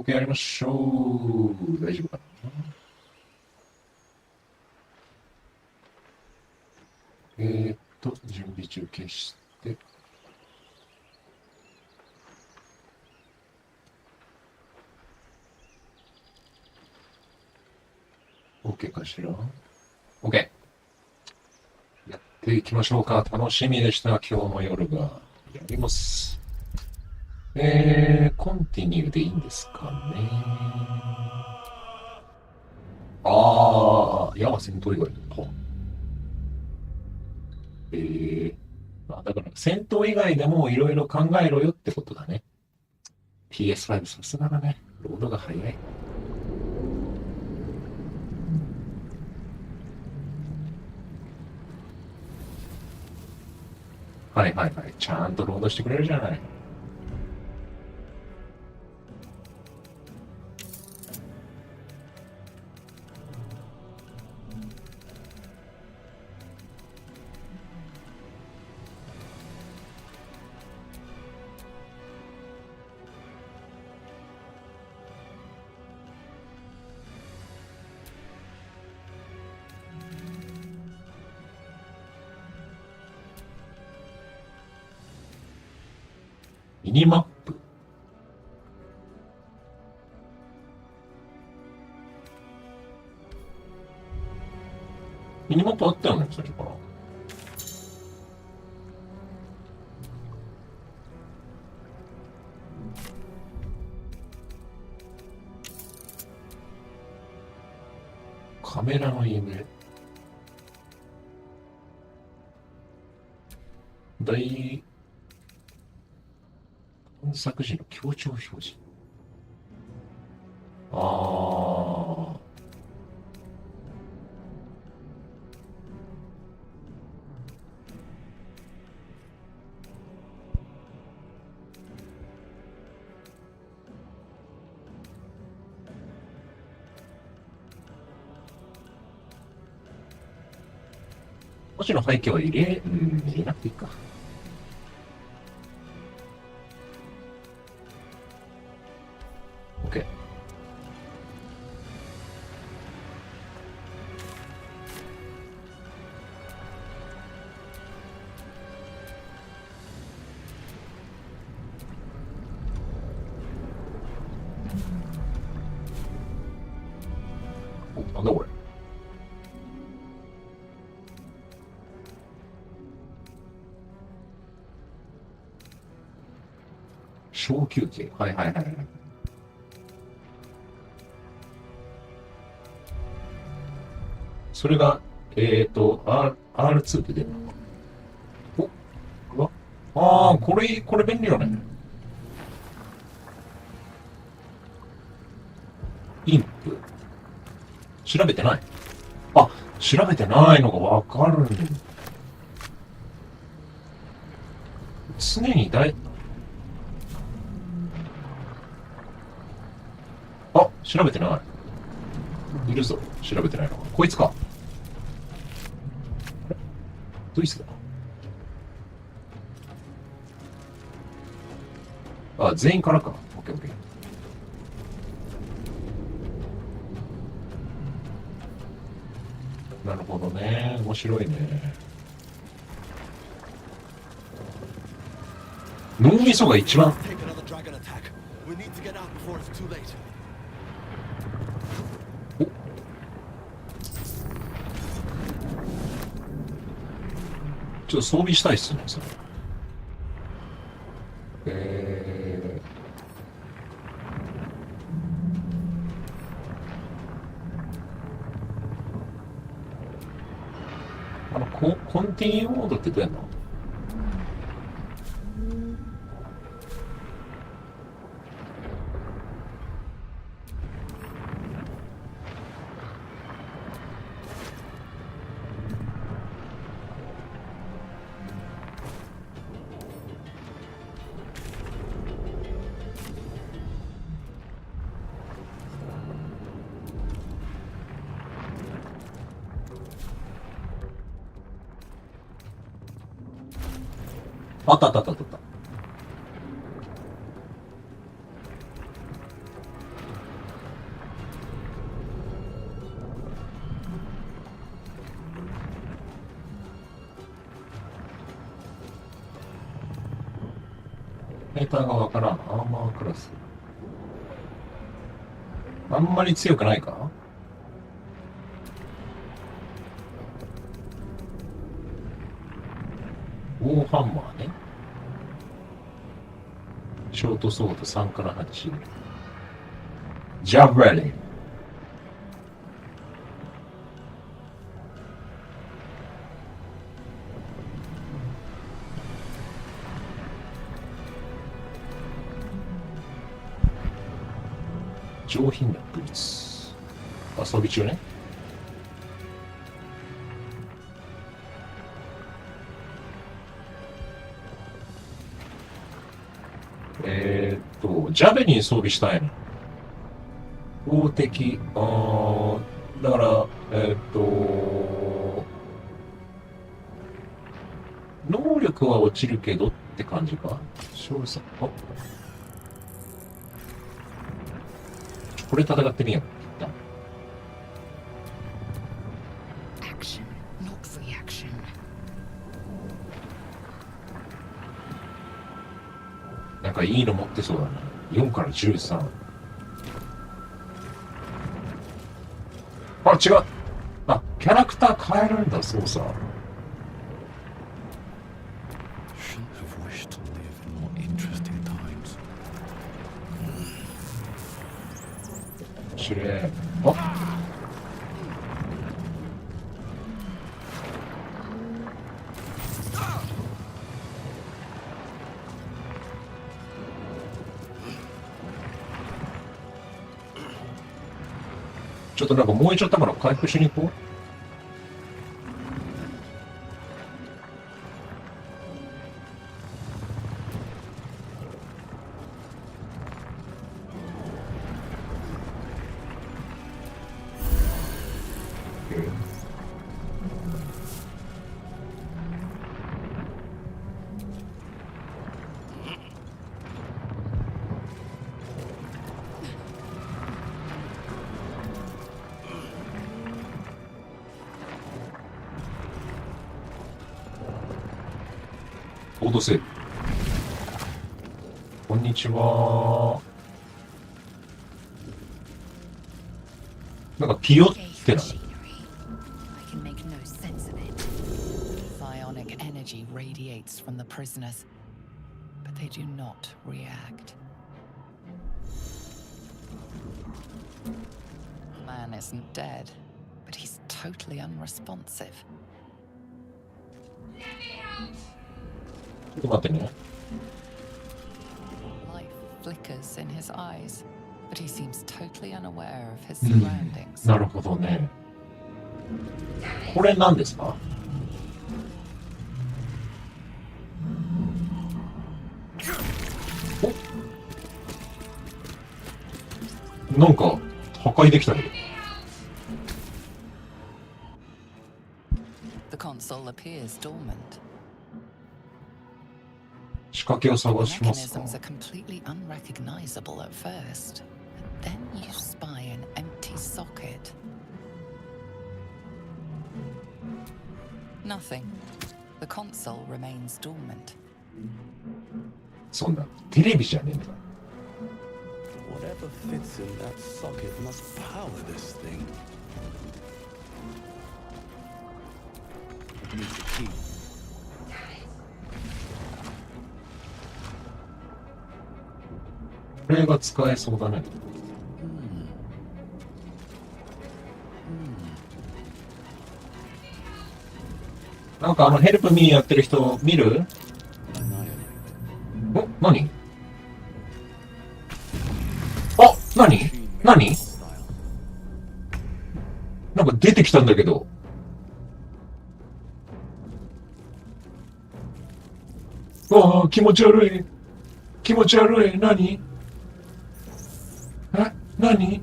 OK やりましょう。大丈夫かな。準備中消して。OK かしら。OK。やっていきましょうか。楽しみでした。今日の夜が。やります。コンティニューでいいんですかね。山戦闘以外だ。だから戦闘以外でもいろいろ考えろよってことだね。PS5 さすがだね。ロードが早い。はいはいはい。ちゃんとロードしてくれるじゃない。ミニマップ。ミニマップあったよね、さっきから。カメラの夢。大探索時の強調表示。文字の背景は入れなくていいか。OK。なんだこれ。小休憩。はいはいはい。それが、R2 で出るのか。これ便利よね。インプ。調べてない。調べてないのがわかる。常に調べてない。いるぞ。調べてないの。こいつか。ドイツだ。全員からか。オッケーオッケー。なるほどね。面白いね。脳みそが一番。ちょっと装備したいっすね、それ。コンティニューモードってどうやんの？あった。メーターがわからん。アーマークラス。あんまり強くないか？ウォーハンマーね。ショートソード3から8。ジャブレディ。上品なブーツ。遊び中ね。ジャベリン装備したいの。法的、だから、能力は落ちるけどって感じか。勝さ、あ、これ戦ってみよう。なんかいいの持ってそうだな。4から13。あ、違う。あ、キャラクター変えるんだ、そうさ。面白い。あ、ちょっとなんか燃えちゃったから回復しに行こう。オードセーブ。こんにちは。なんかピヨってな。Psionic energy radiates from the prisoners, but they do not react. The man isn't dead, but he's totally unresponsive. ちょっと待ってね。Life flickers in his eyes, but he seems totally unaware of his surroundings. なるほどね。これ何ですか？お、なんか破壊できたけど。The console appears dormant. 仕掛けを探しますか。 Mechanisms are completely unrecognizable at first, but then you spy an empty socket. Nothing. The console remains dormant. そんなテレビじゃねえんだ。Whatever fits in that socket must power this thing. It needs a key. これが使えそうだね。なんかヘルプミーやってる人見る？お、何？あ、何？何？なんか出てきたんだけど。わあ、気持ち悪い。気持ち悪い。何？え？何？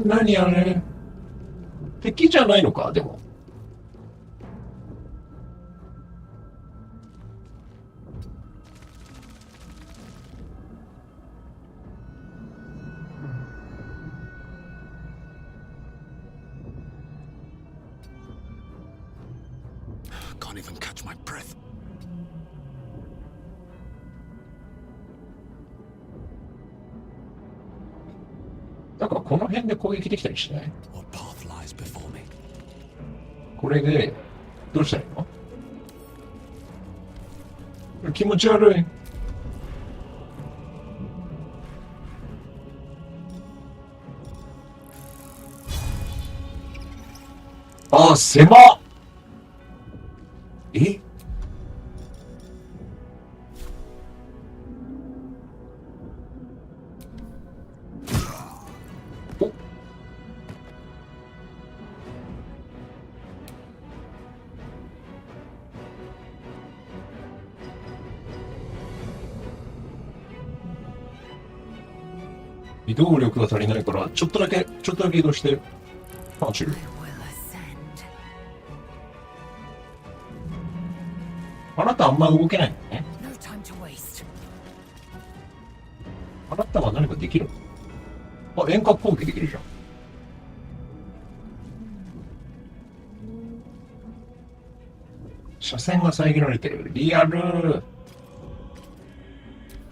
何あれ？敵じゃないのか？でも。Can't even catch my breath. この辺で攻撃できたりしない？ What path lies before me? これで、どうしたらいいの？気持ち悪い。あ、狭っ。え？お。移動力が足りないから、ちょっとだけ移動して。パンチ。あなたあんま動けないのね。あなたは何かできるの？あ、遠隔攻撃できるじゃん。車線が遮られてる。リアル。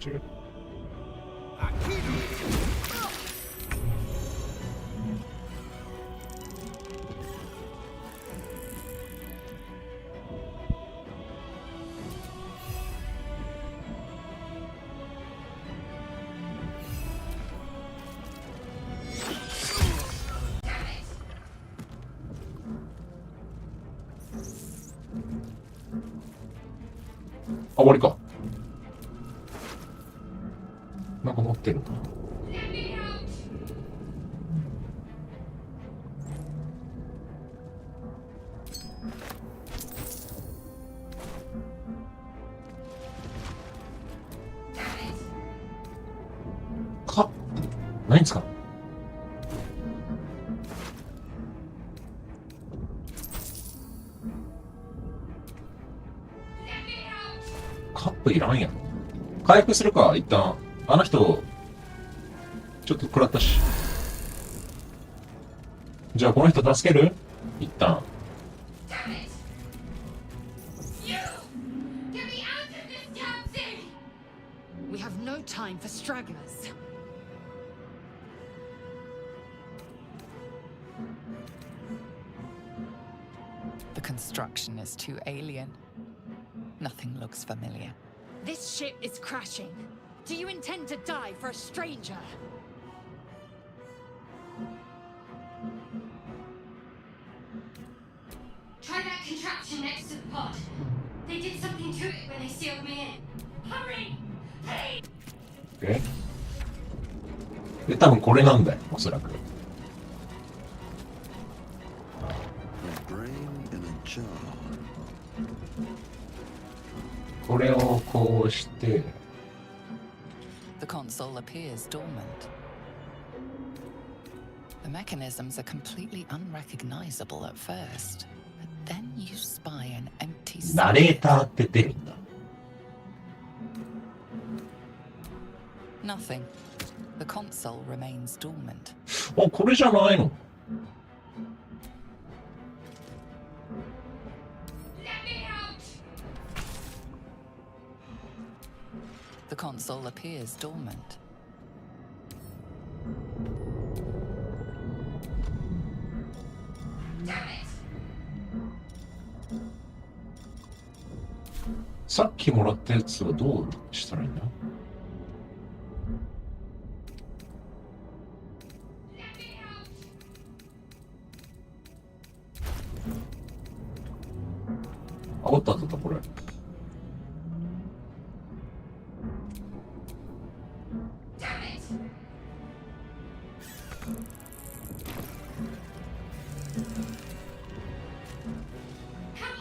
違う。あ、終わりか。なんか持ってる。か、何ですか？カップいらんやん。回復するか、一旦。あの人、ちょっと食らったし。じゃあこの人助ける？一旦。We have no time for stragglers. The construction is too alien. Nothing looks familiar. This ship is crashing. Do you intend to die for a stranger? Try that contraption next to the pod. They did something to it when they sealed me in. Hurry! Please! で、多分これなんだよ、おそらく。A brain in a jar. これをこうして、The console appears dormant. The mechanisms are completely unrecognizable at first, but then you spy an empty ナレーターって出るんだ。Nothing. The console remains dormant. あ、これじゃないの？ Let me out! The console appears dormant. Damn it! さっきもらったやつはどうしたらいいんだ？あ、おったあった、これ。Come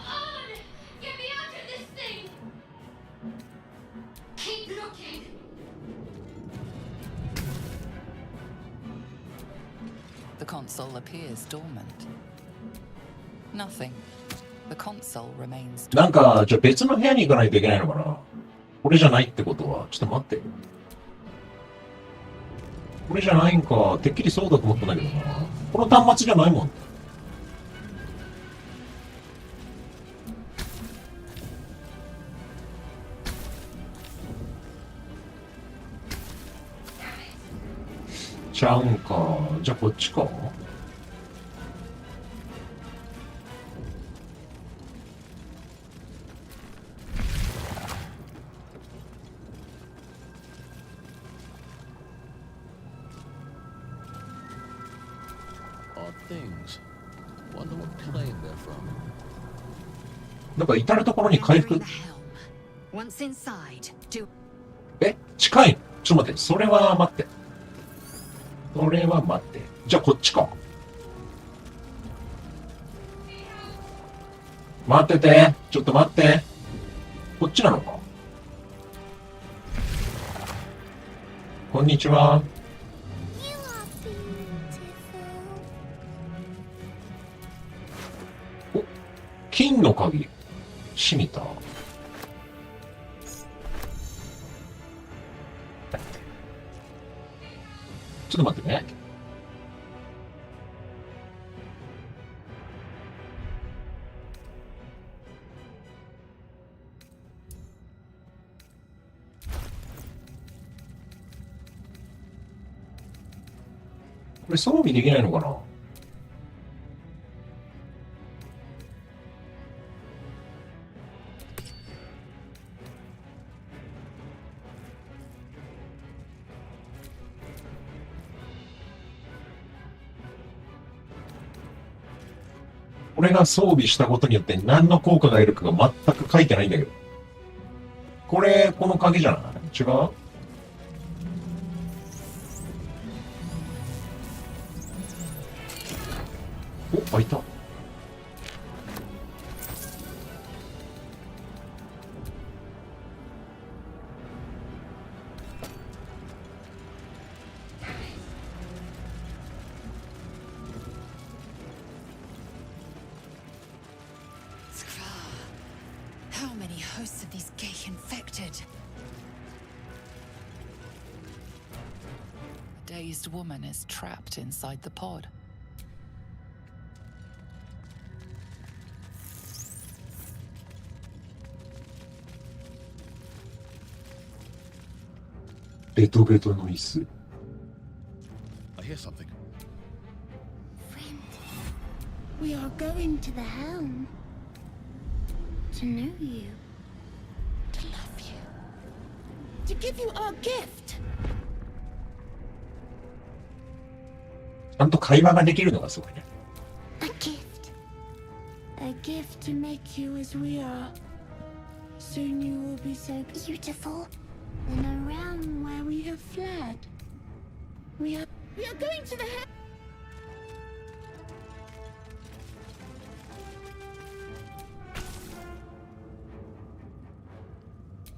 on! Get me out of this thing! Keep looking! The console appears dormant. Nothing. The console remains なんか、じゃあ別の部屋に行かないといけないのかな？これじゃないってことは、ちょっと待って。これじゃないんか。てっきりそうだと思ったんだけどな。この端末じゃないもん。ちゃうんか。じゃあこっちか。なんか至るところに回復。 Entering the helm. Once inside, do え、近い。ちょっと待って、それは待って。それは待って。じゃあこっちか。待ってて。ちょっと待って。こっちなのか。こんにちは。お、金の鍵。しみた。ちょっと待ってね。これ装備できないのかな。これが装備したことによって何の効果が得るかが全く書いてないんだけど。これ、この鍵じゃない？違う？お、開いた。How many hosts of these gay infected? A dazed woman is trapped inside the pod.ベトベトの椅子。 I hear something. Friend, we are going to the helm. To know you. To love you. To give you our gift. ちゃんと会話ができるのがすごいね。A gift. A gift to make you as we are. Soon you will be so beautiful. In a realm where we have fled. We are going to the helm.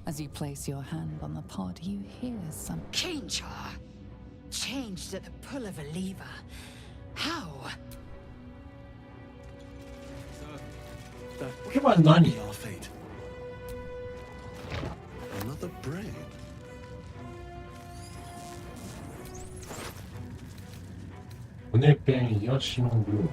As you place your hand on the pod, you hear some Kinchar changed at the pull of a lever. How? これは何？ Our fate. Another brain. 胸ペン癒しのグー。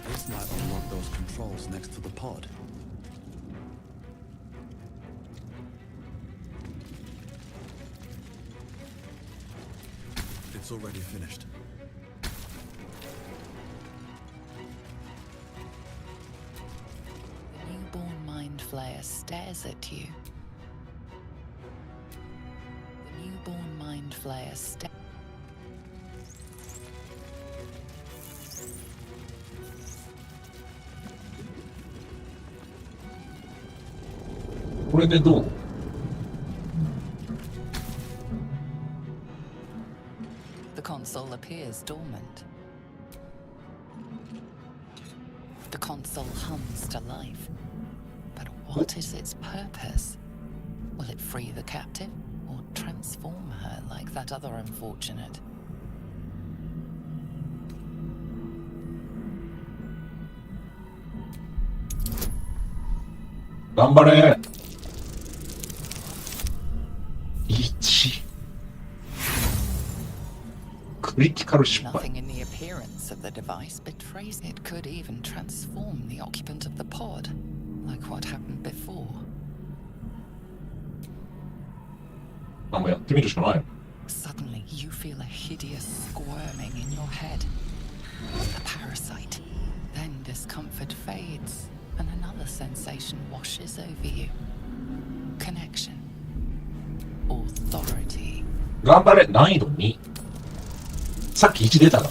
This might unlock those controls next to the pod. It's already finished. The newborn mind flayer stares at you. The newborn mind flayer stares. これでどう？ The console appears dormant. The console hums to life. But what is its purpose? Will it free the captive or transform her like that other unfortunate? 頑張れ。1。クリティカル失敗。 Nothing in the appearance of the device betrays it could even transform the occupant of the pod, like what happened before. あ、もうやってみるしかないよ。Suddenly, you feel a hideous squirming in your head. A parasite. Then discomfort fades, and another sensation washes over you. Connection. Authority. 頑張れ、難易度2。さっき1出たな。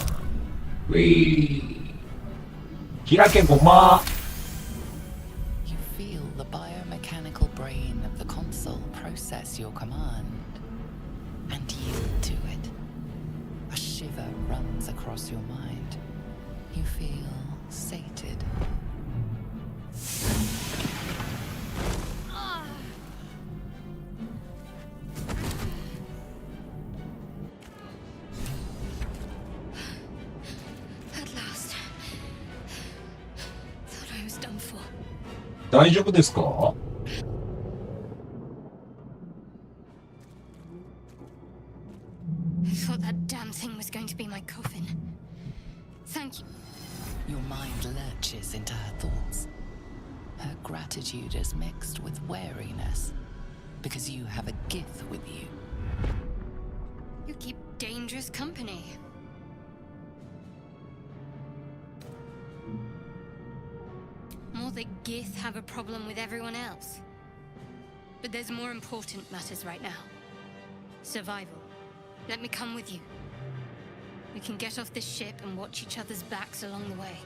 ウェイ。開けごま。You feel the biomechanical brain of the console process your command, and yield to it. A shiver runs across your mind. You feel sated. At last. Thought I was done for. 大丈夫ですか？ I thought that damn thing was going to be my coffin. Thank you. Your mind lurches into her thoughts. Her gratitude is mixed with wariness, because you have a gith with you. You keep dangerous company. More that Gith have a problem with everyone else. But there's more important matters right now. Survival. Let me come with you. We can get off this ship and watch each other's backs along the way.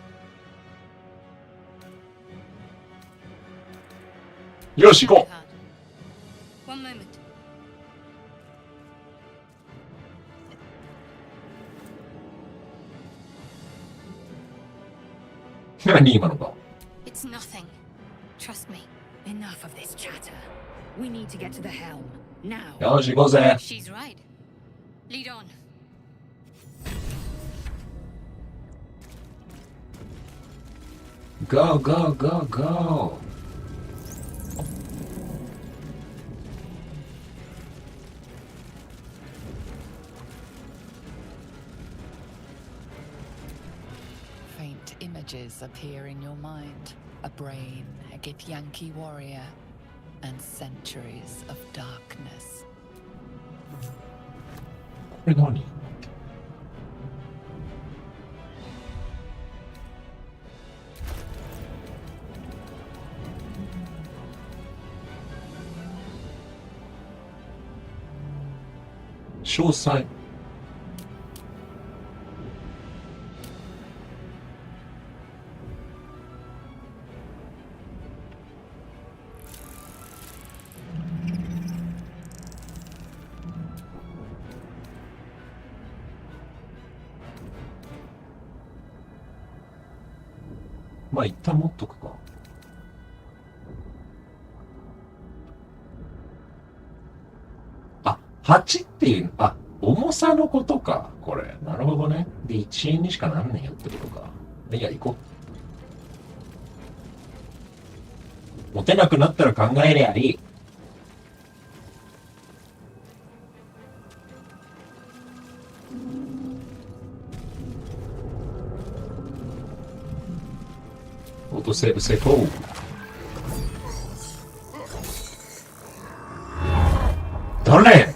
よし、行こ One moment. う。何今のか。 It's nothing. Trust me. Enough of this chatter. We need to get to the helm. Now. よし、行こうぜ。 She's right. Lead on. Go, go, go, go. Faint images appear in your mind. A brain, a Githyanki warrior, and centuries of darkness. これ何？詳細。まあ一旦持っとくか。あ、8っていう、あ、重さのことか、これ。なるほどね。で、1円にしかなんねんよってことか。いや、行こう。持てなくなったら考えりゃいい。オートセーブ成功。誰？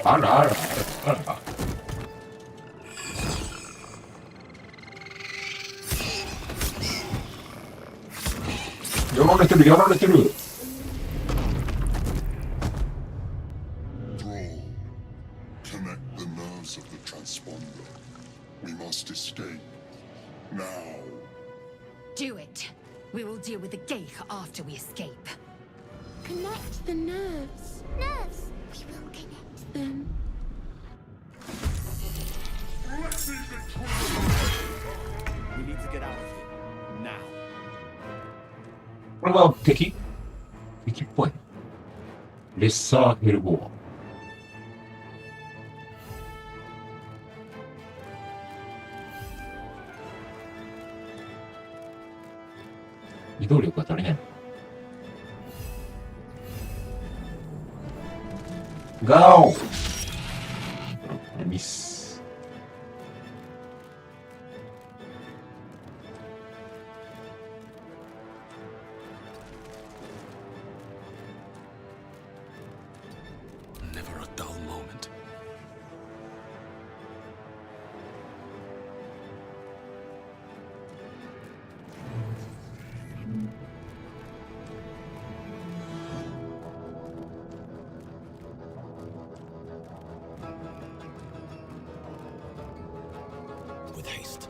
あらあらあらあら。やられてるやられてる。Thrall, connect the nerves of the transponder. We must escape. Now. Do it. We will deal with the Geich after we escape. Connect the nerves. Nerves. We will connect them. We need to get out of here. Now. これは敵？敵っぽい。レッサーヘルボア。移動力が足りない。ゴー！ミス。with haste.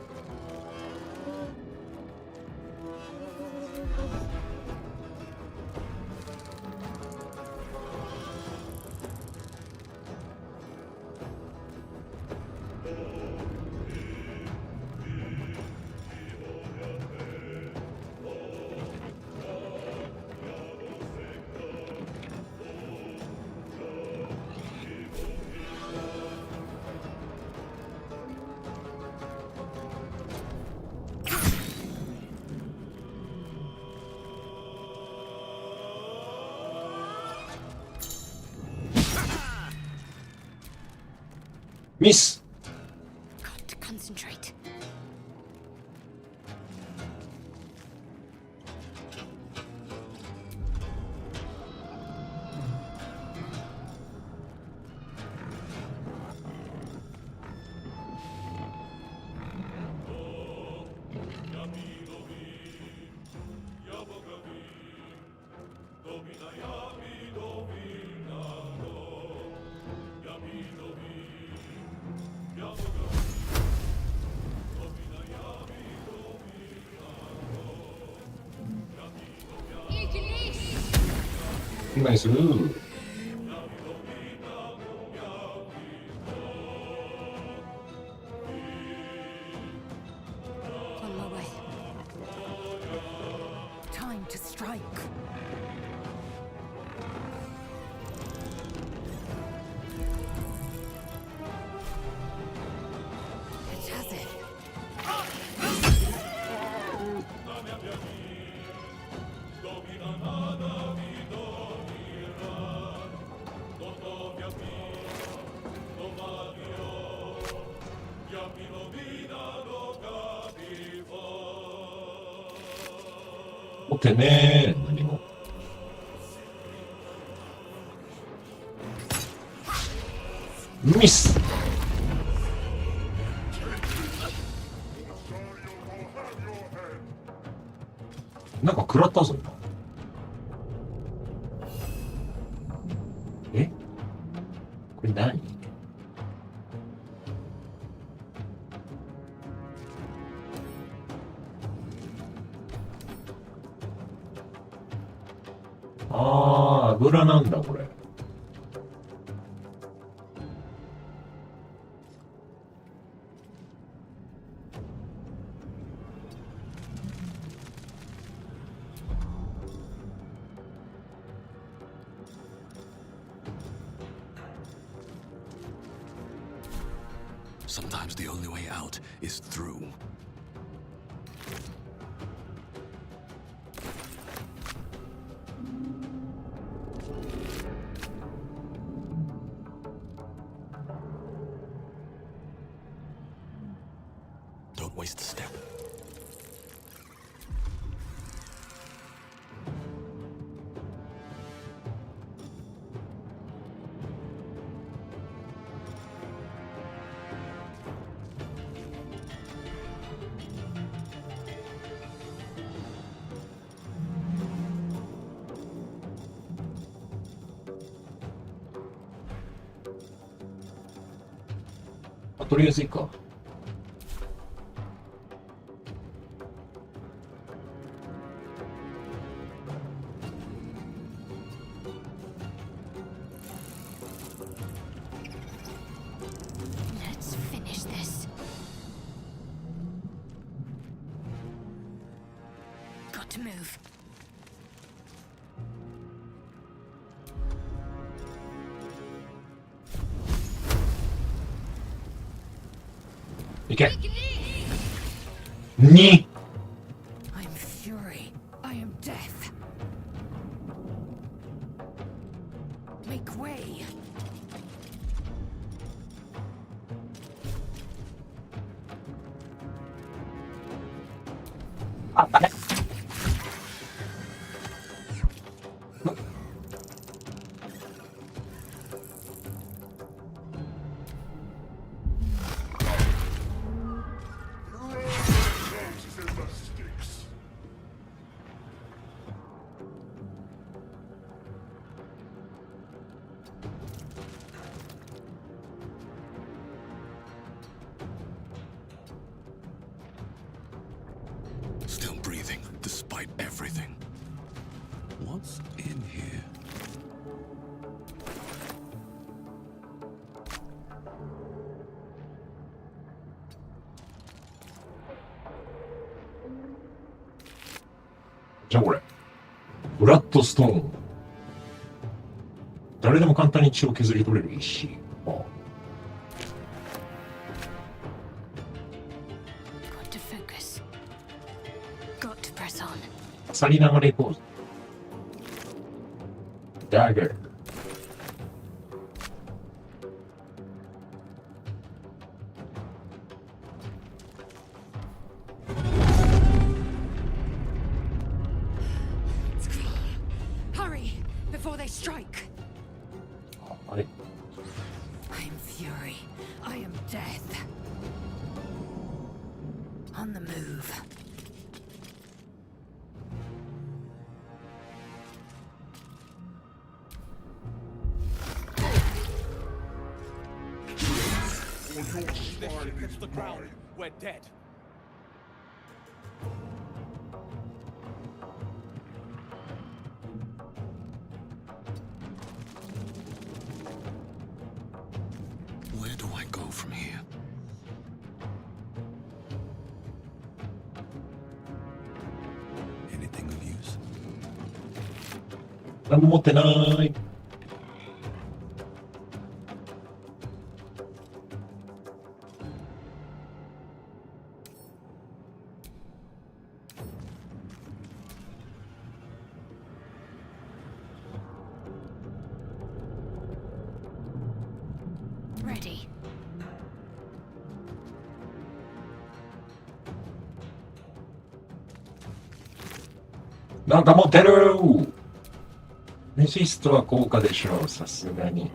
ミス。 Got to concentrate.今にする。 On my way. Time to strike. It has it. 持ってねー。何も。ミス。なんか食らったぞ今。え？これ何？ああ、油なんだこれ。Sometimes the only way out is through. Don't waste a step. Ah, とりあえずいいか。Let's finish this. Got to move. いけ。2。 I am fury. I am death. Make way. あ、あれ。despite everything. What's in here?じゃあこれブラッドストーン、誰でも簡単に血を削り取れる石。Got to focus. Got to press on. アサリ流れポーズ。ダーガー。Hurry before they strike. あれ I am fury. I am death. On the move. Hits the ground. We're dead. Where do I go from here? Anything of use? 何も持ってない。Ready. なんか持ってる。レジストは高価でしょう、さすがに。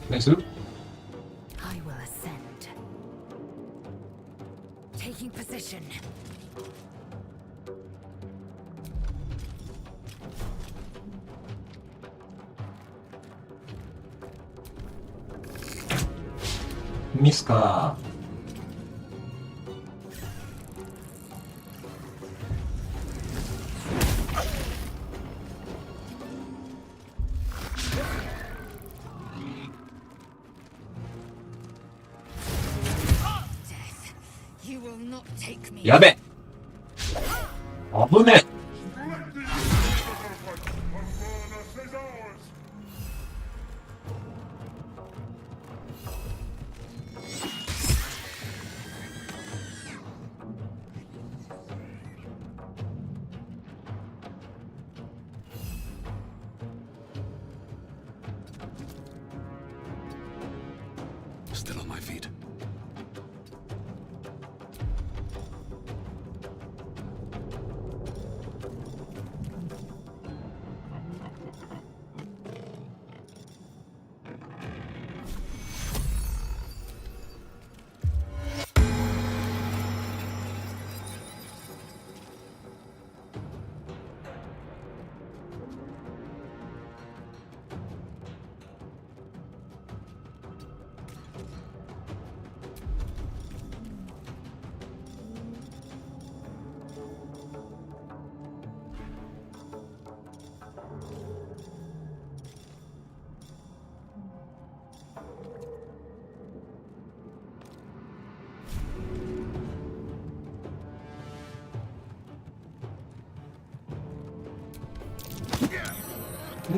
ナイス。 I will ascend. Taking position. ミスか。You will not take me. やべ。危ね。Still on my feet.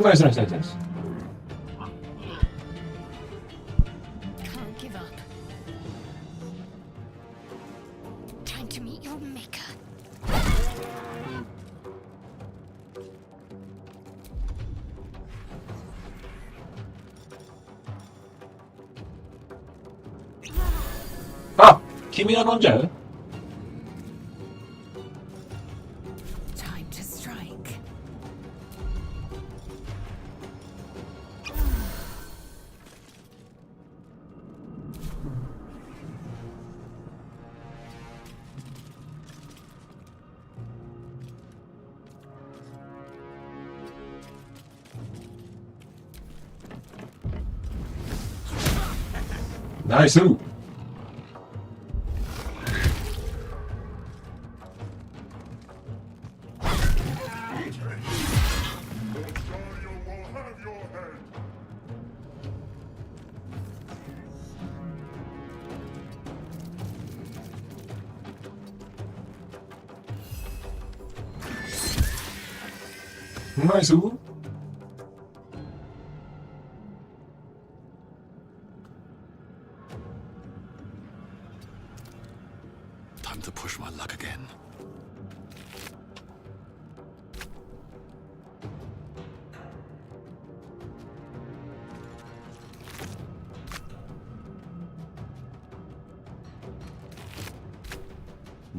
ナイスナイスナイスナイス。 Can't give up. Time to meet your maker. あ、君が飲んじゃう？ Time to strike. ナイス。ナイス。Time to push my luck again.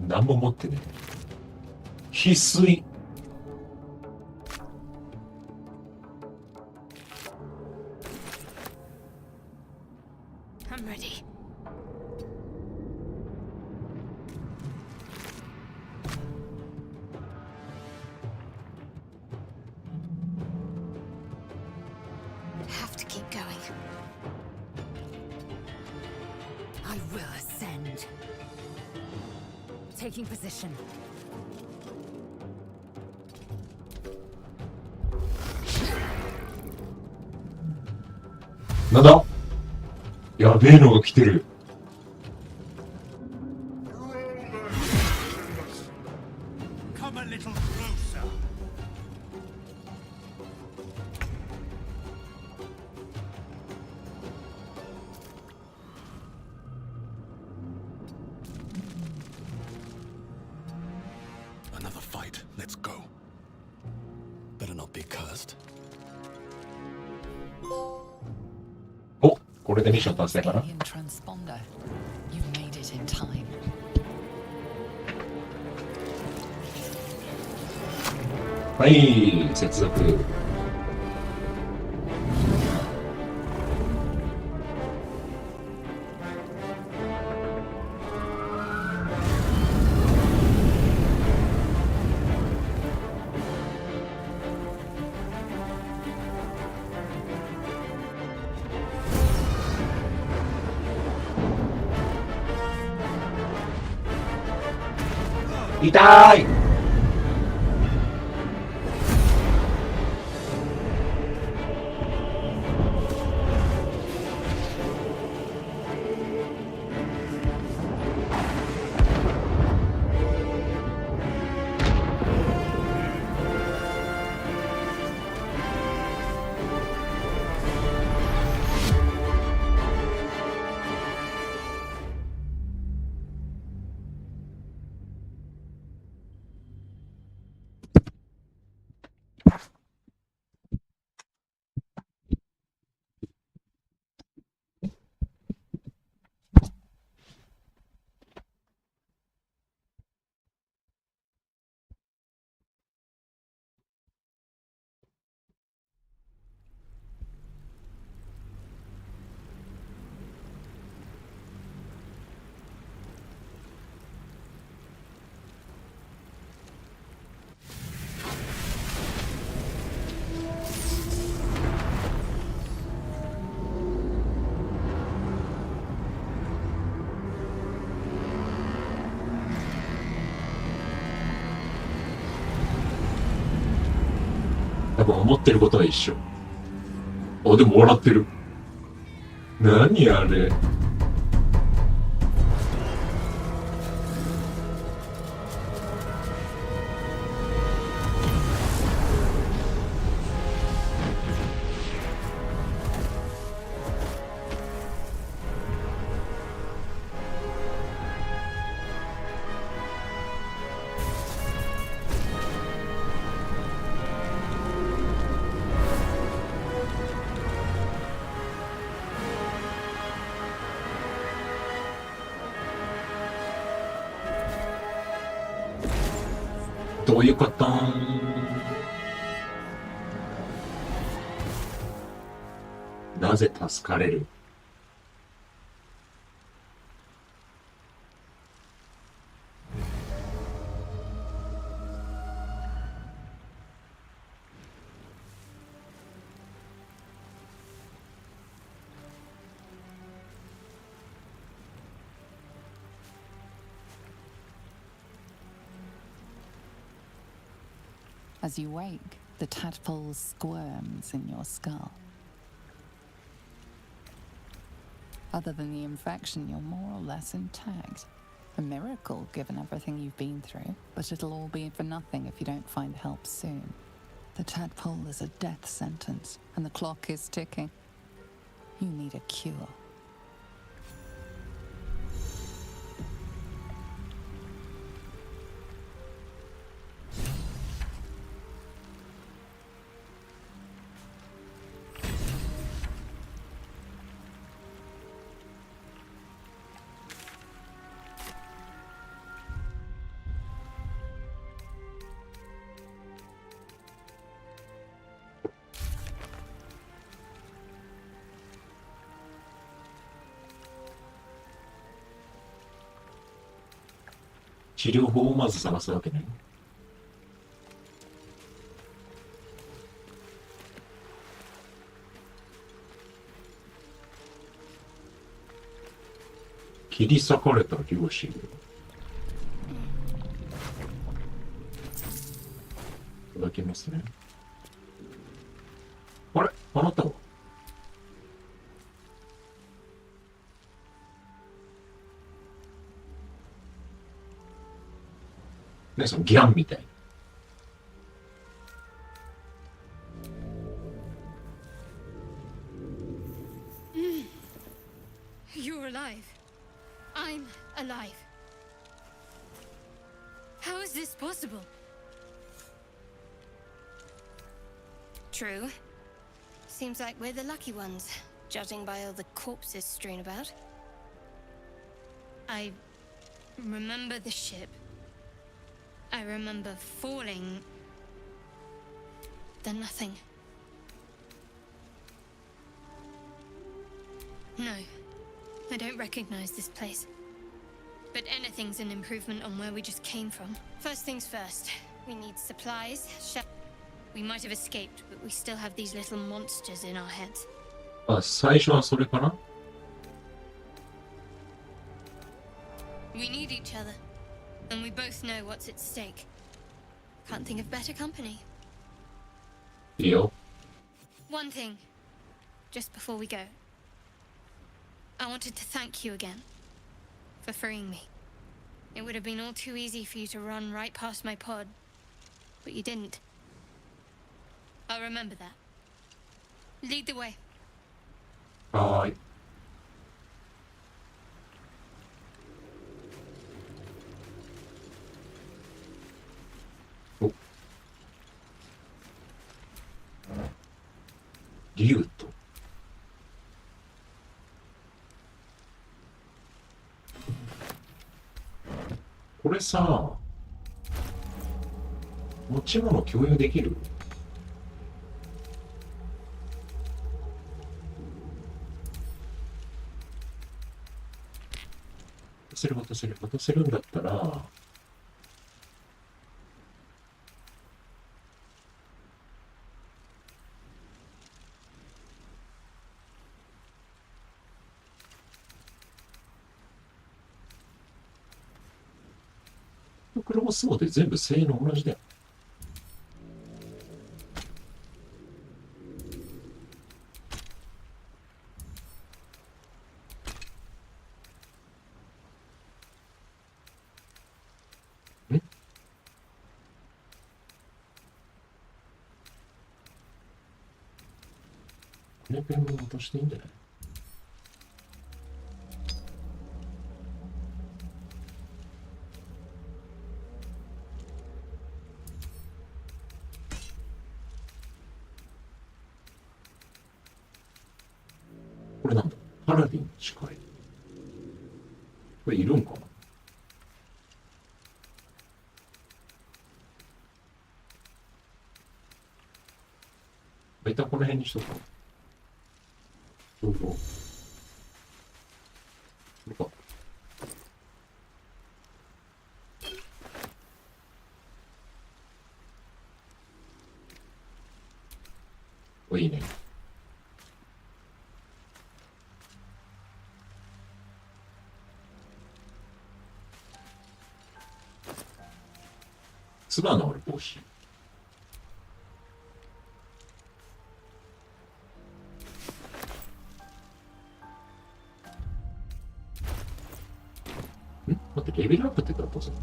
何も持ってね。翡翠。I'm ready. Have to keep going. I will ascend. Taking position. なんだ。やべえのが来てる。Come a little closer. Another fight. Let's go. Better not be cursed. お、これでミッション達成かな。 Alien transponder. You made it in time. はい、接続。痛い。多分思ってることは一緒。あ、でも笑ってる。何あれ。どういうこと？なぜ助かれる？ As you wake, the tadpole squirms in your skull. Other than the infection, you're more or less intact. A miracle given everything you've been through, but it'll all be for nothing if you don't find help soon. The tadpole is a death sentence, and the clock is ticking. You need a cure. 治療法をまず探すわけね。切り裂かれた両親。いただきますね。あれ、あなたはね、そのギャンみたいな。You're alive. I'm alive. How is this possible? True. Seems like we're the lucky ones, judging by all the corpses strewn about. I remember the ship. I remember falling. Then nothing. No, I don't recognize this place. But anything's an improvement on where we just came from. First things first. We need supplies, We might have escaped, but we still have these little monsters in our heads. あ、最初はそれかな。 We need each other, and we both know what's at stake. Can't think of better company. いいよ。 One thing, just before we go. I wanted to thank you again for freeing me. It would have been all too easy for you to run right past my pod, but you didn't. I'll remember that. Lead the way. はーい。お。竜と。これさ、持ち物共有できる？渡せるんだったら、クロスボウで全部性能同じだよ。このペンも渡していいんじゃない？これなんだ？パラディン近い。これいるんかな？一旦この辺にしとくか。どうぞ。これか。お、いいね。つばのある帽子。レベルアップって言ったらどうするの？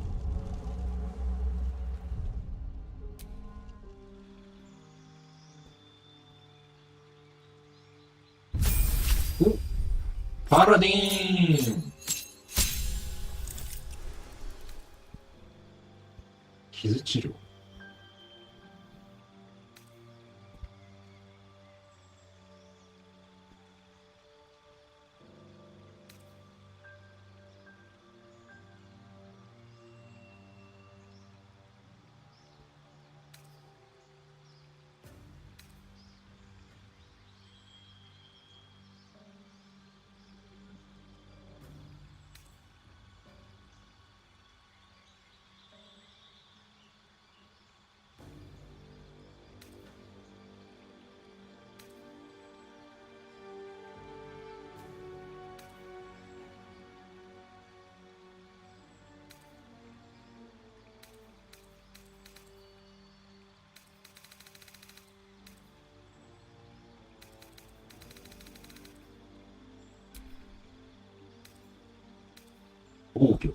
お、パラディーン。傷治療。防御。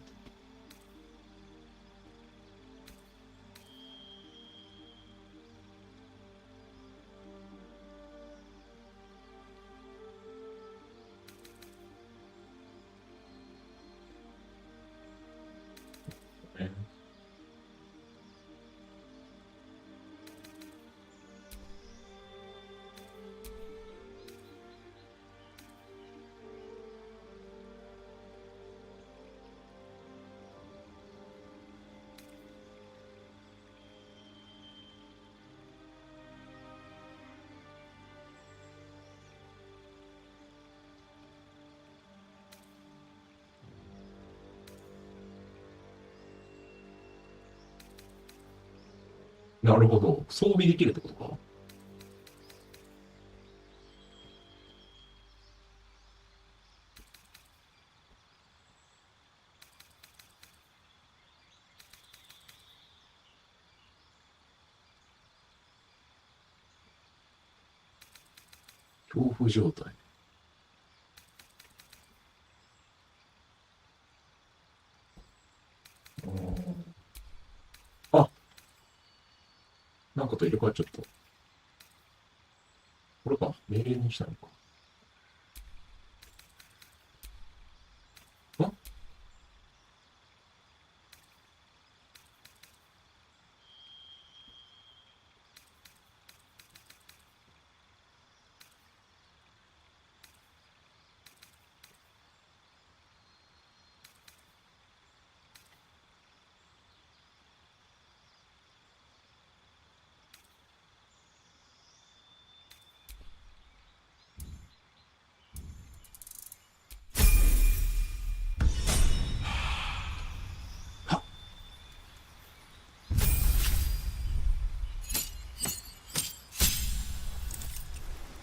なるほど。装備できるってことか。恐怖状態。あ、なんかと入れ替わっちゃった。これか。命令にしたのか。あ、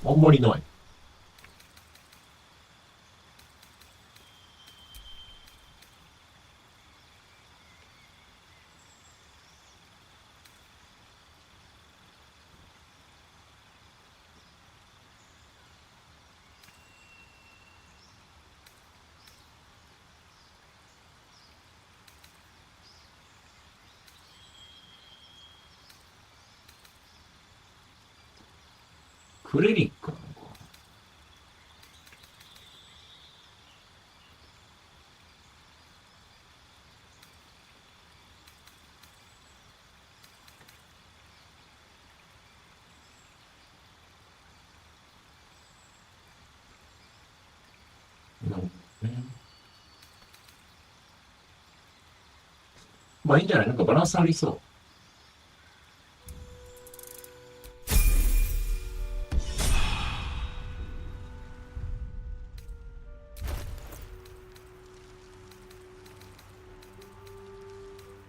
あんまりない。クレリックなのか。なるほどね。まあいいんじゃない？なんかバランスありそう。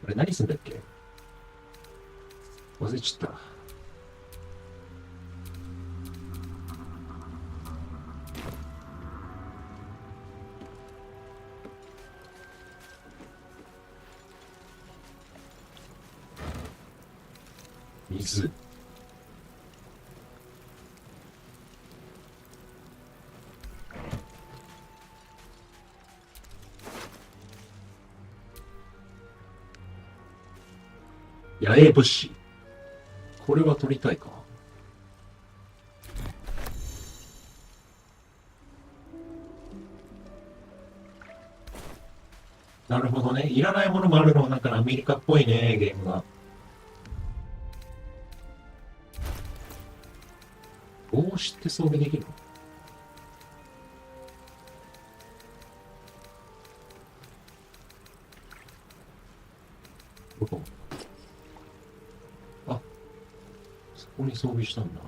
これ何すんだっけ？忘れちゃった。水。野営物資。これは取りたいか。なるほどね。いらないものもあるのはなんかアメリカっぽいね、ゲームが。帽子って装備できるの？どこ？あ、そこに装備したんだ。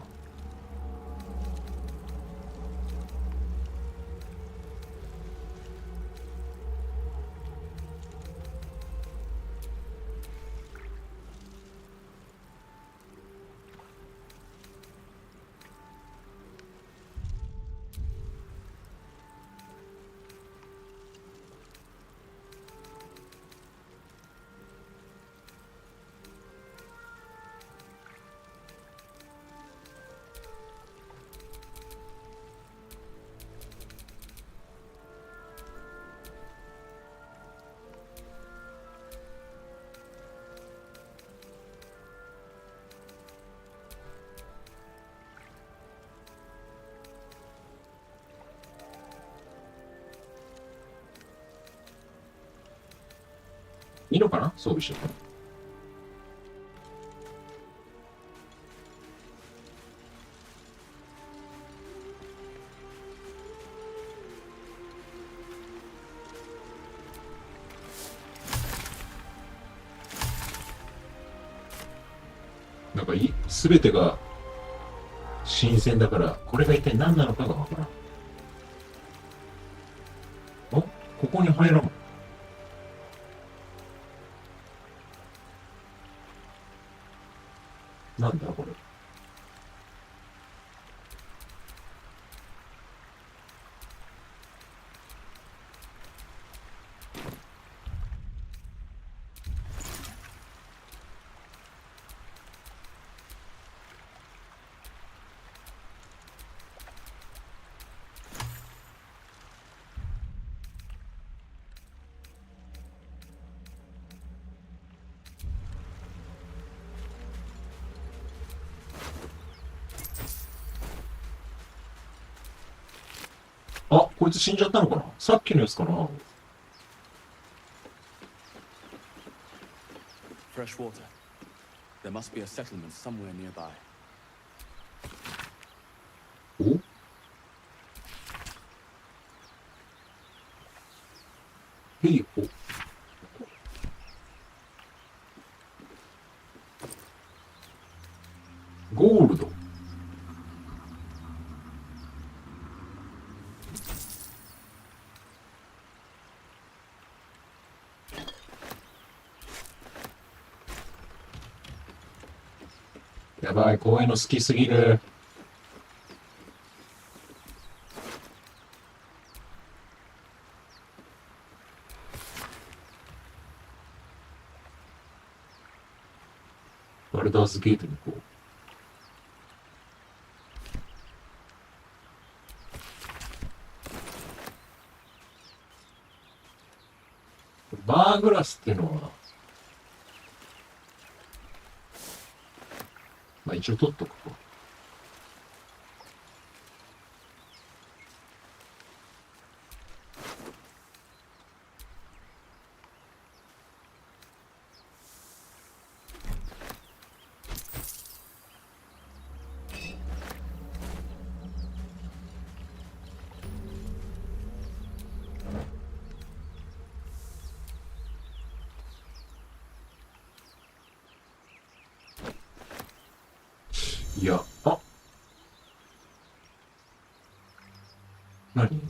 いいのかな、装備してて。なんか全てが新鮮だから、これが一体何なのかがわからん。あ、ここに入らん。なんだこれ。あ、こいつ死んじゃったのかな、さっきのやつかな。 Fresh water. There must be a settlement somewhere nearby. お、へいほ。ゴールド。やばい、こういうの好きすぎる。バルダーズゲートに行こう。バーグラスっていうのは、まあ一応取っとくか。いや、あ、何？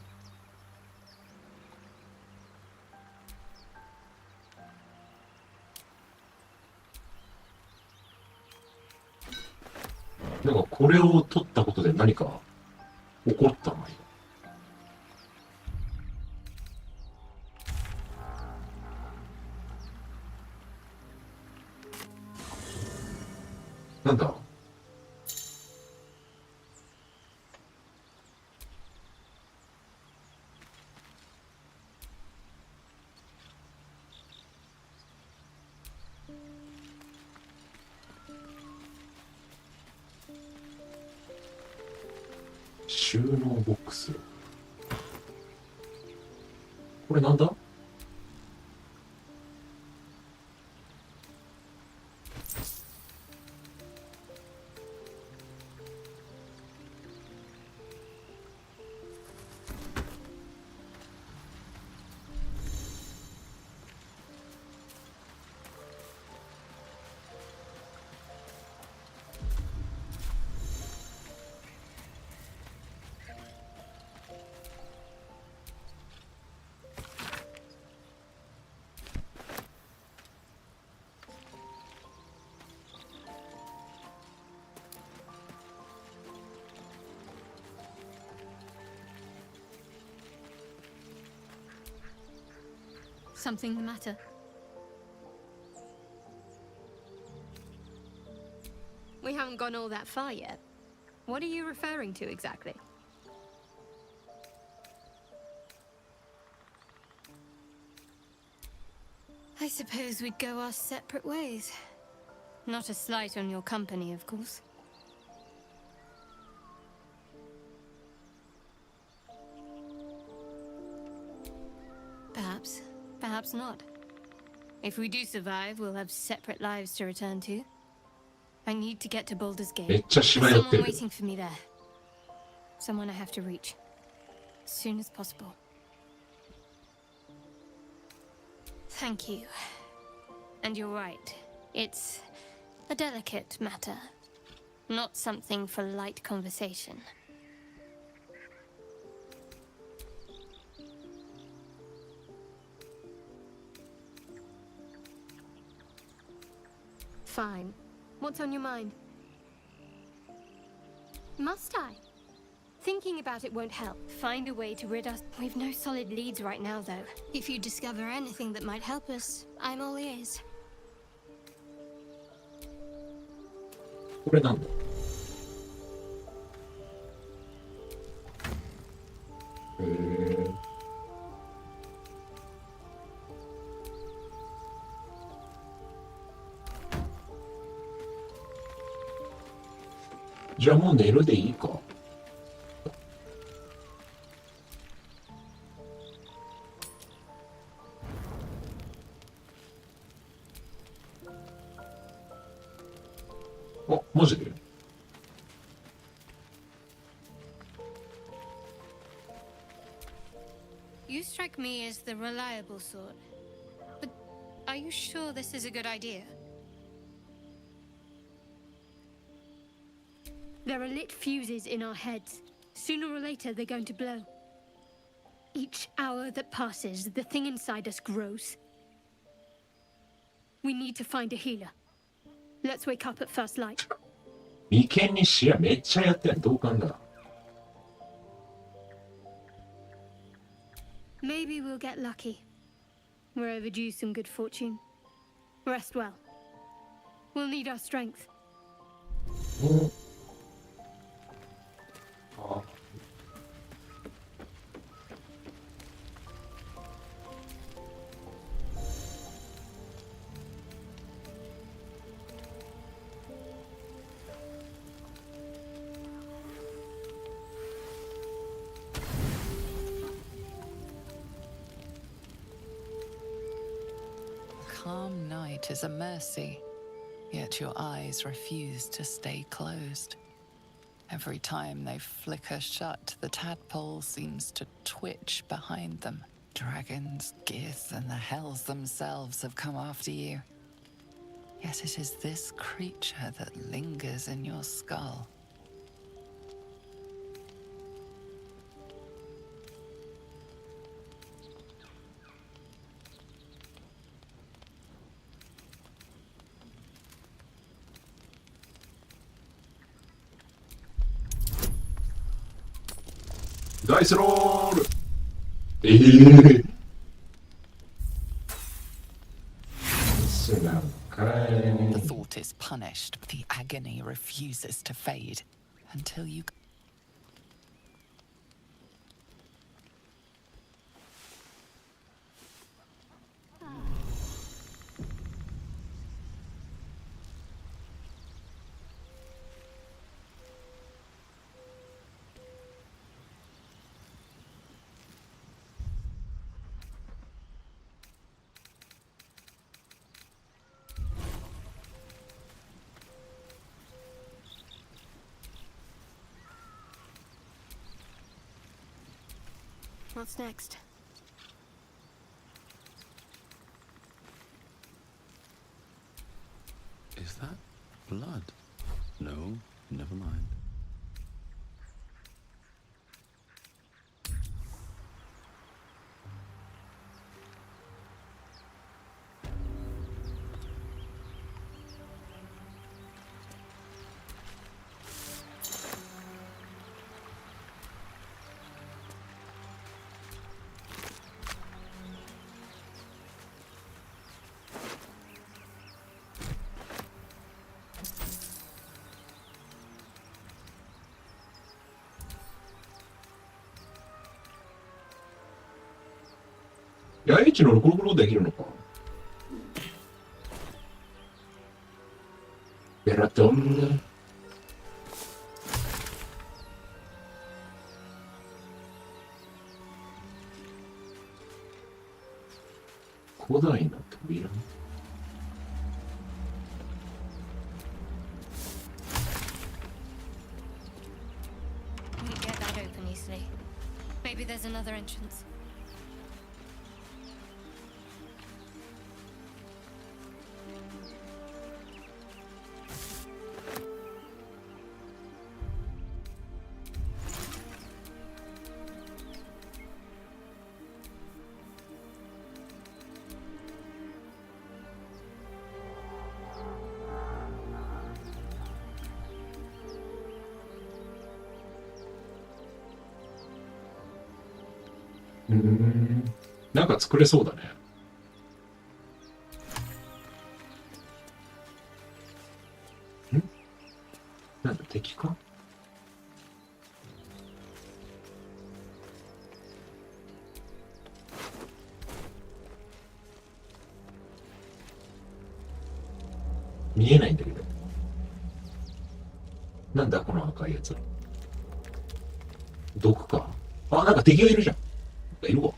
なんかこれを取ったことで何か起こったの？なんだ？収納ボックス。これなんだ？Something the matter? We haven't gone all that far yet. What are you referring to exactly? I suppose we'd go our separate ways. Not a slight on your company, of course. Perhaps. Perhaps not. If we do survive, we'll have separate lives to return to. I need to get to Baldur's めっ Gate. ちゃ There's 芝居やって someone るけど。 waiting for me there. Someone I have to reach. As soon as possible. Thank you. And you're right. It's a delicate matter. Not something for light conversation. Fine. What's on your mind? Must I? Thinking about it won't help. Find a way to rid us. We've no solid leads right now, though. If you discover anything that might help us, I'm all ears. これなんだ？へえ。じゃあもう寝るでいいか。あ、マジでYou strike me as the reliable sort. But are you sure this is a good idea? There are lit fuses in our heads. Sooner or later, they're going to blow. Each hour that passes, the thing inside us grows. We need to find a healer. Let's wake up at first light. 眉間に視野めっちゃやってん。同感だ。Maybe we'll get lucky. We're overdue some good fortune. Rest well. We'll need our strength. うん。あ。Calm night is a mercy, yet your eyes refuse to stay closed. Every time they flicker shut, the tadpole seems to twitch behind them. Dragons, gears, and the hells themselves have come after you. Yet it is this creature that lingers in your skull. Dice roll! そうなんかい。 The thought is punished, but the agony refuses to fade until you. What's next? Is that blood? No, never mind.八重地のロコロコロできるのか。ベラトン。古代の扉。Couldn't get that open easily. Maybe there's another entrance.なんか作れそうだね。なんだ、敵か？見えないんだけど。なんだこの赤いやつ。毒か。あ、なんか敵がいるじゃん。いるわ。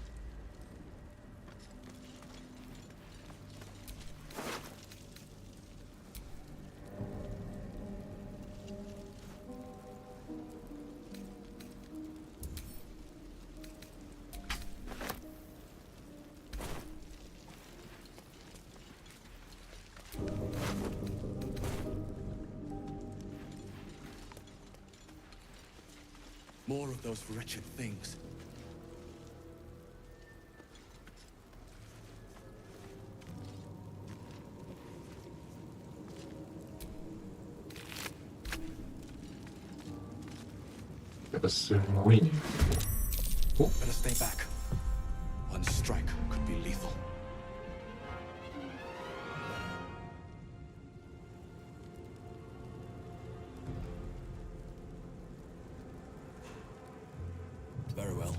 More of those wretched things. That's annoying. Oh. Better stay back. One strike could be lethal. Very well.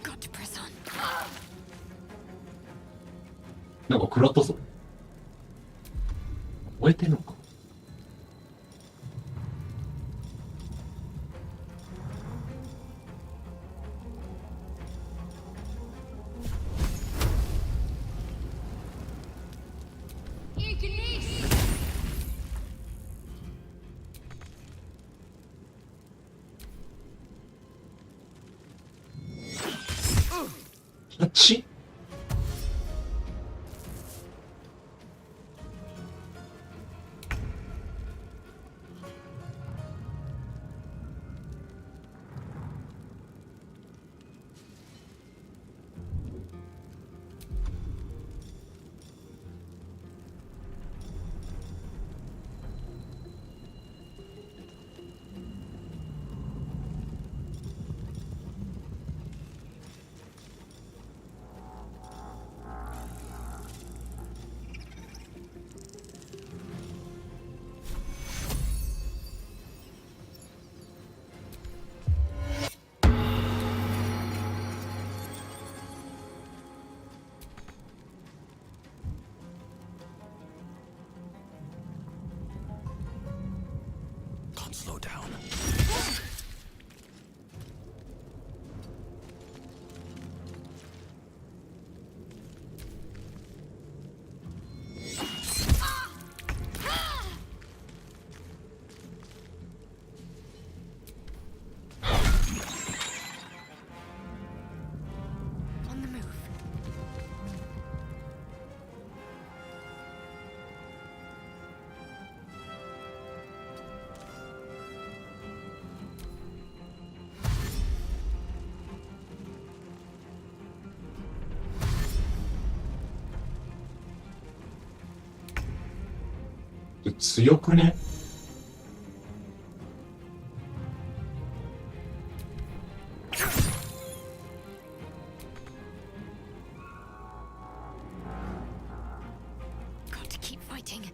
Got to press on. なんか食らったぞ。燃えてんのか。あっち。強くね。Got to keep fighting.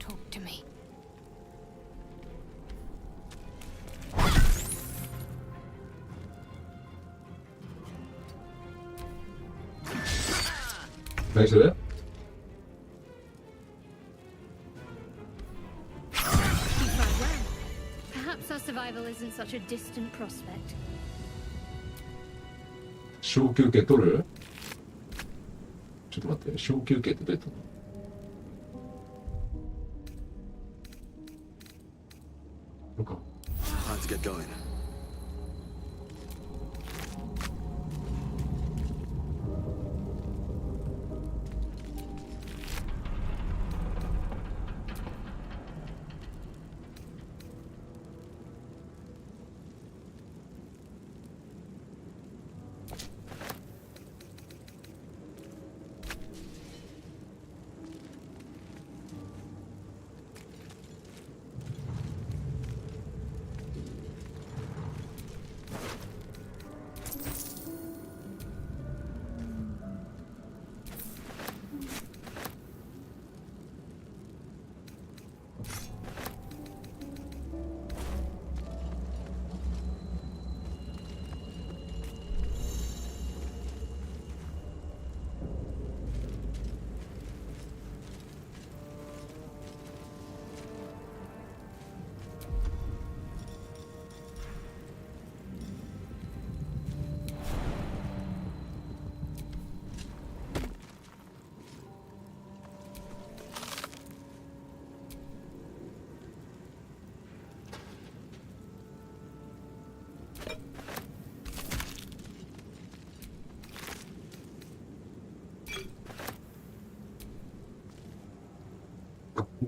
Talk to me. Thanks for that. You tried well. Perhaps our survival isn't such a distant prospect. 小休憩取る？ちょっと待って、小休憩ってどうやったの？どうか。Time to get going.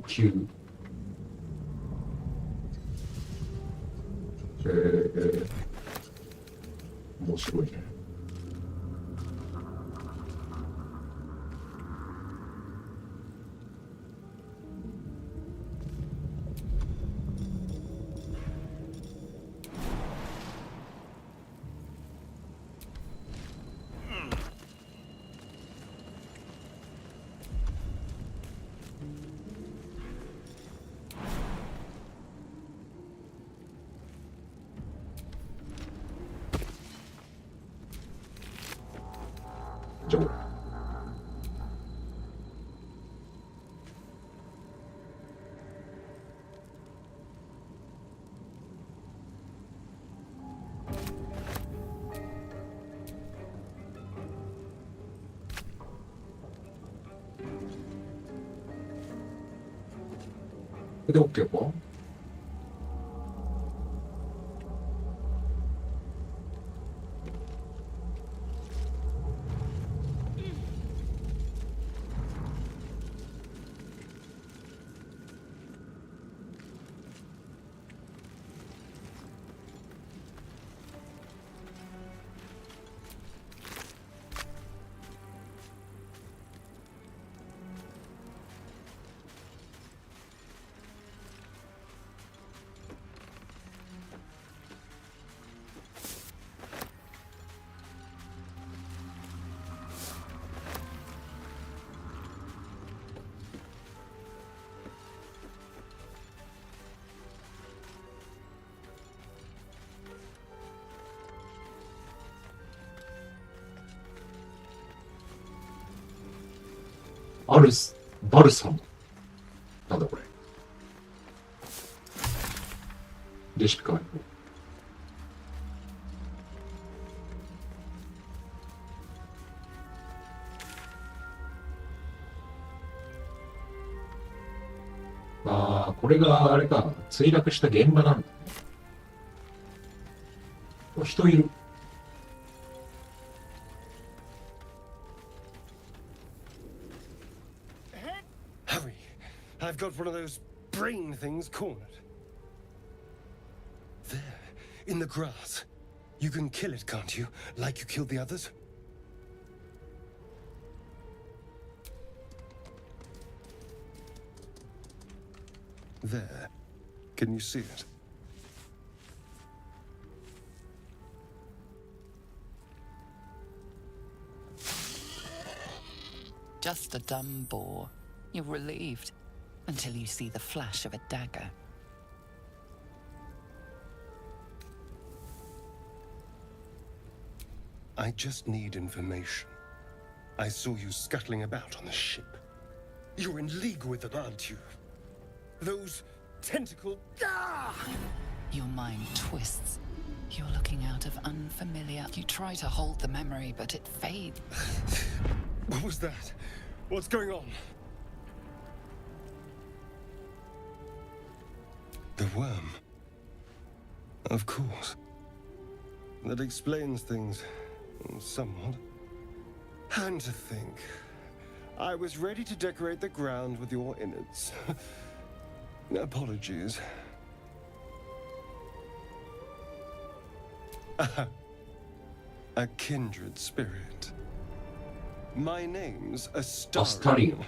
急。面白いね。じゃあこれで OK か？バルサム。なんだこれ。レシピ解放。ああ、これがあれか、墜落した現場なんだね。人いる。I've got one of those brain things cornered. There, in the grass. You can kill it, can't you? Like you killed the others? There. Can you see it? Just a dumb bore. You're relieved until you see the flash of a dagger. I just need information. I saw you scuttling about on the ship. You're in league with them, aren't you? Those tentacle... Ah! Your mind twists. You're looking out of unfamiliar... You try to hold the memory, but it fades. What was that? What's going on? The worm. Of course. That explains things. Somewhat. And to think, I was ready to decorate the ground with your innards. Apologies. A kindred spirit. My name's Astarion.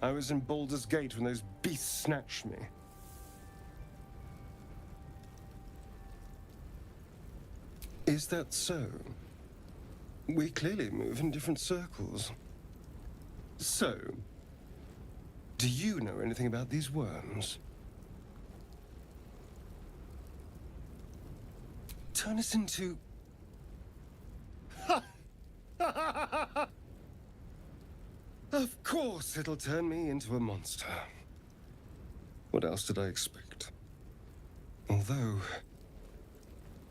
I was in Baldur's Gate when those beasts snatched me. Is that so? We clearly move in different circles. So, do you know anything about these worms? Turn us into... Of course it'll turn me into a monster. What else did I expect? Although,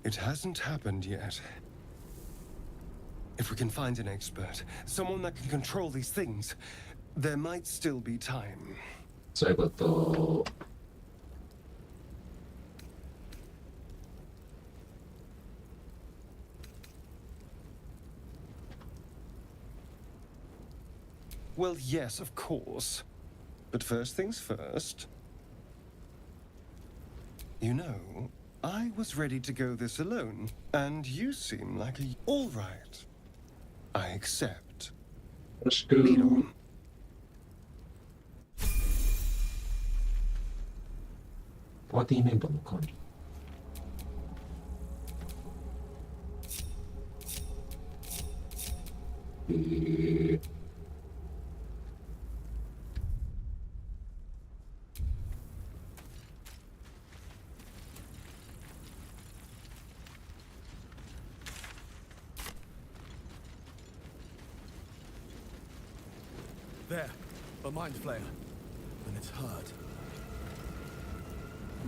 it hasn't happened yet. If we can find an expert, someone that can control these things, there might still be time. そういうこと。Well, yes, of course. But first things first. You know, I was ready to go this alone, and you seem like a... All right. I accept. Lead on. Party member の管理。There, a mind flayer. And it's hurt.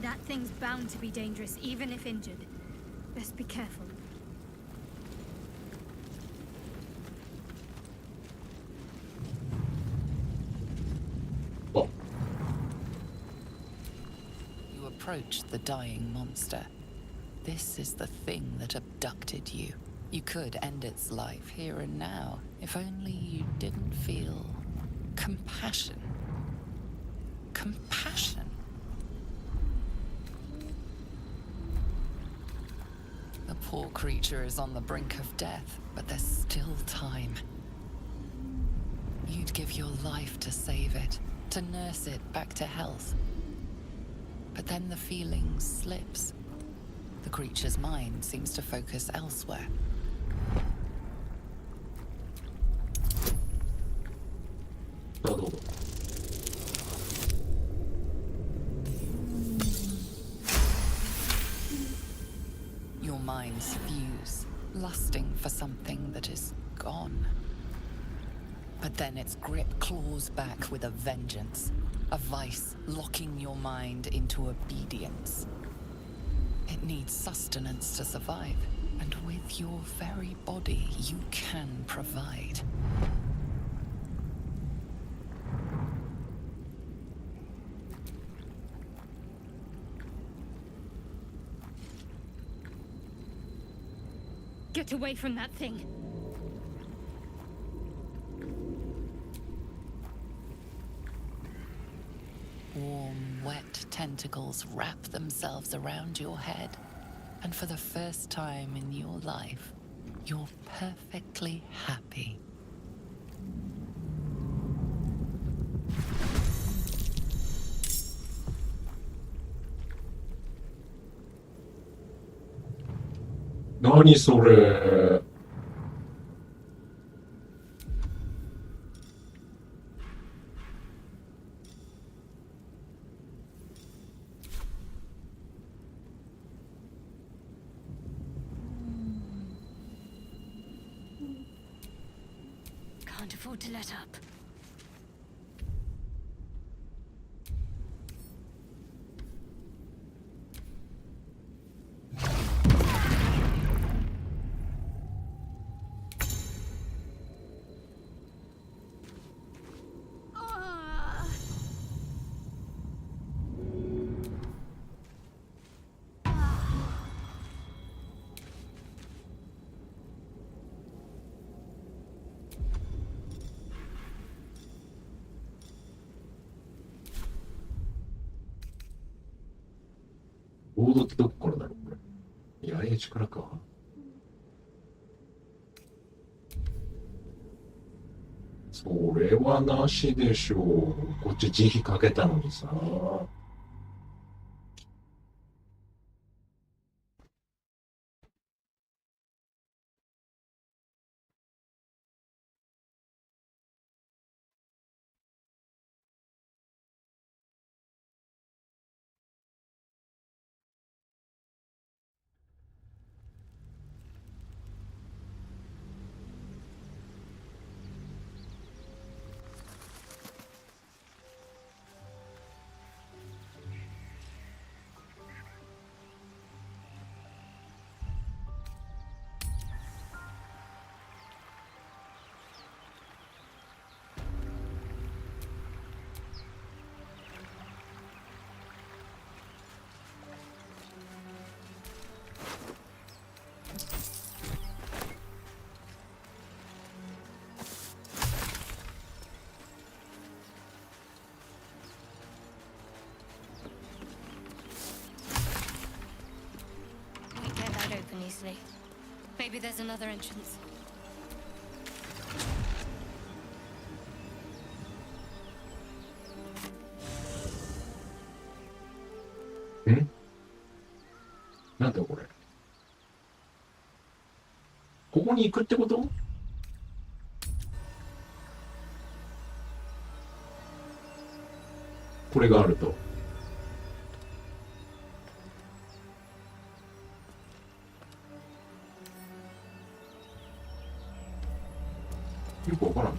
That thing's bound to be dangerous, even if injured. Best be careful. Oh. You approach the dying monster. This is the thing that abducted you. You could end its life here and now, if only you didn't feel compassion. Compassion? The poor creature is on the brink of death, but there's still time. You'd give your life to save it, to nurse it back to health. But then the feeling slips. The creature's mind seems to focus elsewhere. Your minds fuse, lusting for something that is gone. But then its grip claws back with a vengeance, a vice locking your mind into obedience. It needs sustenance to survive, and with your very body, you can provide. Get away from that thing. wet tentacles wrap themselves around your head, and for the first time in your life, you're perfectly happy. Nani それ。Can't afford to let up.ボードってどこからだろうこれ。八重地からか。それはなしでしょう。こっち慈悲かけたのにさ。Easily. Maybe there's another entrance.ん？なんだこれ。ここに行くってこと？これがあると。よくわからん。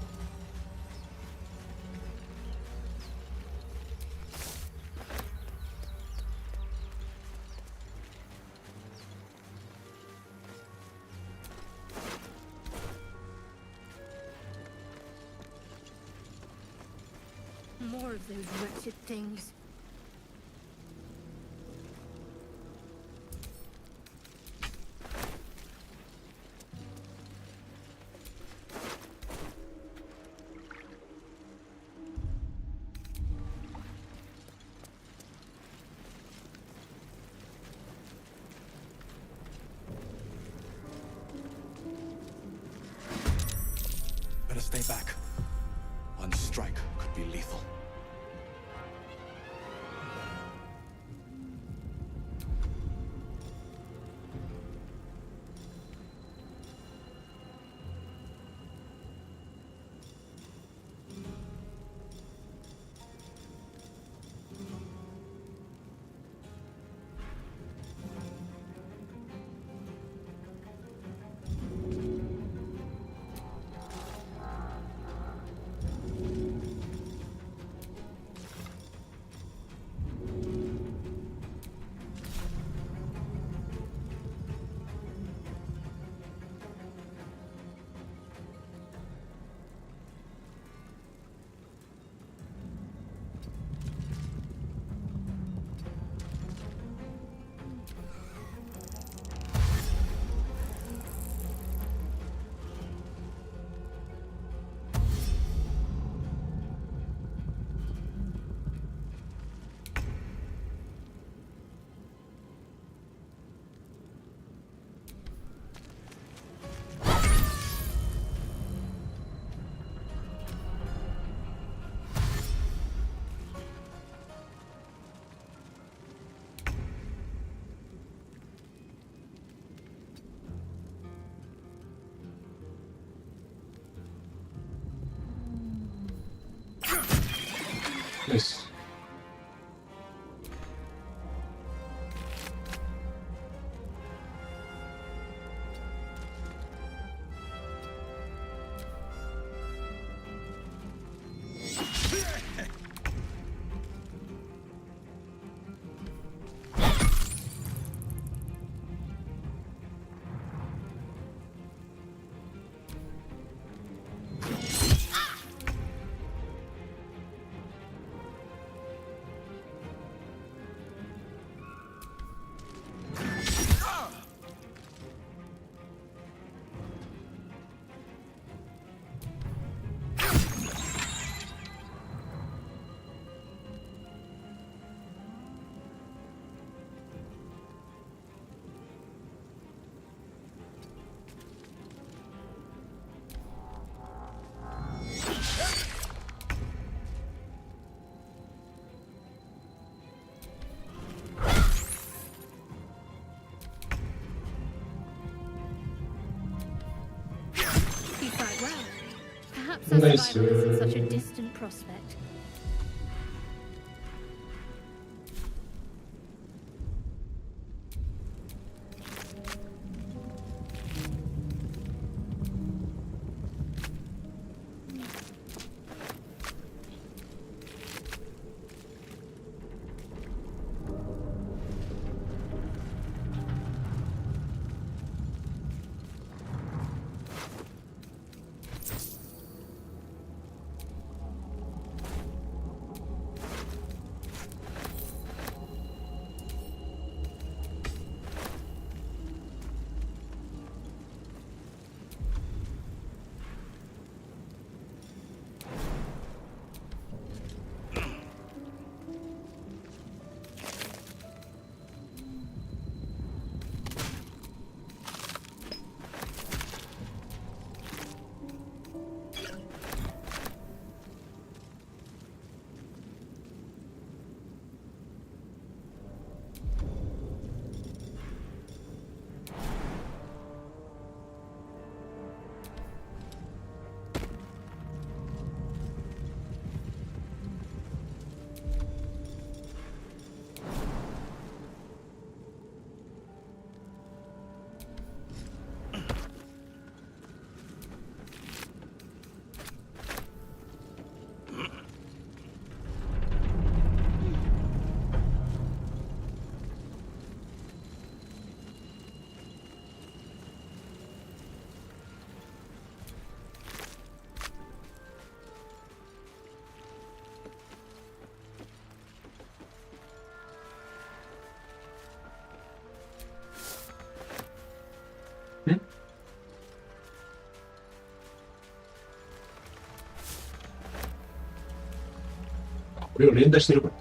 More of those wretched things. Better stay back. One strike could be lethal. Perhaps our Nice. survival isn't such a distant prospect. これを連打してるから。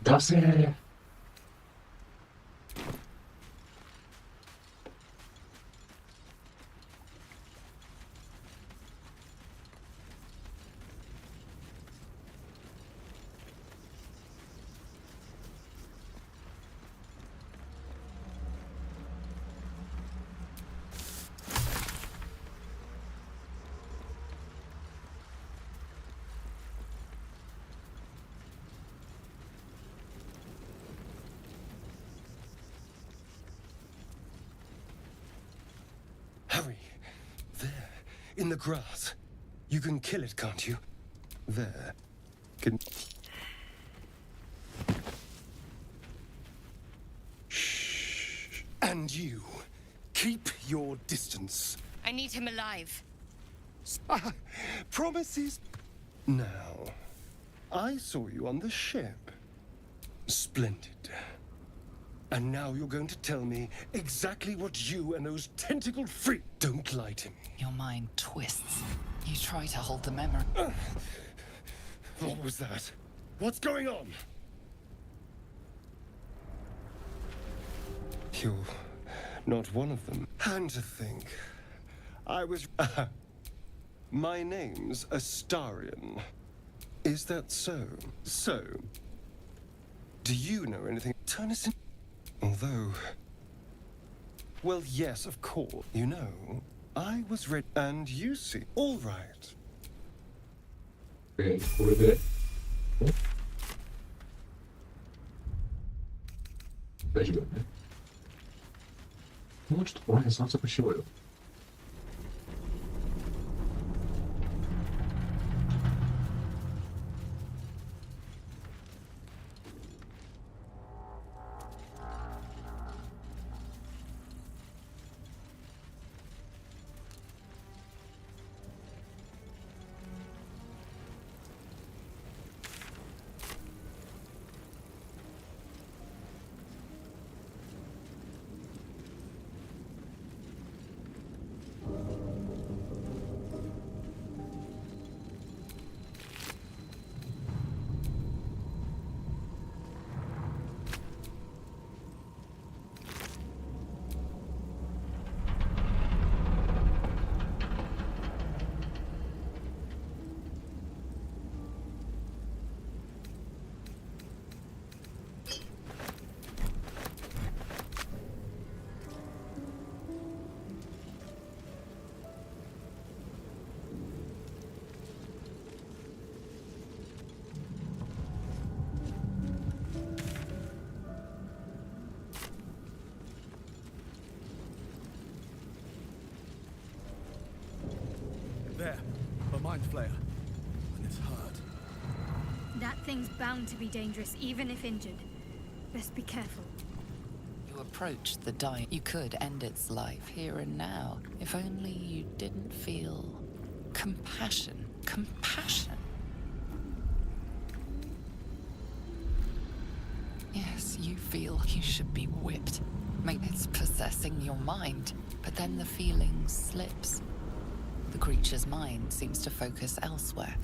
出せー。Hurry. There, in the grass. You can kill it, can't you? There. Can... Shh. And you, keep your distance. I need him alive. Promises. Now, I saw you on the ship. Splendid. And now you're going to tell me exactly what you and those tentacled freaks... Don't lie to me. Your mind twists. You try to hold the memory. What was that? What's going on? You're not one of them. And to think, I was... My name's Astarion. Is that so? So, do you know anything? Turn us in... Although... Well, yes, of course. You know, I was ready... And you see... All right. これで、大丈夫だね。もうちょっとこの辺散策しようよ。player, and it's hurt. That thing's bound to be dangerous, even if injured. Best be careful. You approach the dying. You could end its life here and now, if only you didn't feel compassion. Compassion. Yes, you feel you should be whipped. Maybe it's possessing your mind, but then the feeling slips. The creature's mind seems to focus elsewhere.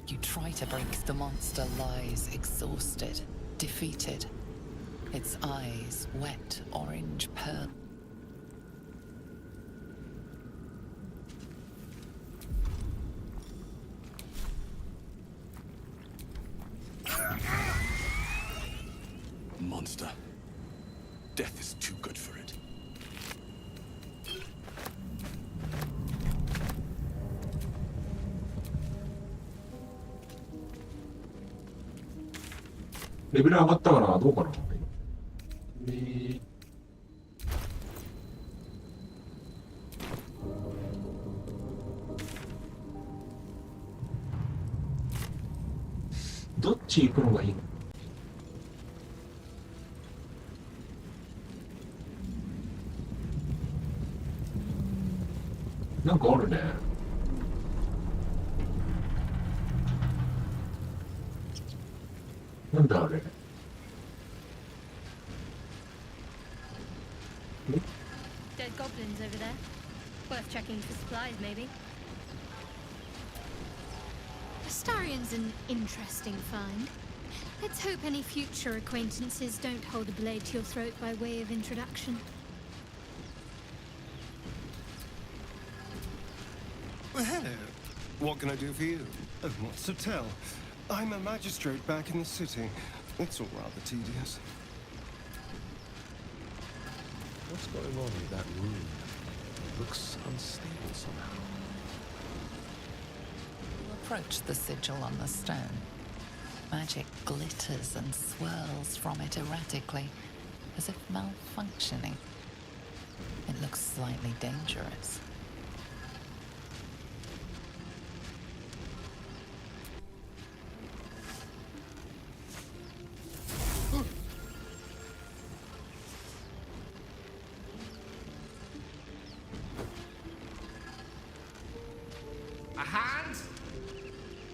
You try to break. The monster lies exhausted, defeated. Its eyes wet orange pearl. Monster. Death is too good for it. Level 上がったかな、どうかな。どっち行くのがいいの？なんかあるね。なんだあれ。Dead goblins over there. Worth checking for supplies, maybe. Astarion's an interesting find. Let's hope any future acquaintances don't hold a blade to your throat by way of introduction. Well, hello. What can I do for you? Oh, what's to tell? I'm a magistrate back in the city. It's all rather tedious. What's going on with that room? It looks unstable somehow. You approach the sigil on the stone. Magic glitters and swirls from it erratically, as if malfunctioning. It looks slightly dangerous. A hand?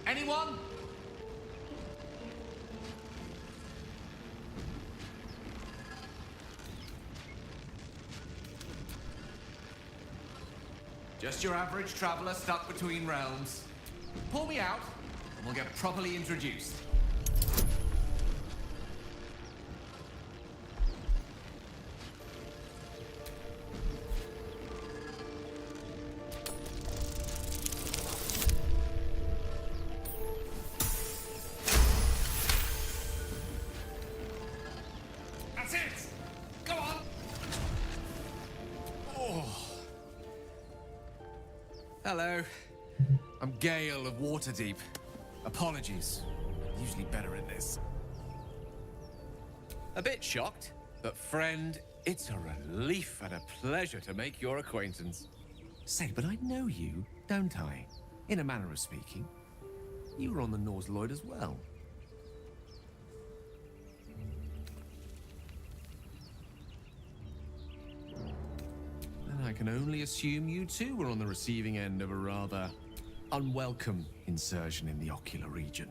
Anyone? Just your average traveler stuck between realms. Pull me out, and we'll get properly introduced. That's it! Go on! Oh. Hello. I'm Gale of Waterdeep. Apologies. I'm usually better at this. A bit shocked, but friend, it's a relief and a pleasure to make your acquaintance. Say, but I know you, don't I? In a manner of speaking. You were on the Norse Lloyd as well. And I can only assume you too were on the receiving end of a rather unwelcome insertion in the ocular region.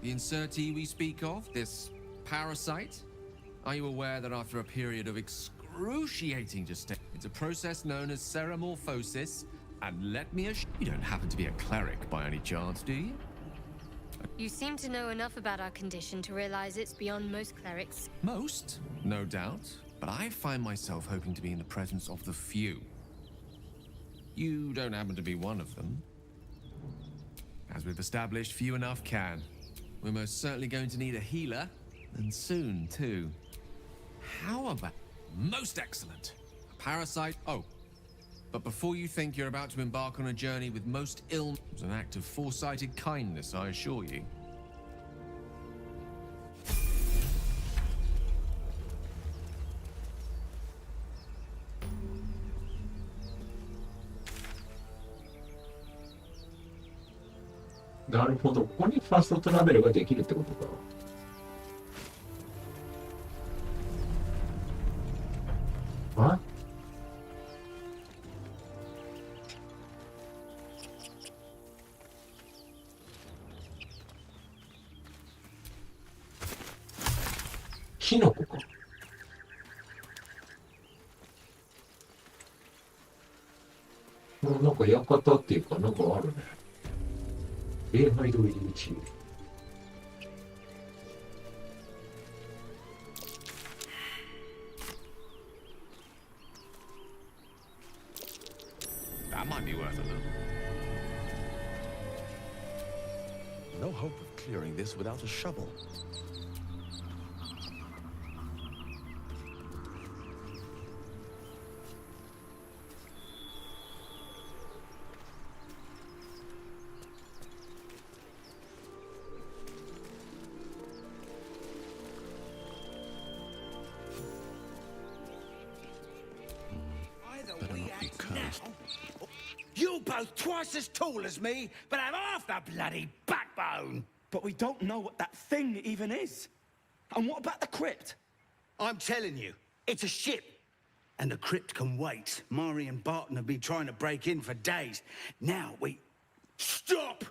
The insertee we speak of, this parasite, are you aware that after a period of excruciating gestation, it's a process known as ceremorphosis, and let me assure you don't happen to be a cleric by any chance, do you? You seem to know enough about our condition to realize it's beyond most clerics. Most, no doubt, but I find myself hoping to be in the presence of the few. You don't happen to be one of them. As we've established, few enough can. We're most certainly going to need a healer, and soon, too. How about... Most excellent! A parasite... Oh, but before you think you're about to embark on a journey with most ill... It's an act of foresighted kindness, I assure you. なるほど、ここにファストトラベルができるってことか。あ、キノコか。なんか館っていうかなんかあるね。礼拝堂入り口。That might be worth a look. No hope of clearing this without a shovel. Better not be cursed. You're both twice as tall as me, but have half the bloody backbone. But we don't know what that thing even is. And what about the crypt? I'm telling you, it's a ship. And the crypt can wait. Mari and Barton have been trying to break in for days. Now we... Stop!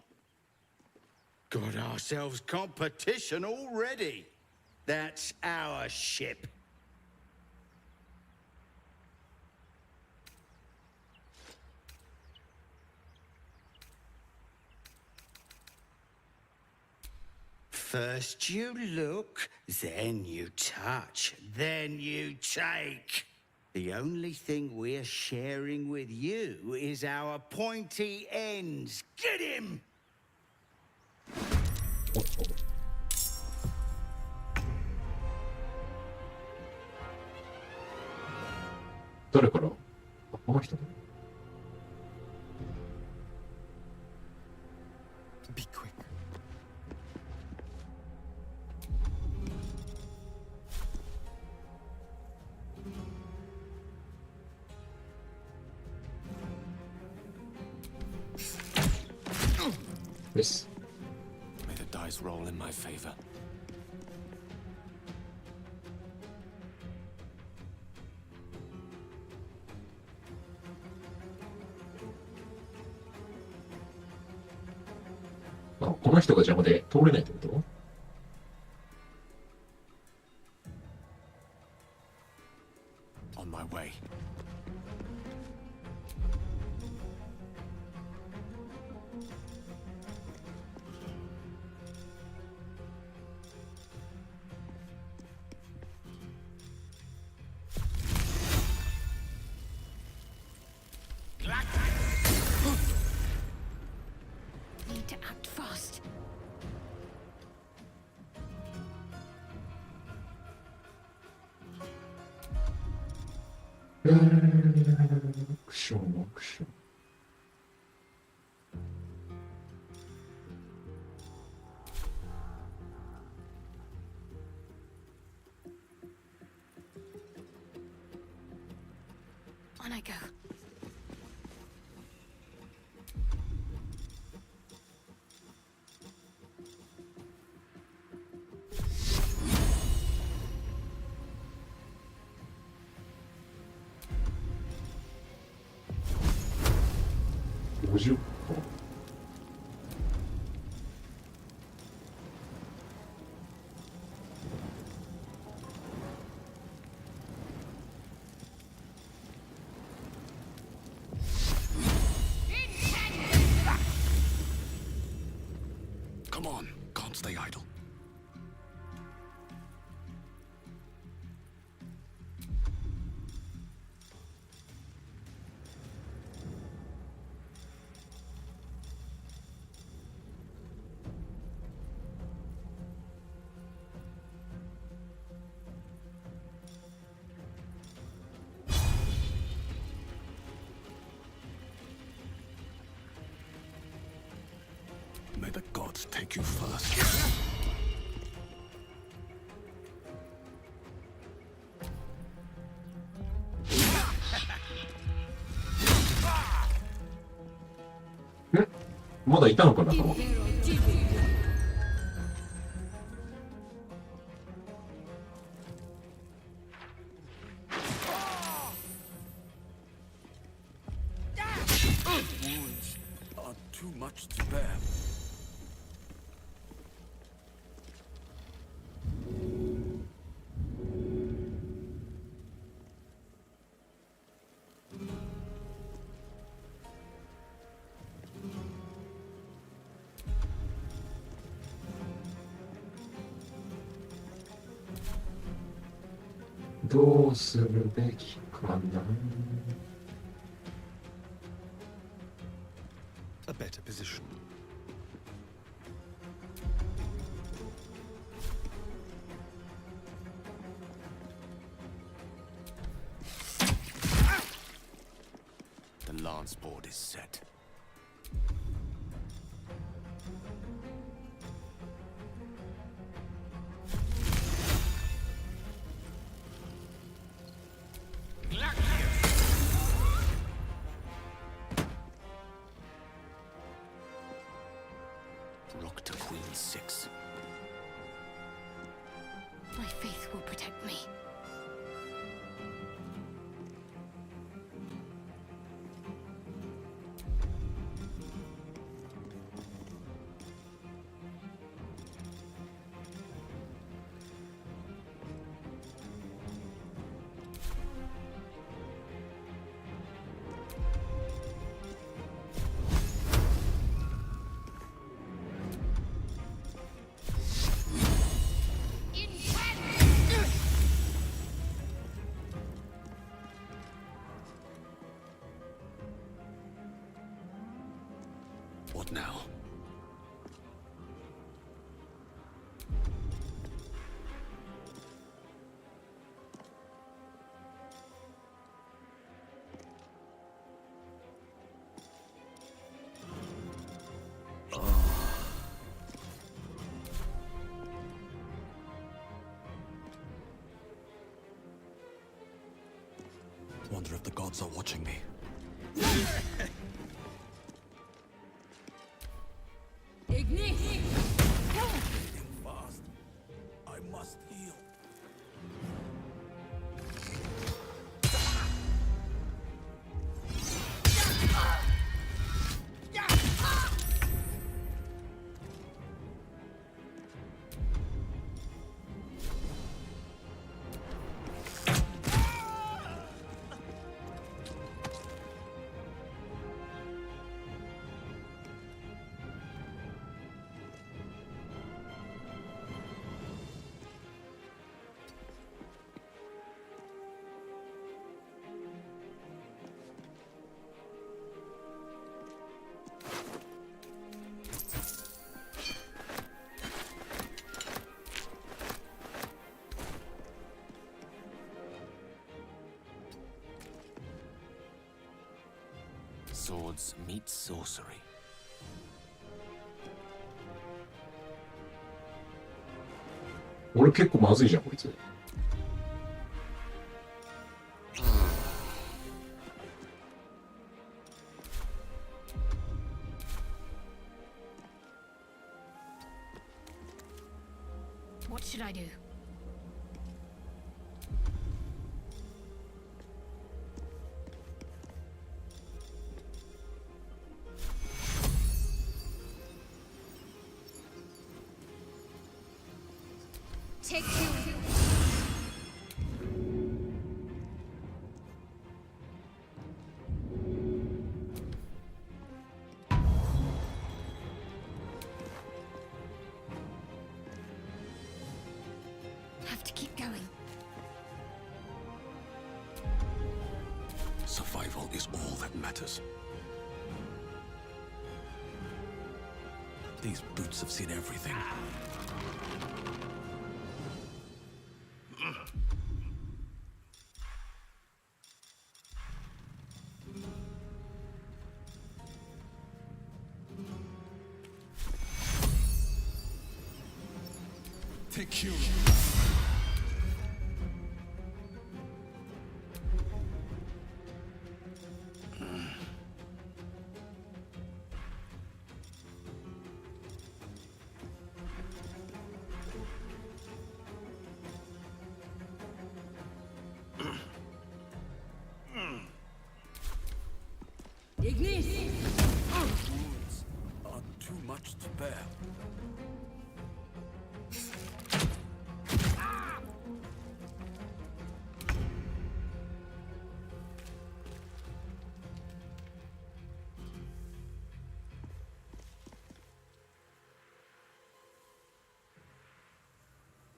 Got ourselves competition already. That's our ship. First you look, then you touch, then you take. The only thing we're sharing with you is our pointy ends. Get him! 誰から？あ、この人。Be quick. Yes. May the dice roll in my favor. あ、この人が邪魔で通れないってこと？ On my way. Need to act fast. Action, action. On I go. Come on, can't stay idle. May the gods take you first. Hmm? まだいたのかなと思って。too much to bear. What どうするべきかな。A better position. The lance board is set. Rook to Queen 6. My faith will protect me. What now? Wonder if the gods are watching me. Bleeding fast. I must heal. Swords meet sorcery. What 結構まずいじゃんこいつ。What should I do? Take two. Have to keep going. Survival is all that matters. These boots have seen everything. Secure. too much to bear.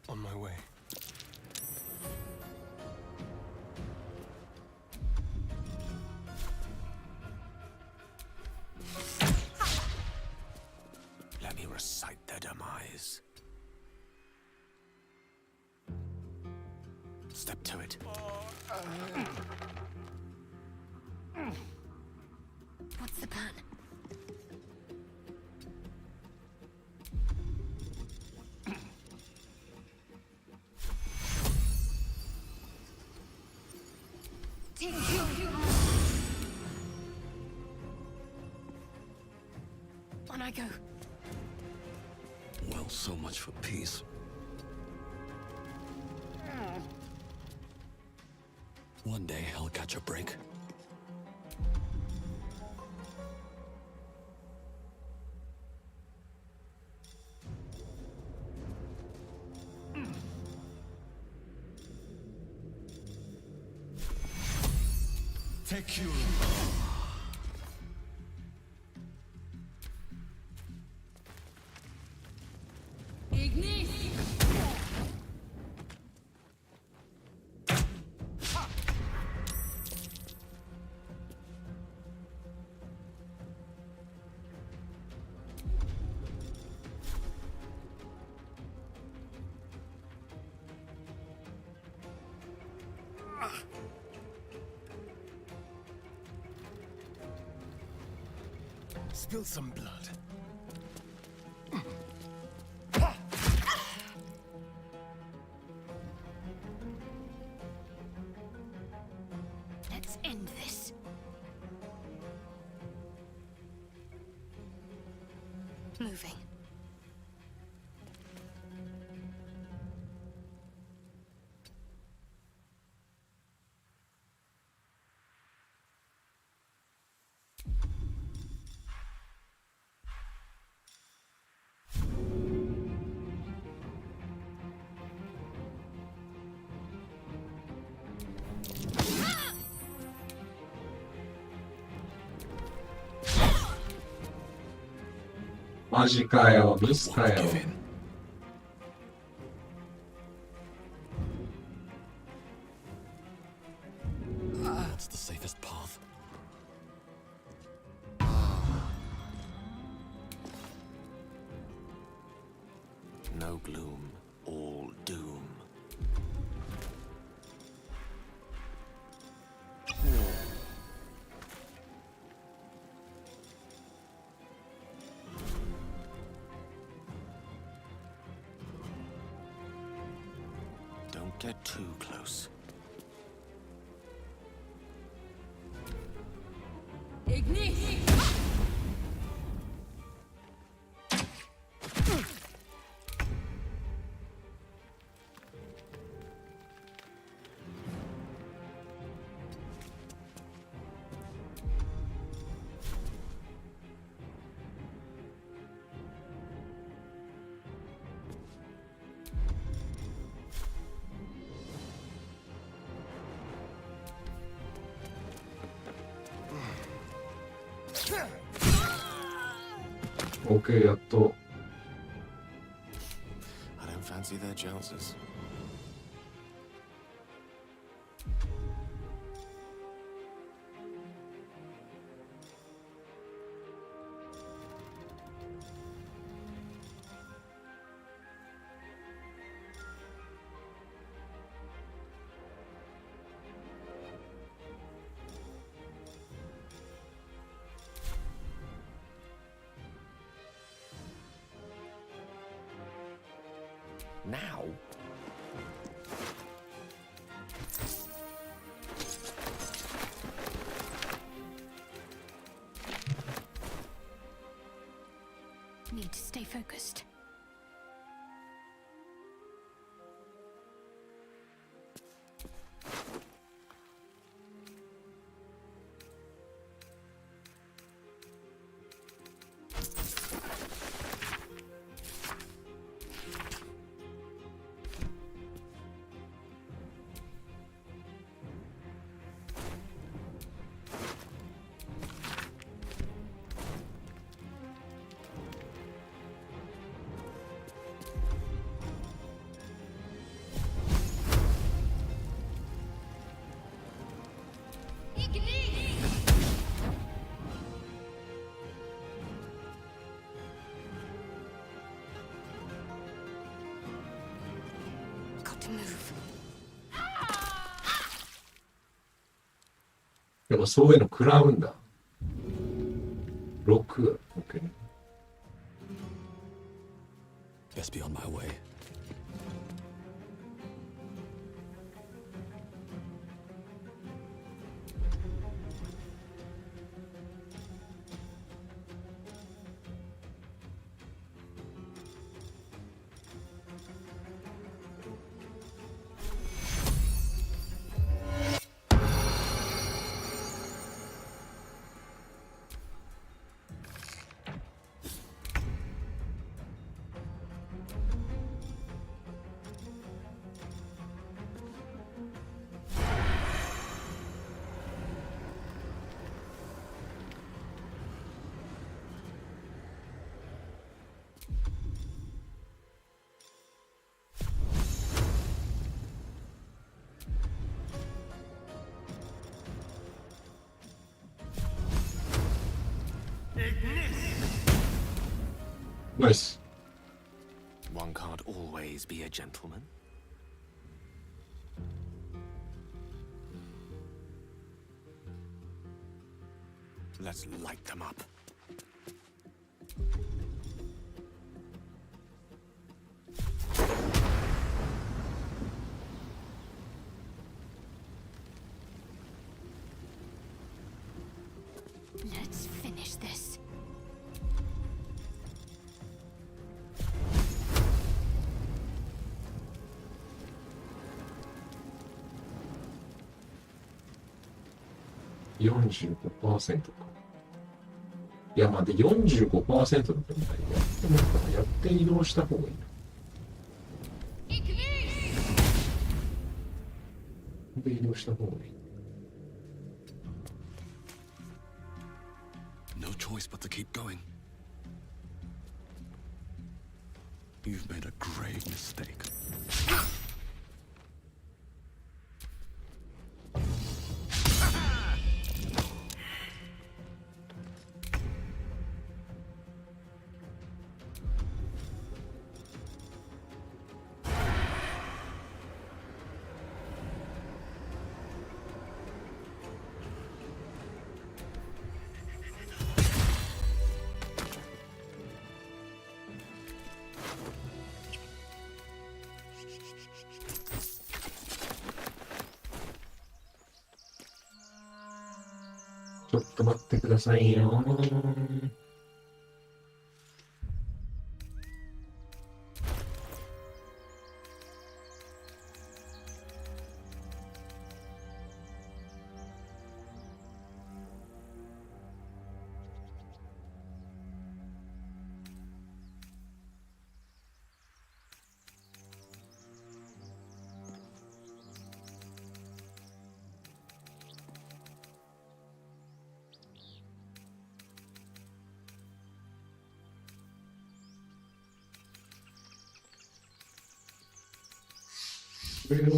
On my way. Let me recite their demise. Step to it. What's the plan? On I go. Well, so much for peace. One day I'll catch a break. Take you. Spill some blood. Let's end this. Moving.マジかよ、ミスかよ。 Give in. What's the safest path? No gloom, all doom. Don't get too close. OK、やっと。 I don't fancy their chances. Now? Need to stay focused. もそういうの食らうんだ。6。OK。Best be on my way. Nice. One can't always be a gentleman. Let's light them up. Let's finish this. ?45% か。いや、まあで 45% だとみたいな。やって移動した方がいいな。で移動した方がいい。No choice but to keep going. You've made a grave mistake.ちょっと待ってくださいよ。これを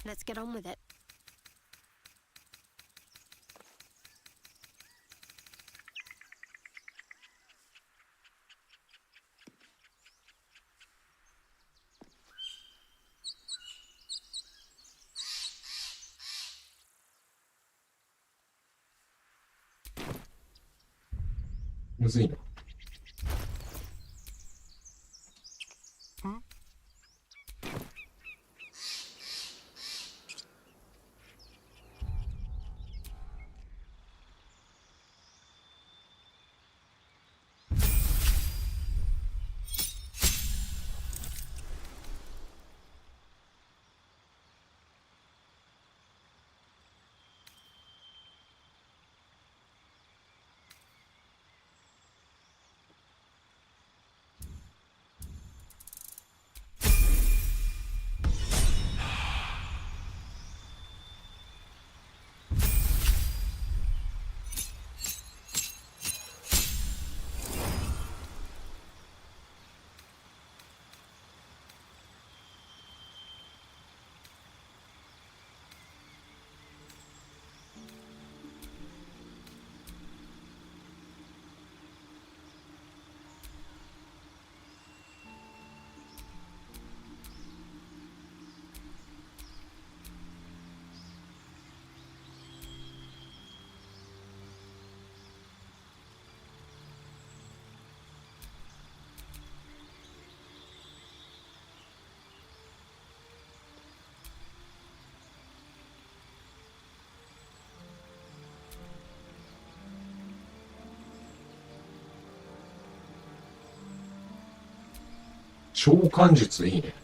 Let's get on with it. Muzino.召喚術いいね。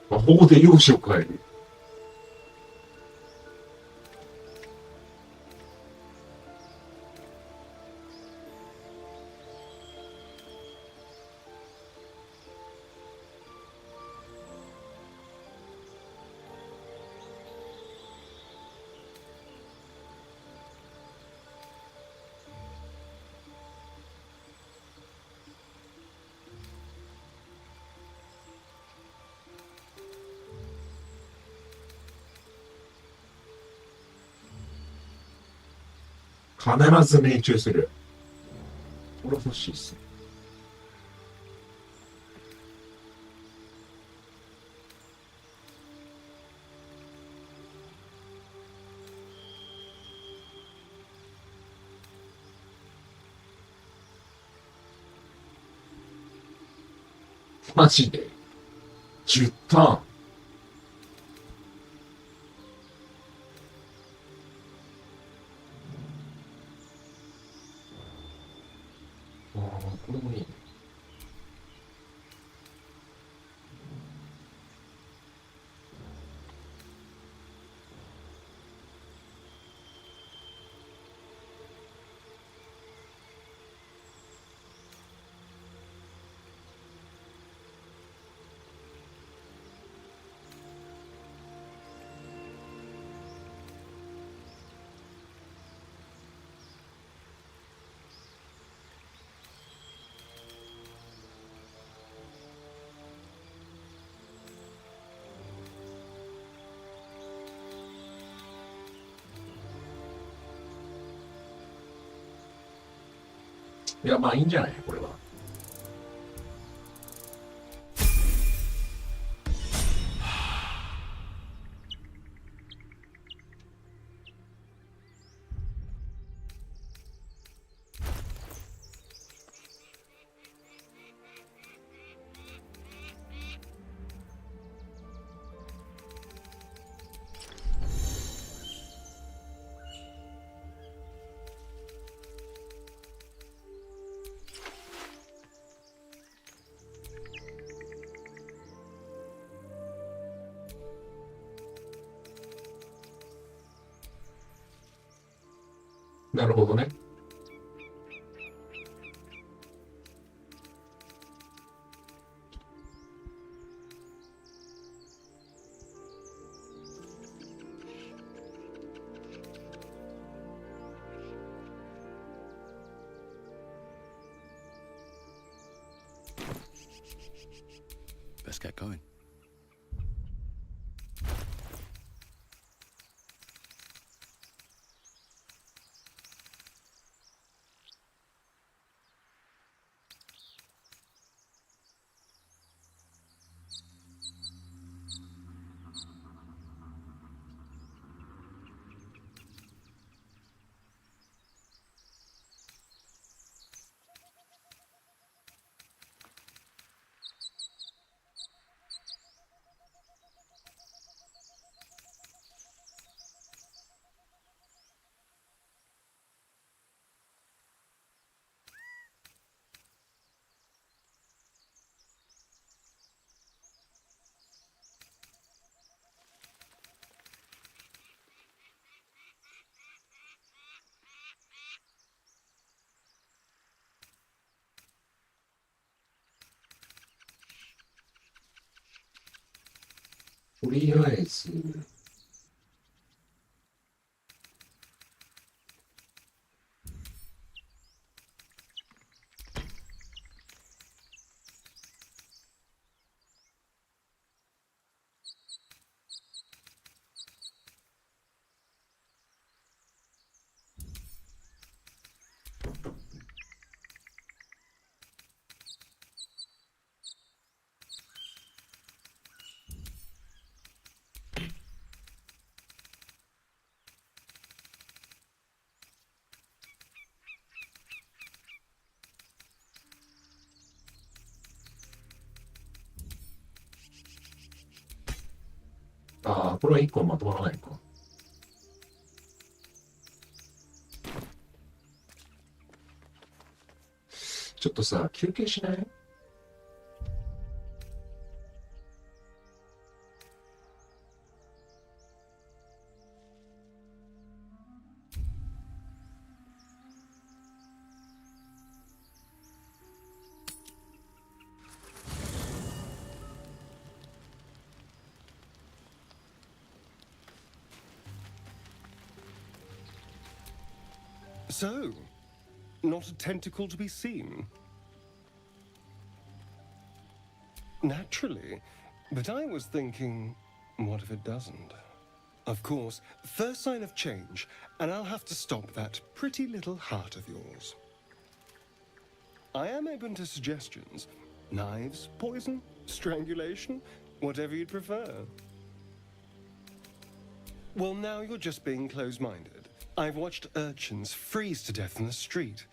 魔法で容姿を変える。必ず命中する。これ欲しいっすね。マジで10ターン。これもいいね。いや、まあいいんじゃないこれは。なるほどね。Let's get going. to りあえず、ああ、これは一個まとまらないか。ちょっとさ、休憩しない？So, not a tentacle to be seen? Naturally, but I was thinking, what if it doesn't? Of course, first sign of change, and I'll have to stop that pretty little heart of yours. I am open to suggestions. Knives, poison, strangulation, whatever you'd prefer. Well, now you're just being close-minded. I've watched urchins freeze to death in the street.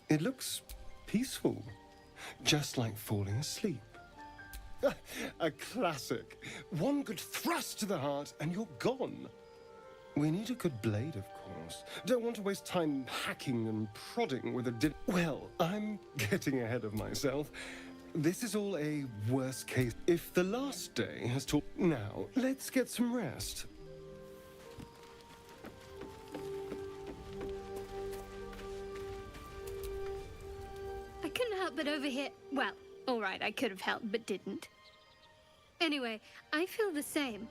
It looks peaceful, just like falling asleep. A classic. One good thrust to the heart and you're gone. We need a good blade, of course. Don't want to waste time hacking and prodding with a Well, I'm getting ahead of myself. This is all a worst case. If the last day has taught... Now, let's get some rest. I couldn't help but overhear. Well, alright, I could have helped, but didn't. Anyway, I feel the same.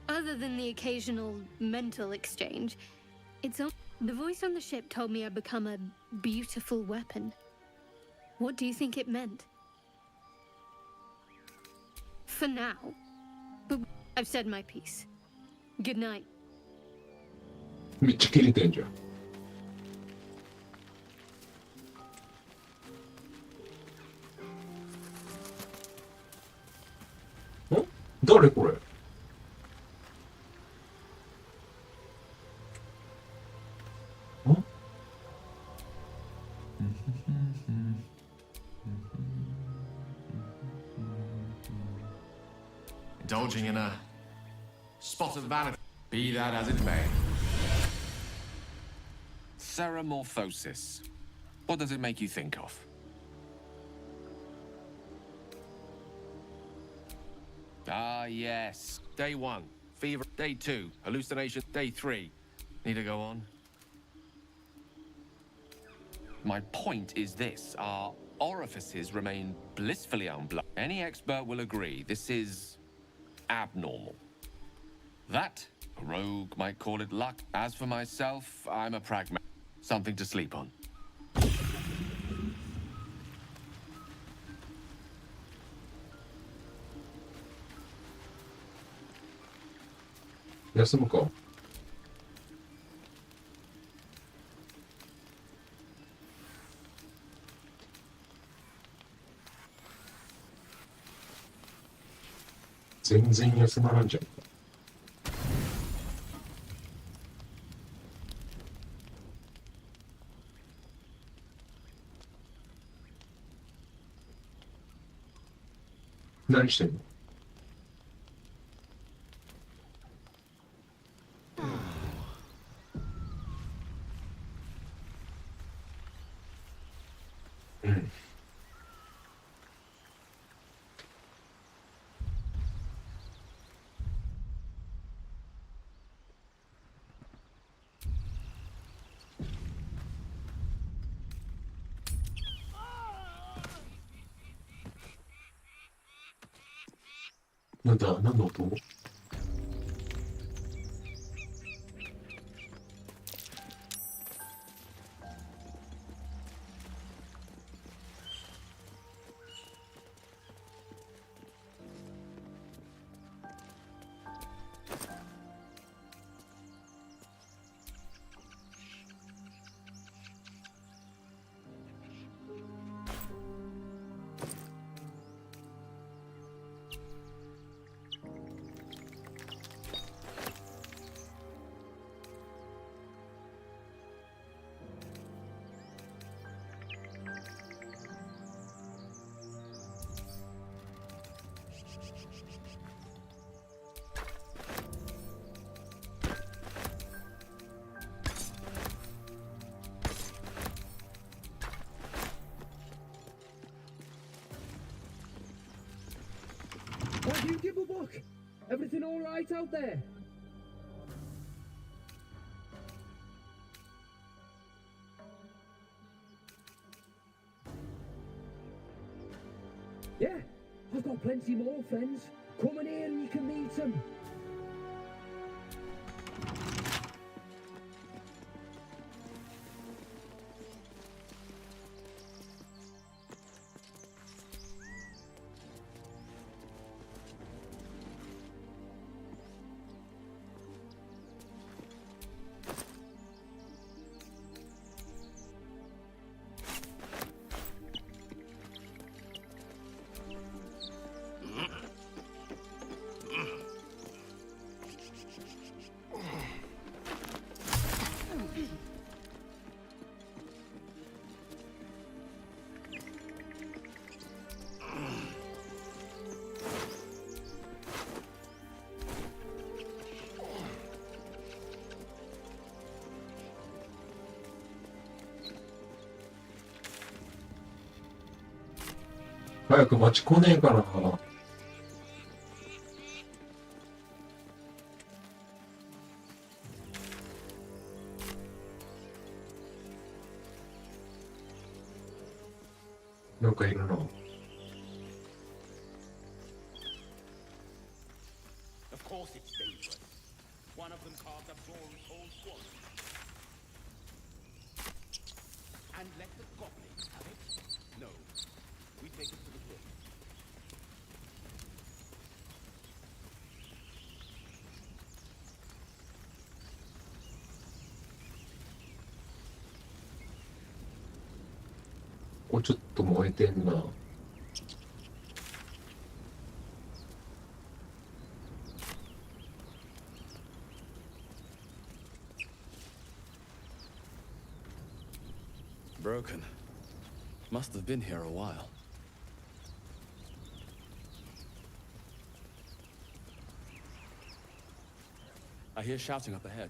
Other than the occasional mental exchange, the voice on the ship told me I'd become a beautiful weapon. What do you think it meant? For now. But I've said my piece. Good night. めっちゃ切れてんじゃん。誰これ？ Indulging in a spot of vanity, be that as it may. Ceramorphosis. What does it make you think of? Ah, yes. Day 1, fever. Day 2, hallucination. Day 3. Need to go on? My point is this. Our orifices remain blissfully unblocked. Any expert will agree this is abnormal. That, a rogue might call it luck. As for myself, I'm a pragmatic. Something to sleep on. 休むか。全然休まらんじゃん。何してんの？うん。なんだ、何の音？Why do you give a fuck? Everything all right out there? Yeah, I've got plenty more friends. Come in here and you can meet them.早く待ち来ねえかな。なんかいるな。Of course it's dangerous. One of them carved up Zoran's whole squad. And let the goblins have it? No. We take it to the crypt.これちょっと燃えてんな。Broken. Must have been here a while. I hear shouting up ahead.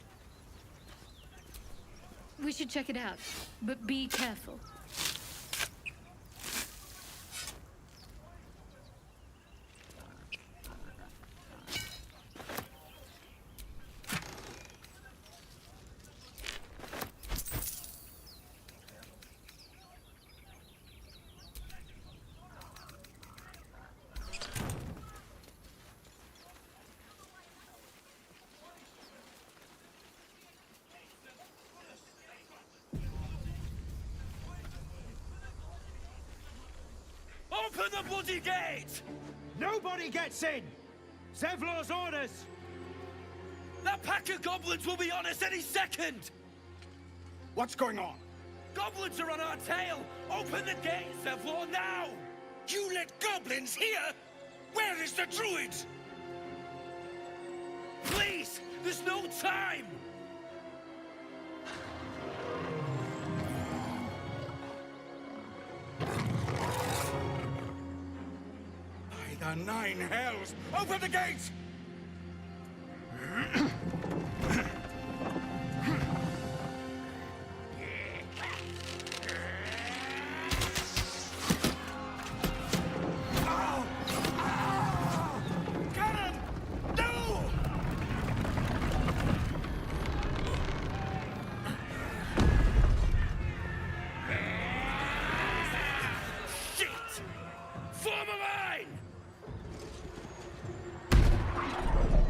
We should check it out, but be careful. Open the bloody gate! Nobody gets in! Zevlor's orders! That pack of goblins will be on us any second! What's going on? Goblins are on our tail! Open the gate, Zevlor, now! You let goblins here? Where is the druid? Please! There's no time! By the 9 hells! Open the gate!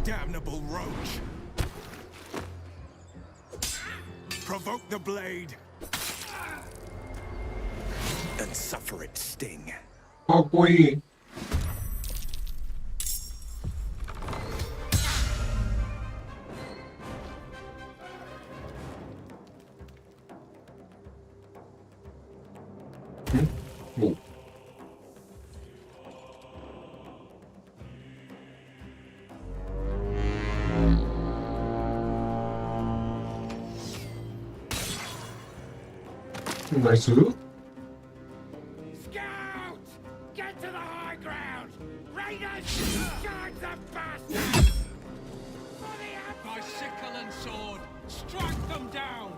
Damnable roach! Provoke the blade and suffer its sting. かっこいい。お。ナイス。 Scout! Get to the high ground! Raiders! Guard the bastards! By sickle and sword, strike them down!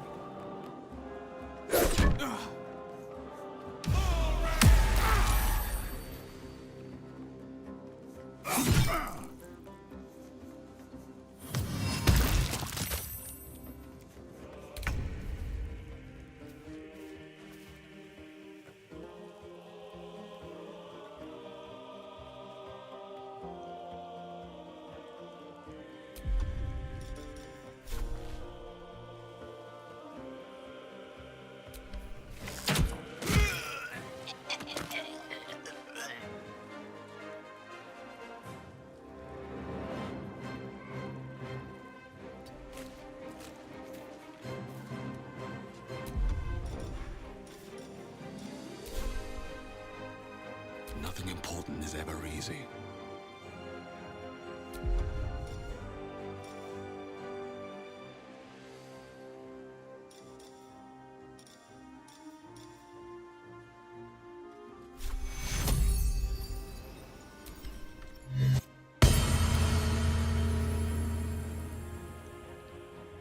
Nothing important is ever easy.「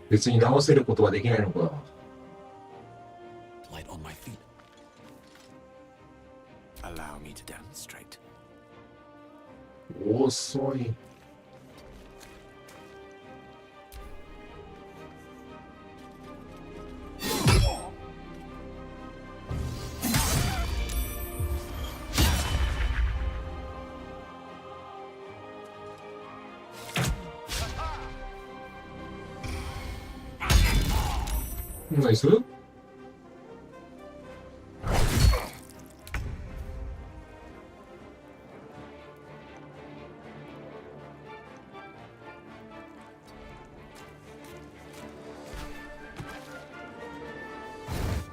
別に直せることはできないのか」 Light on my feet. Allow me to demonstrate. 遅い。ナイス。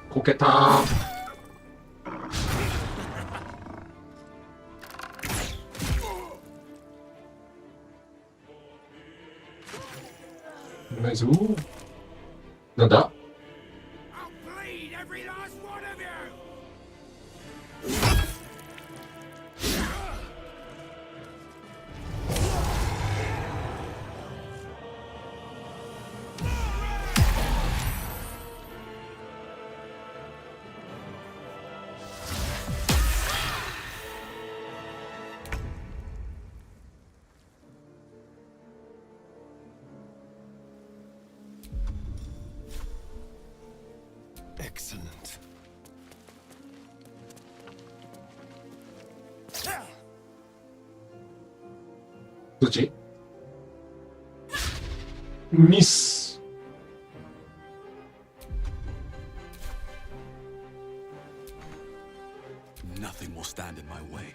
こけたー。ナイス。なんだ。 Bleed every last one of you! Excellent. どっち？ミス。Nothing will stand in my way.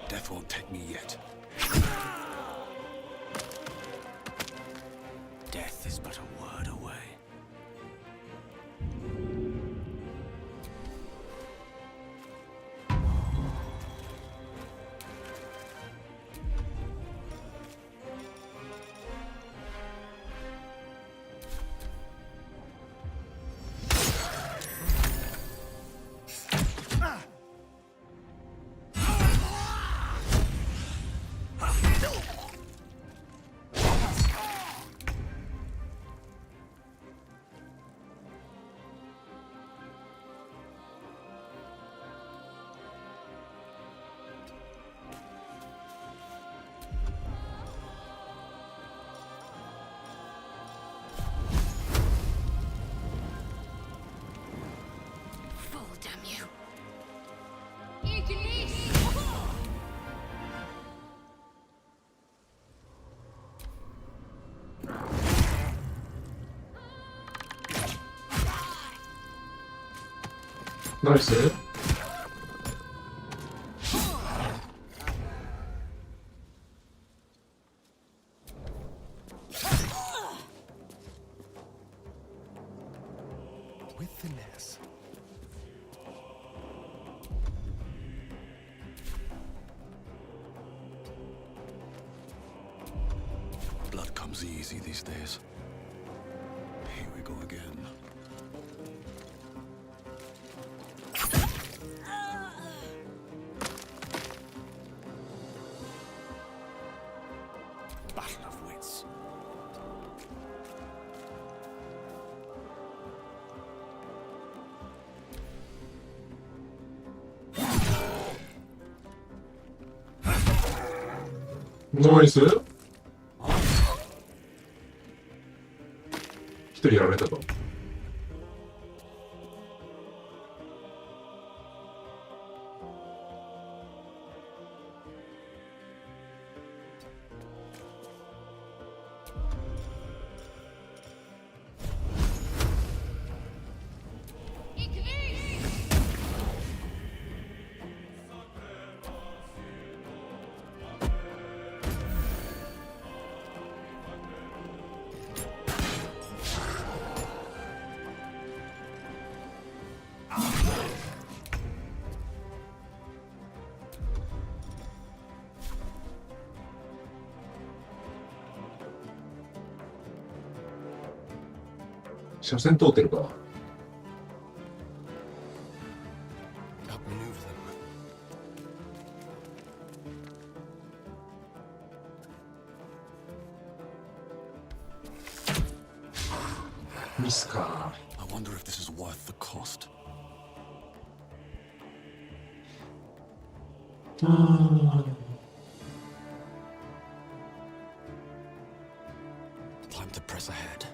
Death won't take me yet. Death is but a word away. 나이스. With finesse. Blood comes easy these days. Here we go again. Battle of wits. 나이스. 一人やられたと。車線通ってるか。Outmaneuver them. ミスか。I wonder if this is worth the cost. Time to press ahead.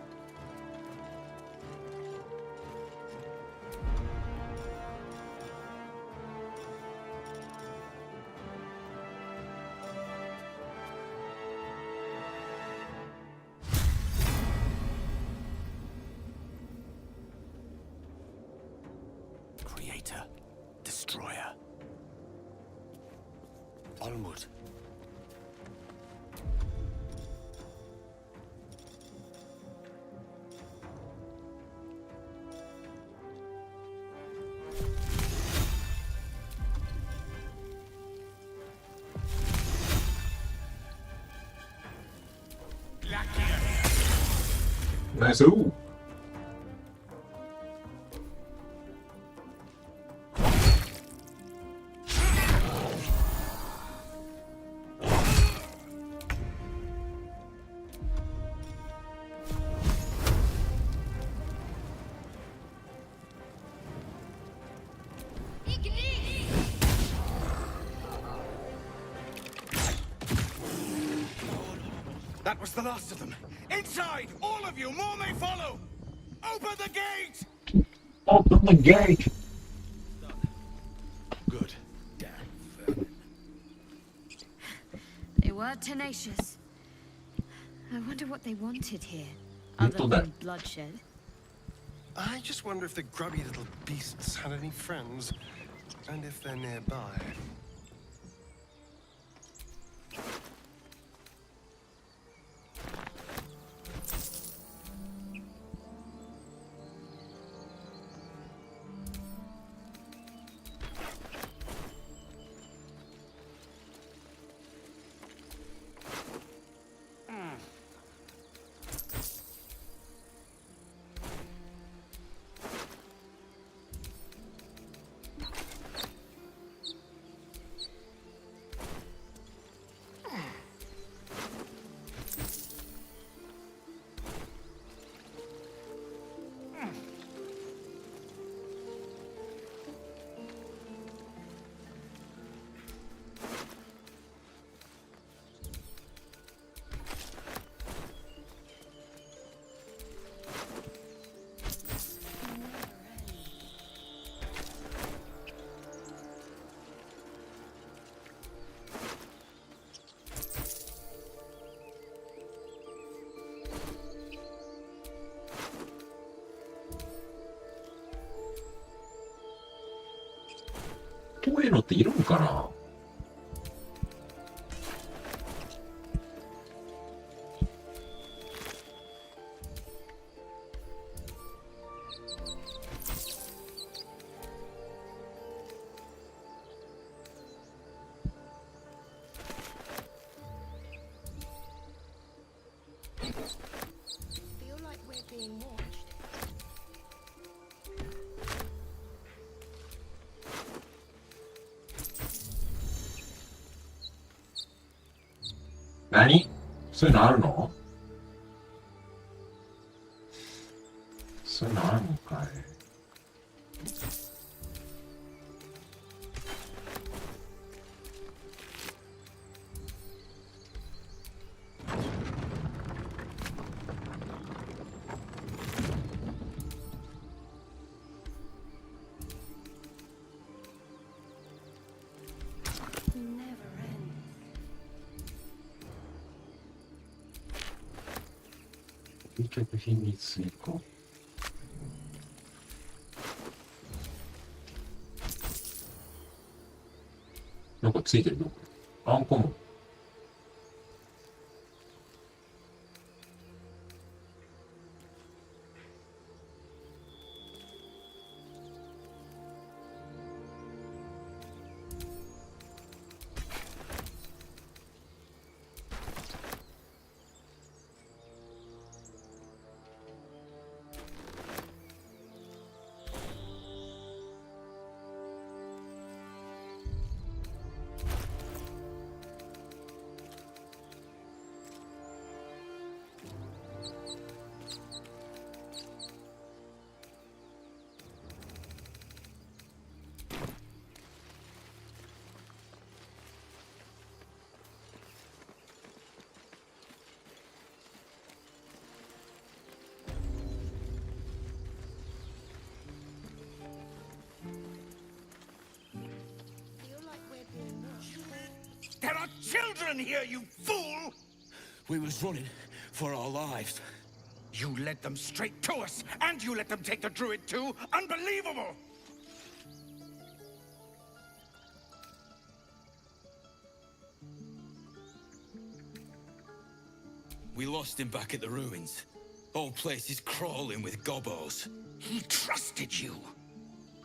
Creator, destroyer. Onward. Nice. Ooh. That was the last of them. Inside, all of you, more may follow. Open the gate! Open the gate! Good. Damn. They were tenacious. I wonder what they wanted here, other than bloodshed. I just wonder if the grubby little beasts had any friends, and if they're nearby.こういうのっているんかな。Feel like we're being watched. 何？そういうのあるの？そういうのあるのかい。究極品に追加。なんかついてるよ。アンコム。There are children here, you fool! We was running for our lives. You led them straight to us, and you let them take the druid too? Unbelievable! We lost him back at the ruins. Whole place is crawling with gobos. He trusted you.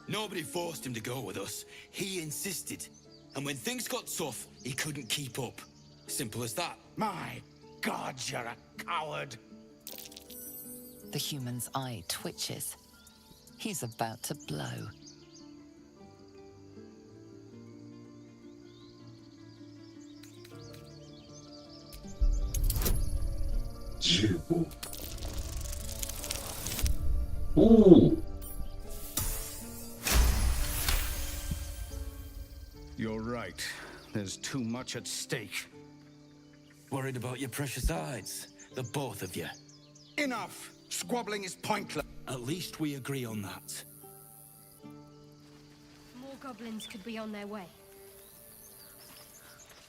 Nobody forced him to go with us. He insisted. And when things got tough, he couldn't keep up. Simple as that. My God, you're a coward. The human's eye twitches. He's about to blow. Oh. You're right. There's too much at stake. Worried about your precious hides, the both of you. Enough! Squabbling is pointless. At least we agree on that. More goblins could be on their way.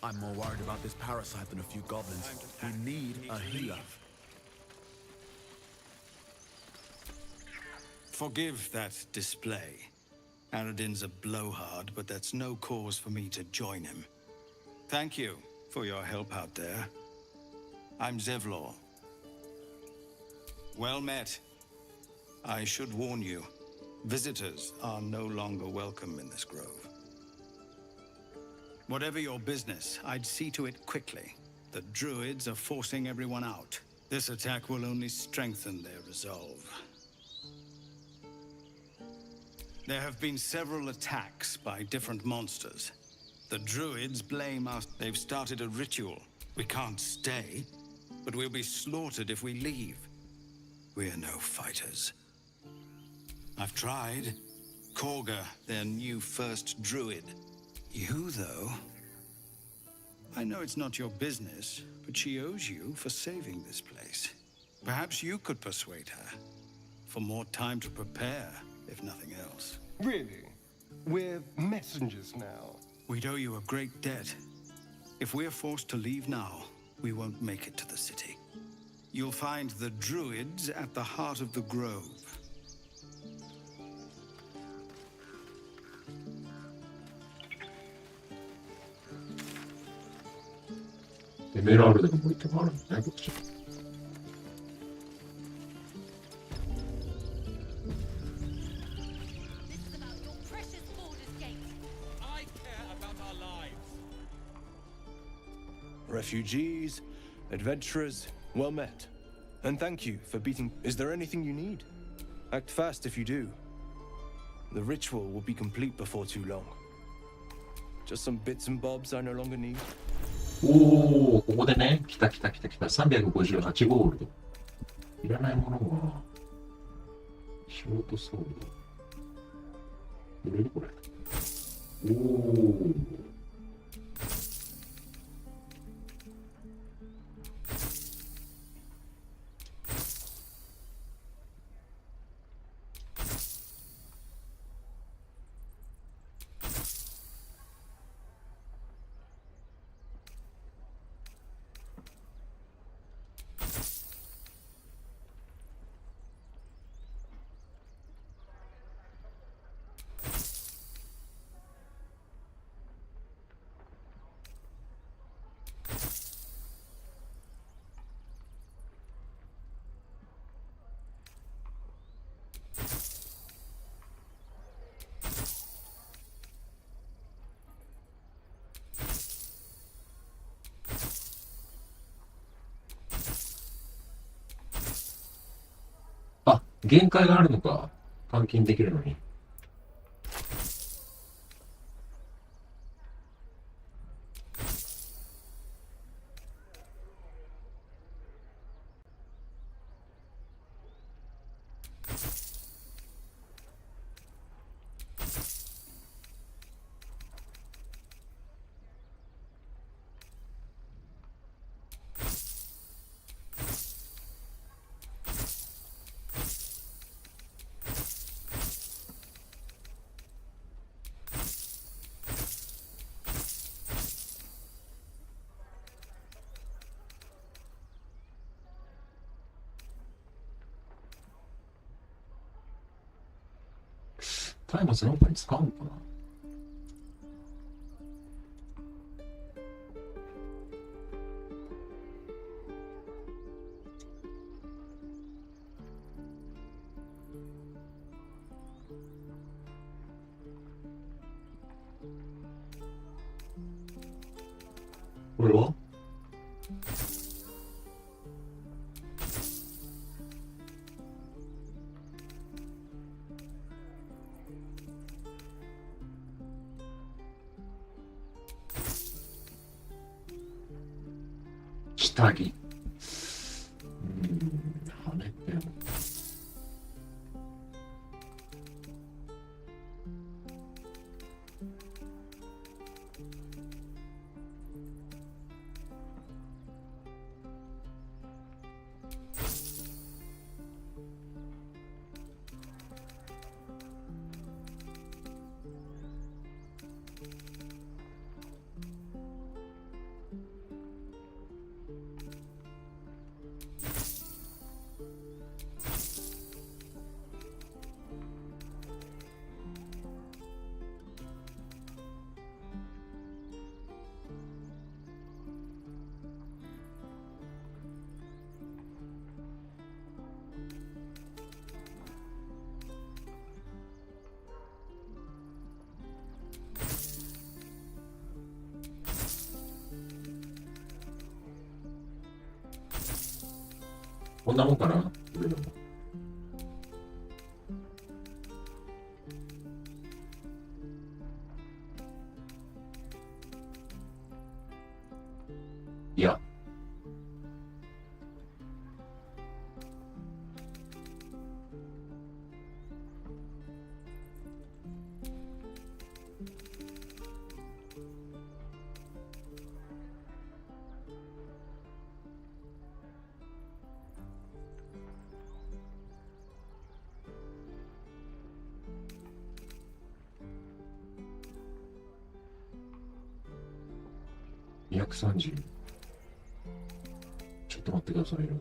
I'm more worried about this parasite than a few goblins. We need a healer. Forgive that display. Aradin's a blowhard, but that's no cause for me to join him. Thank you for your help out there. I'm Zevlor. Well met. I should warn you, visitors are no longer welcome in this grove. Whatever your business, I'd see to it quickly. The druids are forcing everyone out. This attack will only strengthen their resolve. There have been several attacks by different monsters. The druids blame us. They've started a ritual. We can't stay, but we'll be slaughtered if we leave. We're no fighters. I've tried. Korga, their new first druid. You, though? I know it's not your business, but she owes you for saving this place. Perhaps you could persuade her. For more time to prepare, if nothing else. Really? We're messengers now. We'd owe you a great debt. If we're forced to leave now, we won't make it to the city. You'll find the druids at the heart of the grove. Emerald の森とかあるんだね、こっち。Refugees, adventurers, well met. And thank you for beating. Is there anything you need? Act fast if you do. The ritual will be complete before too long. Just some bits and bobs I no longer need. おお、ここでね、来た。358ゴールド。いらないものは、ショートソード。どれこれ。おお。あ、限界があるのか。換金できるのに。松明なんかに使うのかな。これは下着。跳ねてる。こんなもんかな、俺でも。いや。230。ちょっと待ってくださいよ。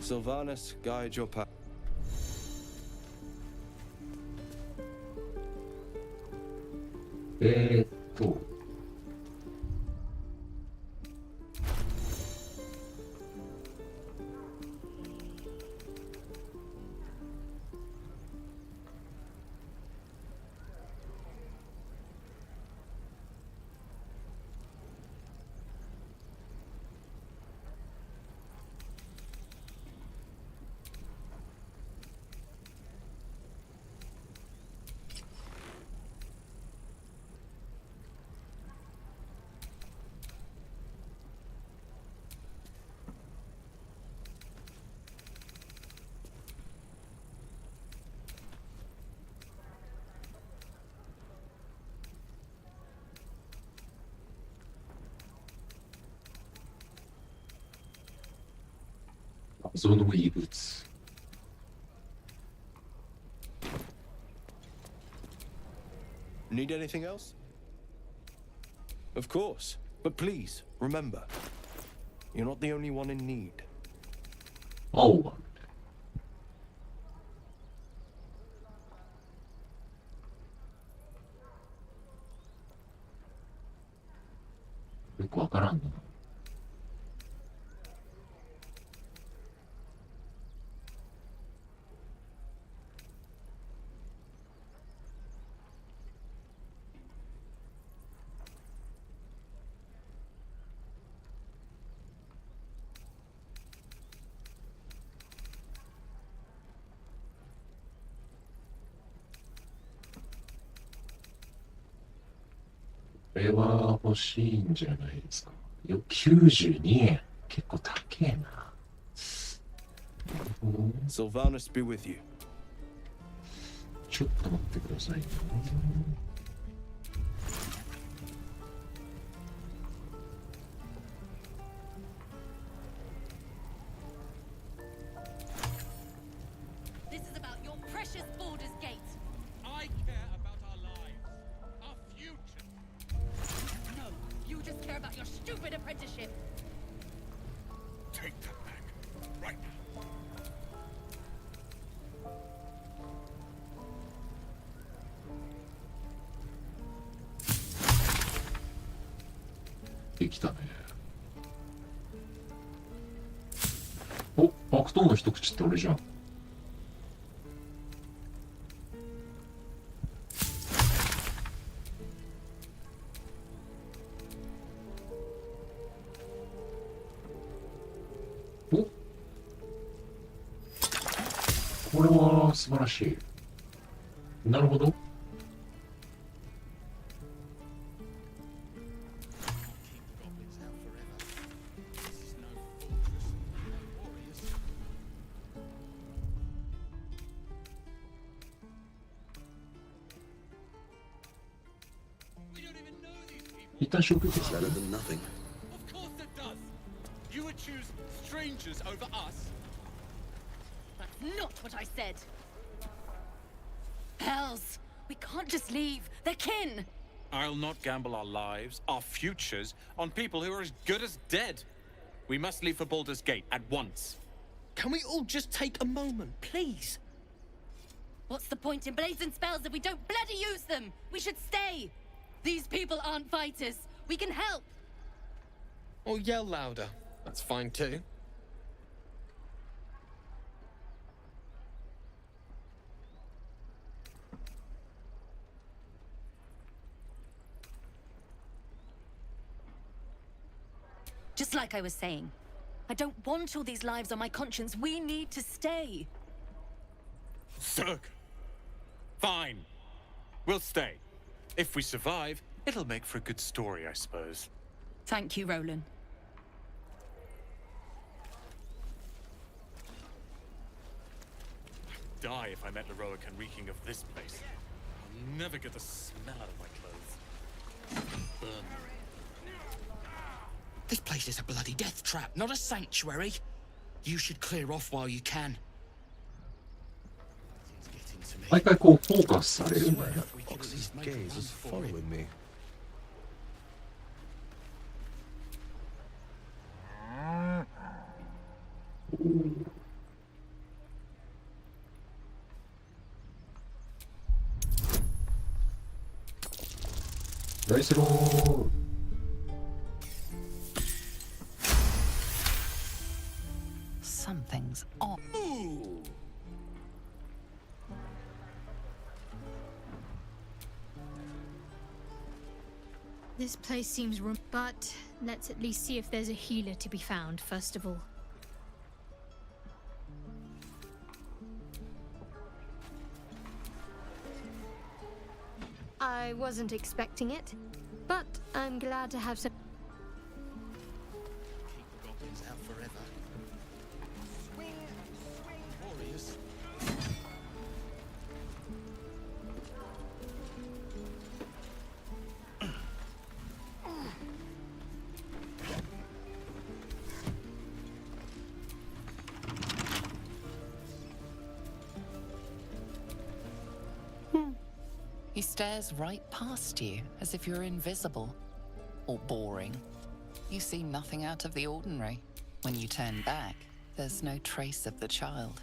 Sylvanus, guide your path. えーっと。謎の異物。Need anything else? Of course, but please remember, you're not the only one in need. Oh. よくわからんな。これは欲しいんじゃないですか。92円。結構高えな。なるほどね。Sylvanus be with you. ちょっと待ってくださいね。This is about your precious Baldur's Gate. I care about our lives, our future. No, you just care about your stupid apprenticeship. Take that back, right now. できたね。お、悪党の一口って俺じゃん。お、これは素晴らしい。なるほど。一旦消去です Better ね。 than nothing. Of course it does. You would choose strangers over us. That's not what I said. Hells, we can't just leave. They're kin. I'll not gamble our lives, our futures, on people who are as good as dead. We must leave for Baldur's Gate at once. Can we all just take a moment, please? What's the point in blazing spells if we don't bloody use them? We should stay. These people aren't fighters. We can help. Or yell louder. That's fine too. Just like I was saying, I don't want all these lives on my conscience. We need to stay. Zerg. Fine. We'll stay. If we survive, it'll make for a good story, I suppose. Thank you, Roland. I'd die if I met Leroic and reeking of this place. I'll never get the smell out of my clothes. Burn. This place is a bloody death trap, not a sanctuary. You should clear off while you can. 毎回こうフォーカスされるんだよ。 Oxy's gaze is following me. Nice roll. Something's off. This place seems but let's at least see if there's a healer to be found, first of all. I wasn't expecting it, but I'm glad to have some. Keep the goblins out forever. Swing, warriors. He stares right past you, as if you're invisible. Or boring. You see nothing out of the ordinary. When you turn back, there's no trace of the child.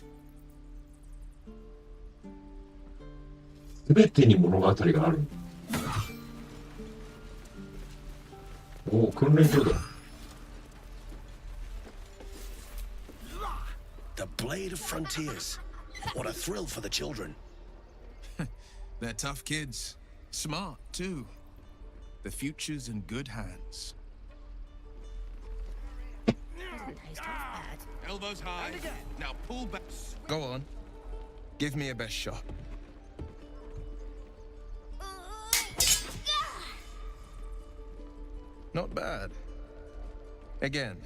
すべてに物語がある。おお、訓練所だ。The Blade of Frontiers. What a thrill for the children. They're tough kids. Smart, too. The future's in good hands. Doesn't taste half bad. Elbows high. Now pull back. Go on. Give me a best shot. Not bad. Again.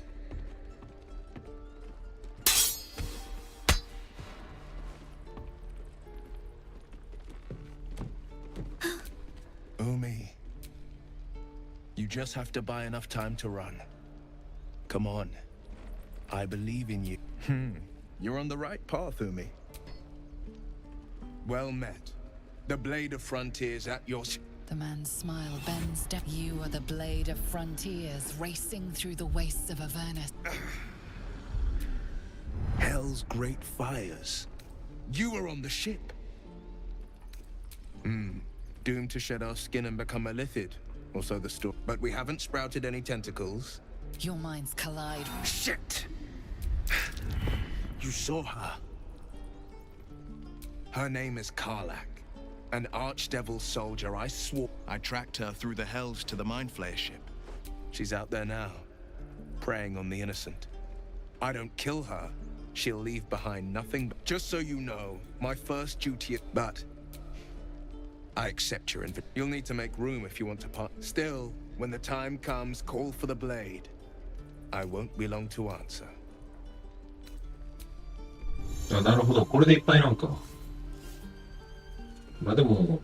Umi. You just have to buy enough time to run. Come on. I believe in you. You're on the right path, Umi. Well met. The Blade of Frontiers at your... The man's smile bends down. You are the Blade of Frontiers, racing through the wastes of Avernus. Hell's great fires. You were on the ship. Doomed to shed our skin and become a llithid. Or so the story. But we haven't sprouted any tentacles. Your minds collide. Shit! You saw her. Her name is Karlach. An archdevil soldier. I swore. I tracked her through the hells to the Mind Flayer ship. She's out there now, preying on the innocent. I don't kill her. She'll leave behind nothing but... Just so you know, my first duty... But... I accept your invitation. You'll need to make room if you want to part. Still, when the time comes, call for the blade. I won't be long to answer. あ、なるほど。これでいっぱいなんか。まあでも、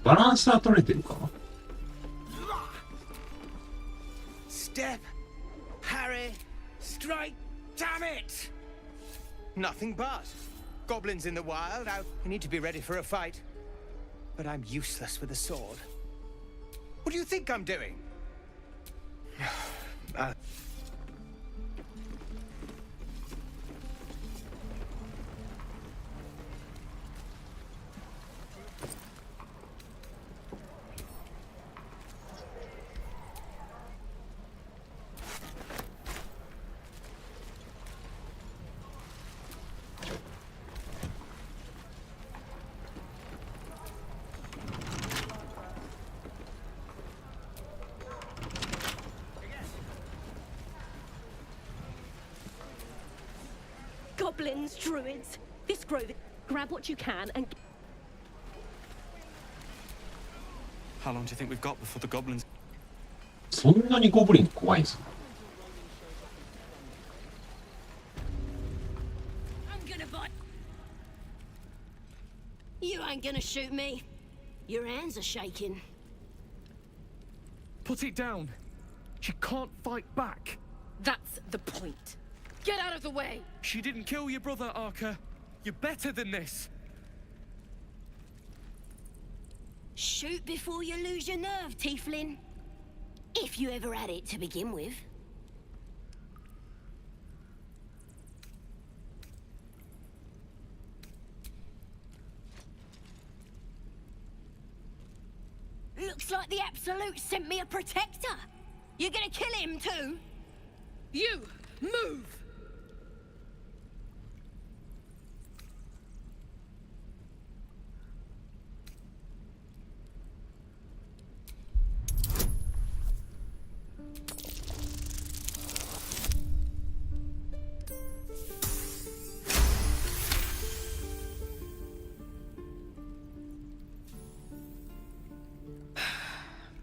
バランスは取れてるかな。step, Harry. Straight, damn it! Nothing but. Goblins in the wild, I need to be ready for a fight. But I'm useless with a sword. What do you think I'm doing? Goblins, druids, this grove. Grab what you can and. How long do you think we've got before the goblins? そんなにゴブリン怖いんですか？ I'm gonna bite. You ain't gonna shoot me. Your hands are shaking. Put it down. She can't fight back. That's the point. Get out of the way! She didn't kill your brother, Arca. You're better than this. Shoot before you lose your nerve, Tiefling. If you ever had it to begin with. Looks like the Absolute sent me a protector. You're gonna kill him too? You! Move!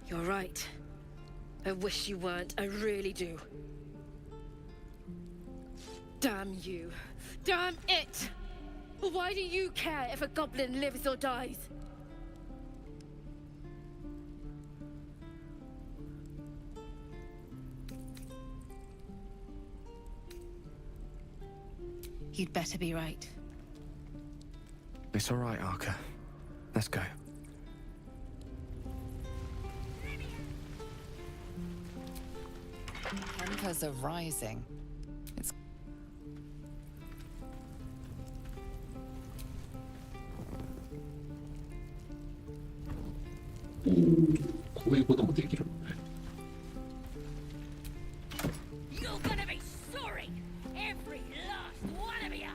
You're right. I wish you weren't. I really do. Damn you. Damn it! Why do you care if a goblin lives or dies? You'd better be right. It's all right, Arca. Let's go. Tempers are rising. It'sこういうこともできるのね。 You're gonna be sorry, every last one of you.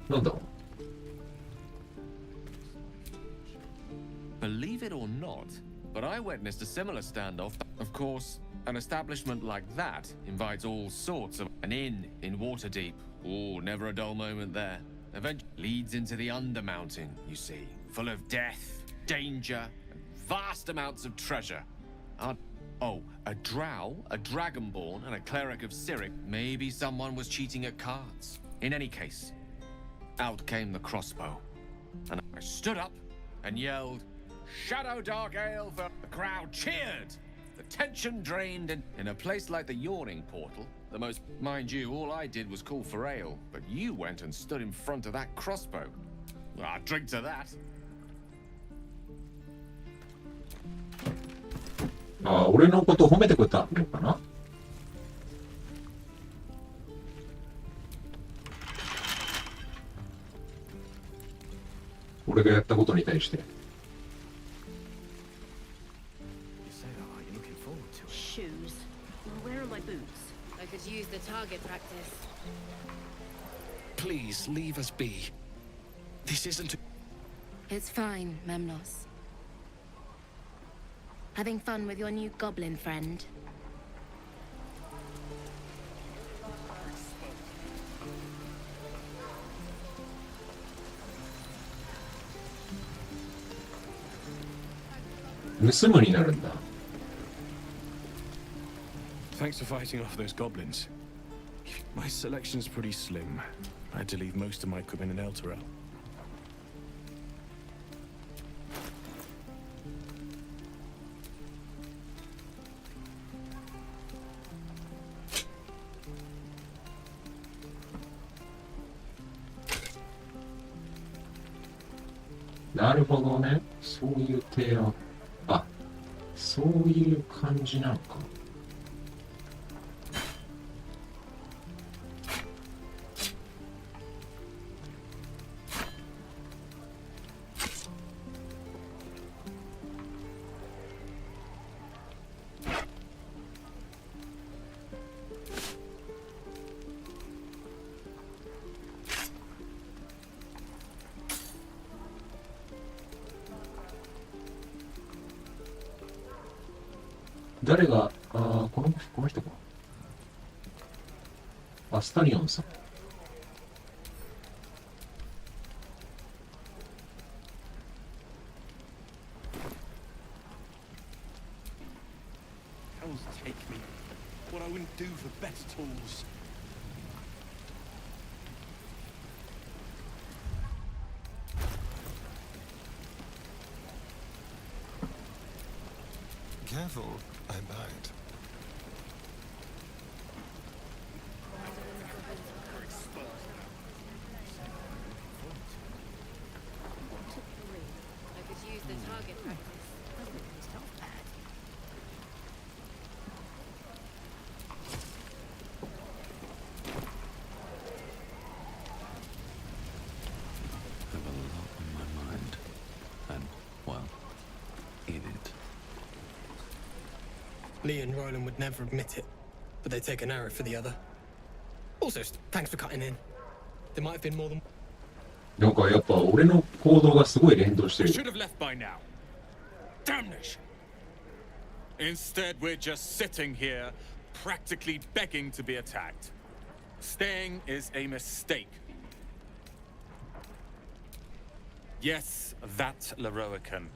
なんだろう。 Believe it or not, but I witnessed a similar standoff. Of course, an establishment like that invites all sorts of... An inn in Waterdeep. Oh, never a dull moment there. Eventually leads into the Undermountain, you see. Full of death, danger, and vast amounts of treasure. Oh, a drow, a dragonborn, and a cleric of Cyric. Maybe someone was cheating at cards. In any case, out came the crossbow. And I stood up and yelled, "Shadow Dark Ale!" for the crowd cheered. The tension drained in a place like the Yawning Portal. The most, mind you, all I did was call for ale, but you went and stood in front of that crossbow. Ah, drink to that. あ、俺のことを褒めてくれたのかな。俺がやったことに対して。Shoes. Where are my boots? I could use the target practice. Please, leave us be. This isn't... It's fine, Memnos. Having fun with your new goblin friend? Thanks for fighting off those goblins. My selection's pretty slim. I had to leave most of my equipment in Elturel. なるほどね。そういう提案。あ、そういう感じなのか。誰が、この人か。アスタリオンさん。Take me. What I wouldn't do for better tools. Careful, I might. I could use the target practice. It's not bad. I have a lot on my mind, and, well, in it. Lee and Roland would never admit it, but they'd take an arrow for the other. Also, thanks for cutting in. There might have been more than... なんかやっぱ俺の行動がすごい連動してる。 Should have left by now. Damnation! Instead, we're just sitting here, practically begging to be attacked. Staying is a mistake. Yes, that Leroican.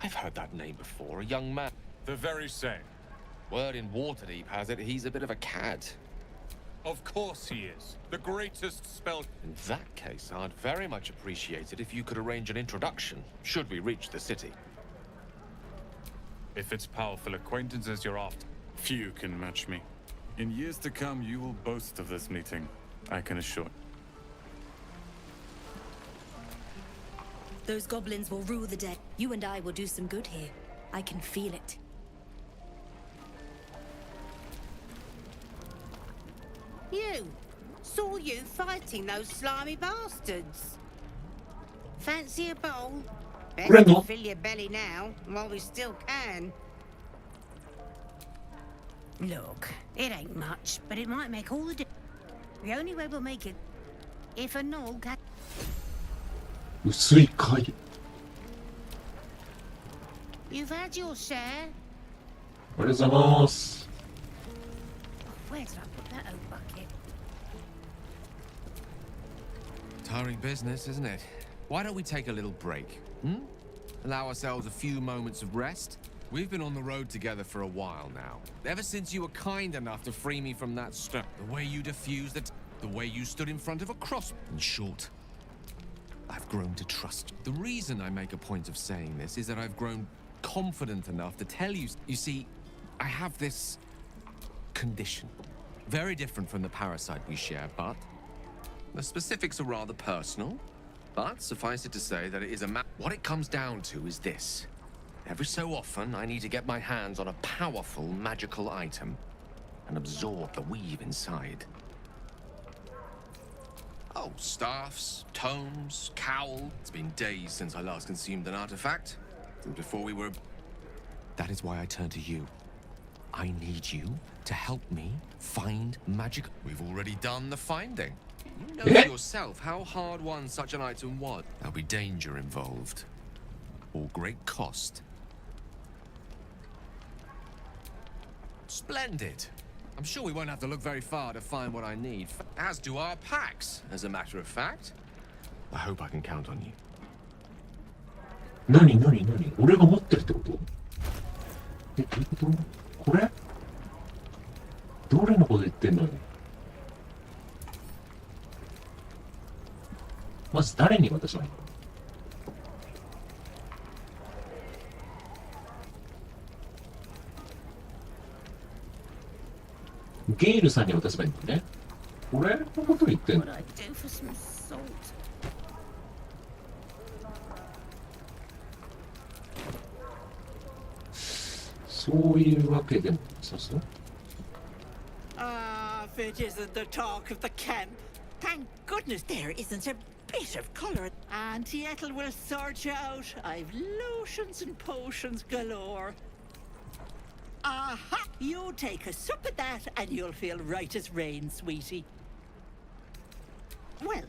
I've heard that name before, a young man. The very same. Word in Waterdeep has it he's a bit of a cad. Of course he is. The greatest spell... In that case, I'd very much appreciate it if you could arrange an introduction, should we reach the city. If it's powerful acquaintances you're after, few can match me. In years to come, you will boast of this meeting, I can assure. Those goblins will rule the day. You and I will do some good here. I can feel it. You! Saw you fighting those slimy bastards. Fancy a bowl? Better to fill your belly now, while we still can. Look, it ain't much, but it might make all the difference. The only way we'll make it, if a Gnoll can... 薄い貝。 You've had your share. ありがとうございます。 Where did I put that old bucket? Tiring business, isn't it? Why don't we take a little break? Allow ourselves a few moments of rest? We've been on the road together for a while now. Ever since you were kind enough to free me from that stuff. The way you diffused it, the way you stood in front of a cross. In short, I've grown to trust. The reason I make a point of saying this is that I've grown confident enough to tell you. You see, I have this condition. Very different from the parasite we share, but the specifics are rather personal. But suffice it to say that it is what it comes down to is this. Every so often, I need to get my hands on a powerful magical item and absorb the weave inside. Oh, staffs, tomes, cowl. It's been days since I last consumed an artifact. Since before we were... That is why I turn to you. I need you to help me find magic. We've already done the finding. You know yourself how hard-won such an item was. There'll be danger involved. Or great cost. Splendid. I'm sure we won't have to look very far to find what I need. As do our packs, as a matter of fact. I hope I can count on you. 何俺が持ってるってこと？どういうこと？これ？どれのこと言ってんの？まず誰に渡せばいいの？ゲールさんに渡せばいいんだね。これのこと言ってんの？そういうわけでもなさそう。Ah, if it isn't the talk of the camp. Thank goodness there isn't a bit of colour. Auntie Ethel will sort you out. I've lotions and potions galore. Aha! You take a sup of that and you'll feel right as rain, sweetie. Well,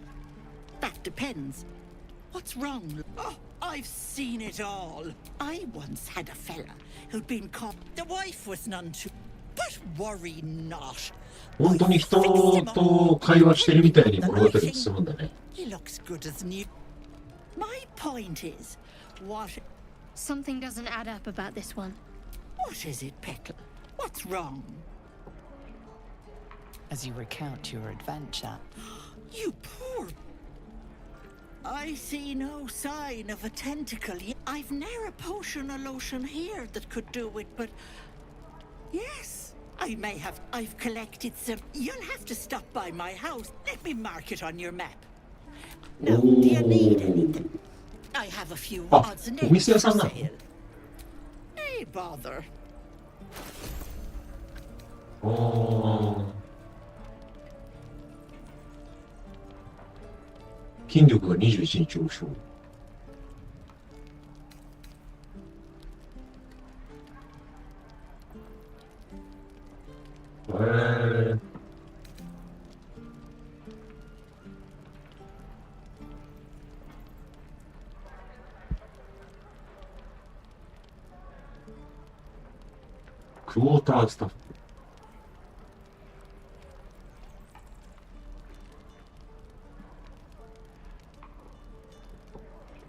that depends. What's wrong? Oh, I've seen it all. I once had a fella who'd been caught. The wife was none too. But worry not. 本当に人と会話してるみたいに物語が進むんだね。He looks good as new. My point is, what? Something doesn't add up about this one. What is it, Petal? What's wrong? As you recount your adventure. You poor. I see no sign of a tentacle. I've ne'er a potion or lotion here that could do it, but yes, I may have. I've collected some. You'll have to stop by my house. Let me mark it on your map. No, do you need anything? I have a few odds and ends for sale. Hey, bother. 筋力が21に上昇。クォータースタッフ。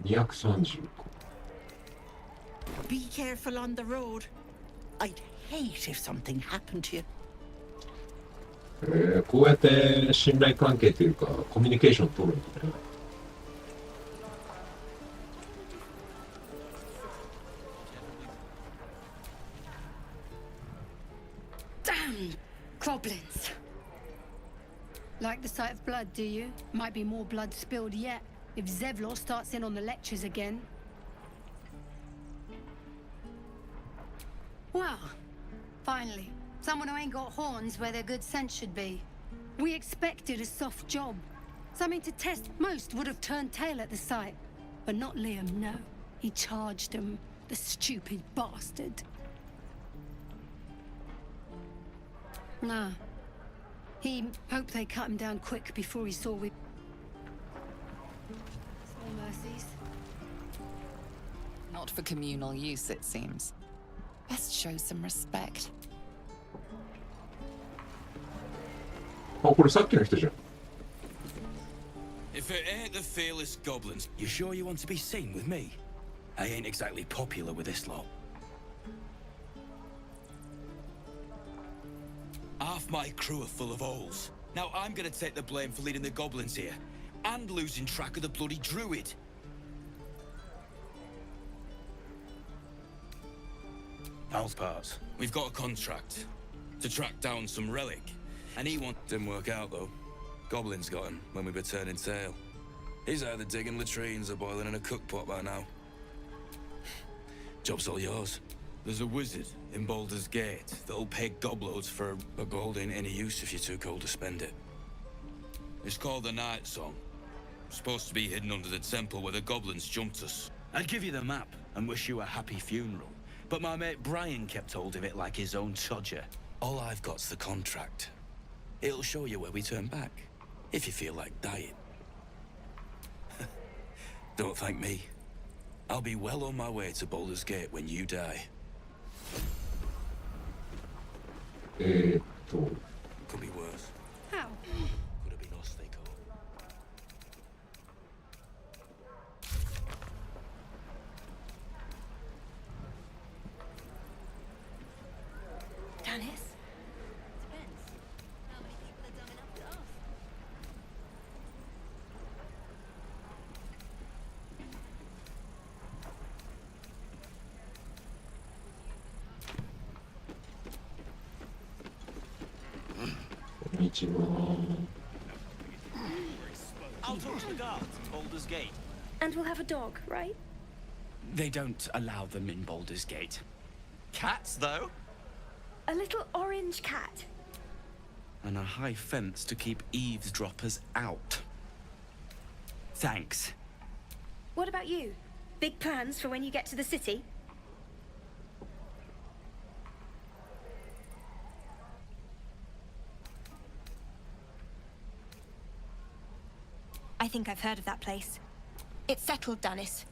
235。Be careful on the road. I'd hate if something happened to you. こうやって信頼関係というかコミュニケーション取るんだね。Damn goblins! Like the sight of blood, do you? Might be more blood spilled yet if Zevlor starts in on the lectures again. Well, finally, someone who ain't got horns where their good sense should be. We expected a soft job. Something to test. Most would have turned tail at the sight. But not Liam, no. He charged him, the stupid bastard. Nah. He hoped they cut him down quick before he saw we... Small mercies. Not for communal use, it seems. Best show some respect. あ、これさっきの人じゃん。If it ain't the fearless goblins, you sure you want to be seen with me? I ain't exactly popular with this lot. Half my crew are full of holes. Now I'm gonna take the blame for leading the goblins here, and losing track of the bloody druid. How's parts? We've got a contract to track down some relic, and didn't work out though. Goblins got him when we were turning tail. He's either digging latrines or boiling in a cookpot by now. Job's all yours. There's a wizard in Baldur's Gate that'll pay gobloads for a gold ain't any use if you're too cold to spend it. It's called the Night Song. Supposed to be hidden under the temple where the goblins jumped us. I'd give you the map and wish you a happy funeral, but my mate Brian kept hold of it like his own todger. All I've got's the contract. It'll show you where we turn back, if you feel like dying. Don't thank me. I'll be well on my way to Baldur's Gate when you die. Could be worse. How? Could have been us, they call. Dennis? Depends. How many people are dumb enough to ask? I'll talk to the guards at Baldur's Gate. And we'll have a dog, right? They don't allow them in Baldur's Gate. Cats, though. A little orange cat. And a high fence to keep eavesdroppers out. Thanks. What about you? Big plans for when you get to the city? I think I've heard of that place. It's settled, Danis.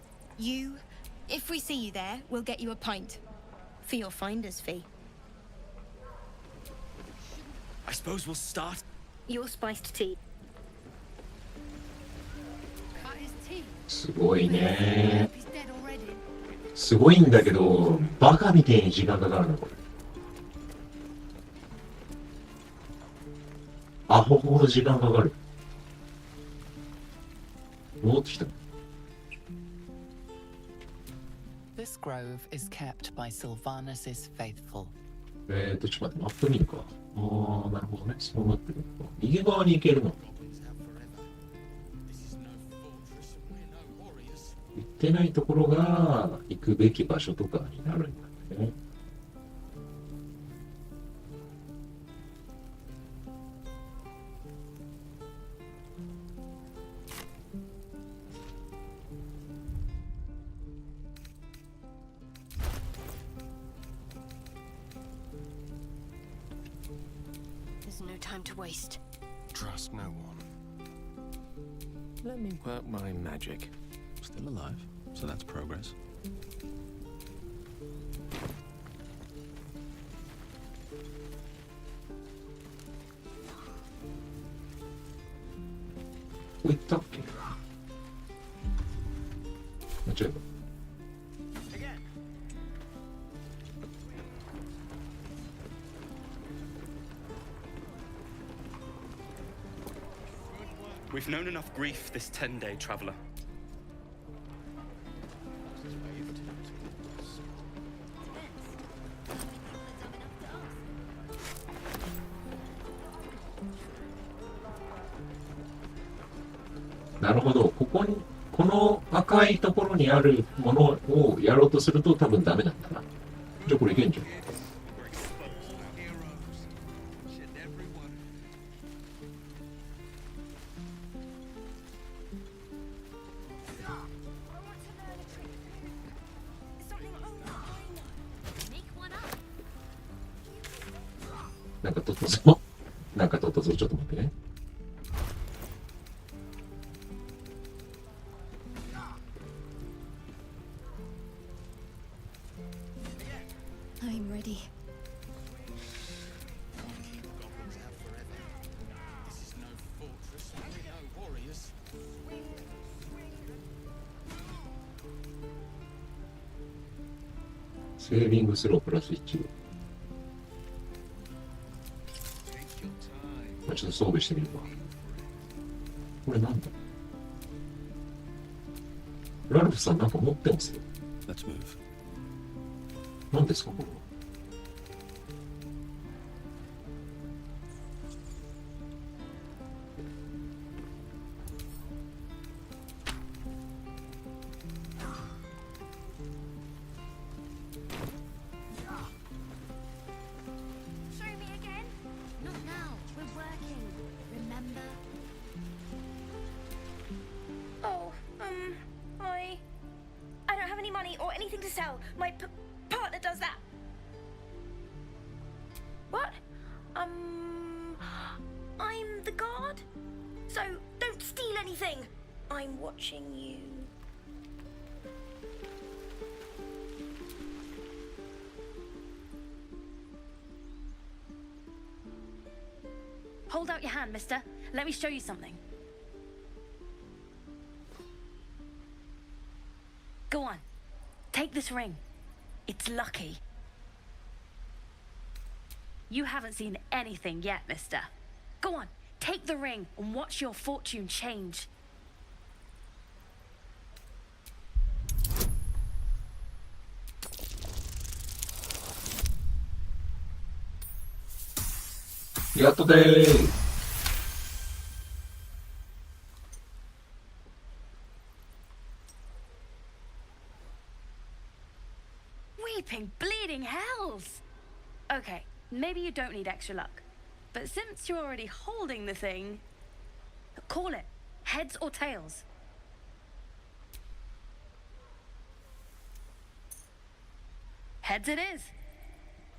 If we see you there, we'll get you a pint. For your finder's fee. I suppose we'll start. Your spiced tea. すごいね。すごいんだけど、バカみたいに時間かかるな、これ。アホほど時間かかる。戻ってきた。This grove is kept by Sylvanus's faithful. ちょっと待って、マップ見るか。ああ、なるほどね。そうなってる。右側に行けるの。行ってないところが行くべき場所とかになるんだね。There's no time to waste. Trust no one. Let me work my magic. Still alive, so that's progress. We're talking. Again. We've known enough grief this 10-day traveler. .なるほど。ここに、この赤いところにあるものをやろうとすると多分ダメなんだな。じゃあこれいけんじゃん。なんか取ったぞ。なんか取ったぞ。ちょっと待ってね。I'm ready.セービングスロープラス1。ちょっと装備してみるわ。これなんだ？ラルフさんなんか持ってますよ。Let's move. 何ですかこれは。I don't have any money or anything to sell. My partner does that. What? I'm the guard. So don't steal anything. I'm watching you. Hold out your hand, mister. Let me show you something. Go on. Take this ring. It's lucky. You haven't seen anything yet, mister. Go on. Take the ring and watch your fortune change. Yesterday. flipping bleeding hells! Okay, maybe you don't need extra luck. But since you're already holding the thing, call it. Heads or tails? Heads it is.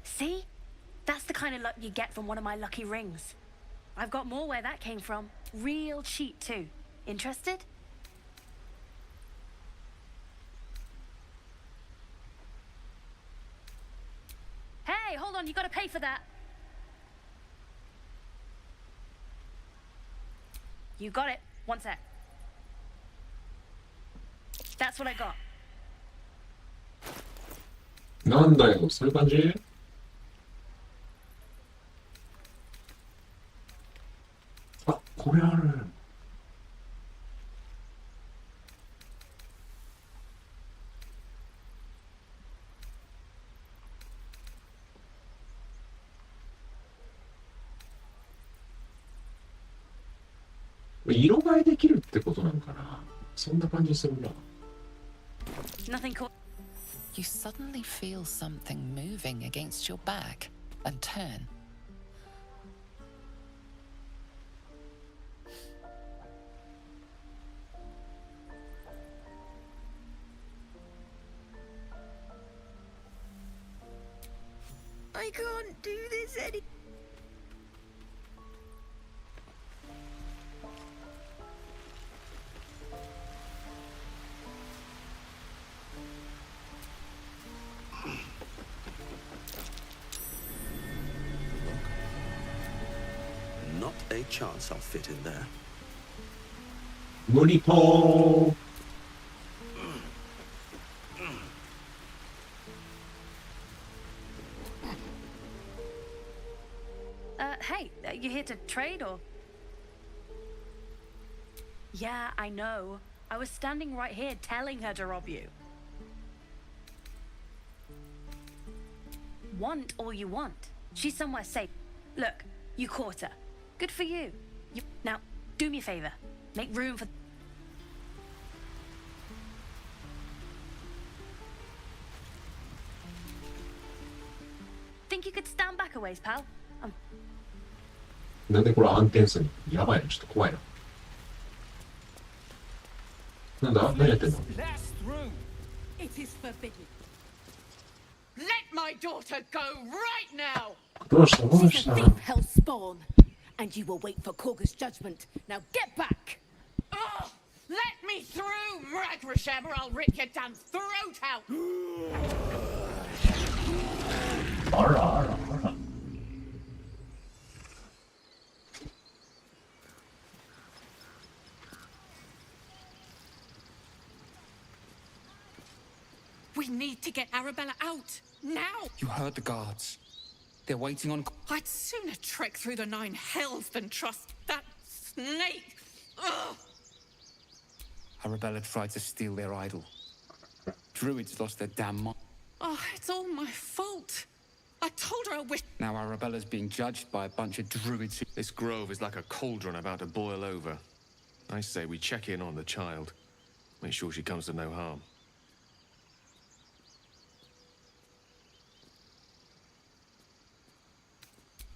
See? That's the kind of luck you get from one of my lucky rings. I've got more where that came from. Real cheap too. Interested? Hey, hold on, you gotta pay for that. You got it. One sec. That's what I got. なんだよ、そういう感じ？あ、これある。色替えできるってことなのかな。そんな感じするな。Nothing cool. You suddenly feel something moving against your back and turn. I can't do this anymore. Not a chance I'll fit in there. 無理ぽー。Hey, you here to trade or? Yeah, I know. I was standing right here telling her to rob you. Want all you want. She's somewhere safe. Look, you caught her. Good for you. Now, do me a favor. Make room for... Think you could stand back a ways, pal? なんでこれ暗転するの？やばいな、ちょっと怖いな。なんだ？何やってんの？ It is forbidden. Let my daughter go right now. どうした？どうした？ Thief hell spawn, and you will wait for Korga's judgment. Now get back. Oh, let me through, Mragrashem, or I'll rip your damn throat out. あらあらあら。We need to get Arabella out now. You heard the guards. They're waiting on... I'd sooner trek through the 9 hells than trust that snake. Ugh. Arabella tried to steal their idol. Druids lost their damn mind. Oh, it's all my fault. I told her I wish... Now Arabella's being judged by a bunch of druids who... This grove is like a cauldron about to boil over. I say we check in on the child. Make sure she comes to no harm.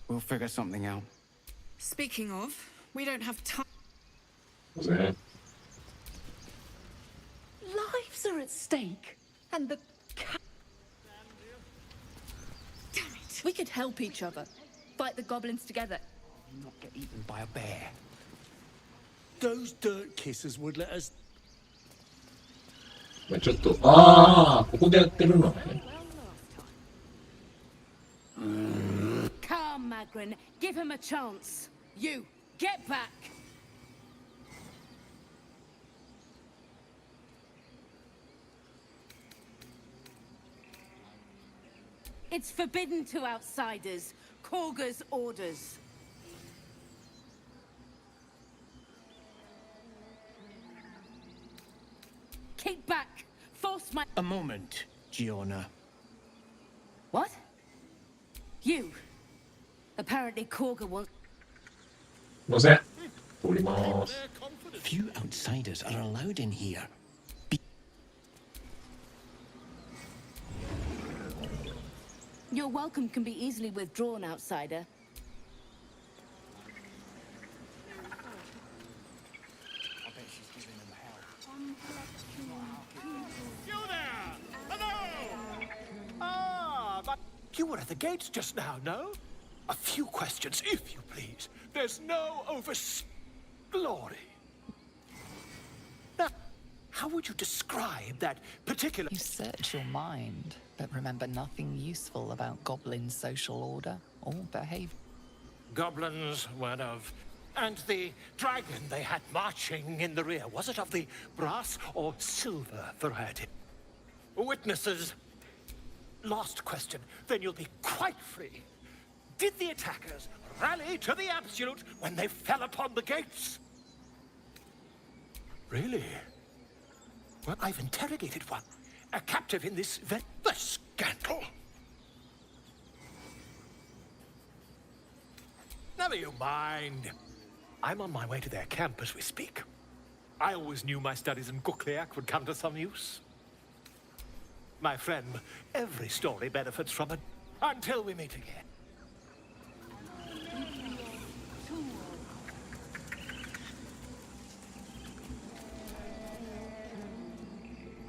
We'll figure something out. Speaking of, we don't have time. Lives are at stake, and the... Damn it. We could help each other. Fight the goblins together. Not get eaten by a bear. Those dirt kissers would let us... ちょっと、ああ、ここでやってるのね。Calm, Magrin. Give him a chance. You, get back. It's forbidden to outsiders. Korga's orders. Keep back. Force my... A moment, Giona. What? You. Apparently Korga wants... すいません。通ります。 Few outsiders are allowed in here. Your welcome can be easily withdrawn, outsider. But you were at the gates just now, no? A few questions, if you please. There's no glory. Now, how would you describe that particular... You search your mind, but remember nothing useful about goblin social order or behavior. Goblins, word of... And the dragon they had marching in the rear, was it of the brass or silver variety? Witnesses. Last question, then you'll be quite free. Did the attackers rally to the absolute when they fell upon the gates? Really? Well, I've interrogated one. A captive in this the scandal. Never you mind. I'm on my way to their camp as we speak. I always knew my studies in 𝓂� would come to some use. My friend, every story benefits from it. Until we meet again.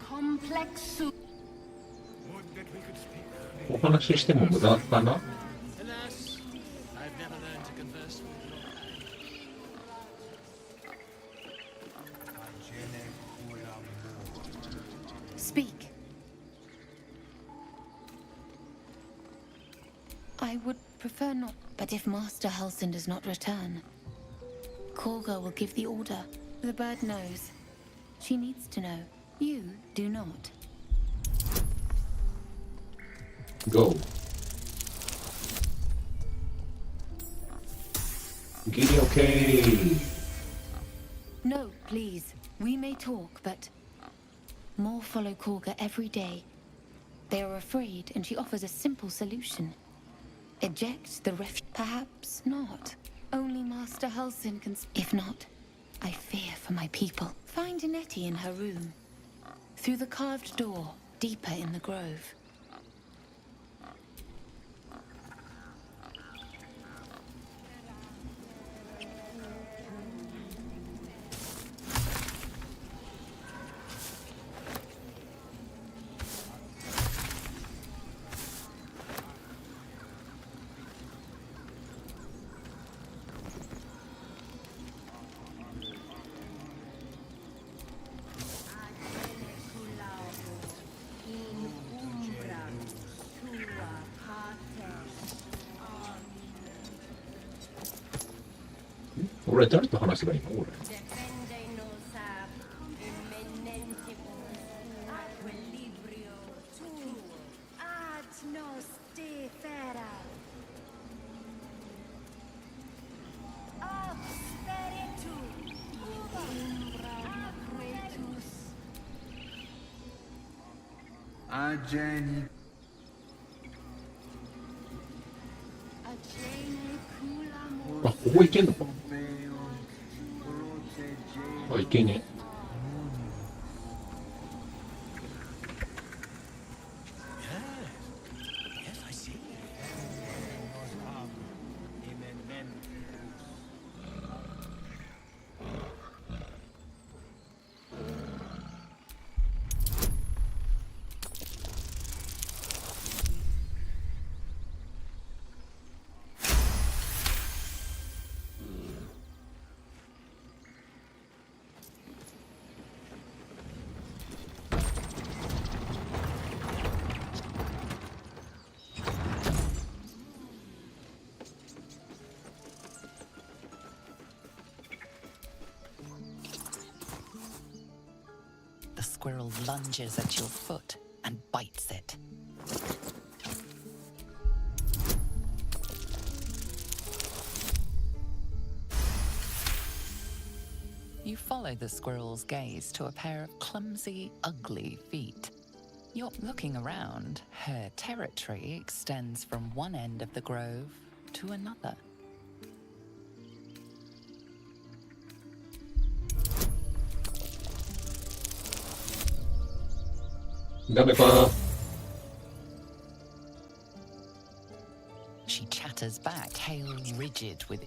Complex. お話ししても無駄かな。 Speak. I would prefer not. But if Master Halsin does not return, 𝓂� will give the order. The bird knows. She needs to know. You do not. Go. Giddy okay. No, please. We may talk, but more follow 𝓂� every day. They are afraid, and she offers a simple solution. Eject the Perhaps not. Only Master Halsin can. If not, I fear for my people. Find 𝓃 in her room. Through the carved door, deeper in the grove.俺誰と話せばいいの俺。あ、ここ行けんのか。あ、行けねえ。The squirrel lunges at your foot and bites it. You follow the squirrel's gaze to a pair of clumsy, ugly feet. You're looking around. Her territory extends from one end of the grove to another. flutters back, tail rigid with...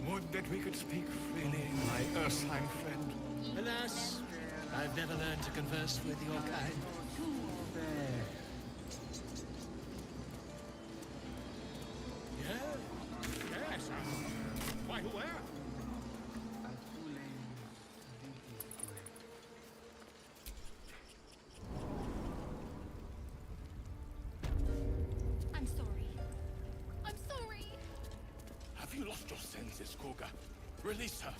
Would that we could speak freely, my Ursine friend. Alas, I've never learned to converse with your kind. Yes. Why, where? I'm sorry. I'm sorry. Have you lost your senses, Koga? Release her.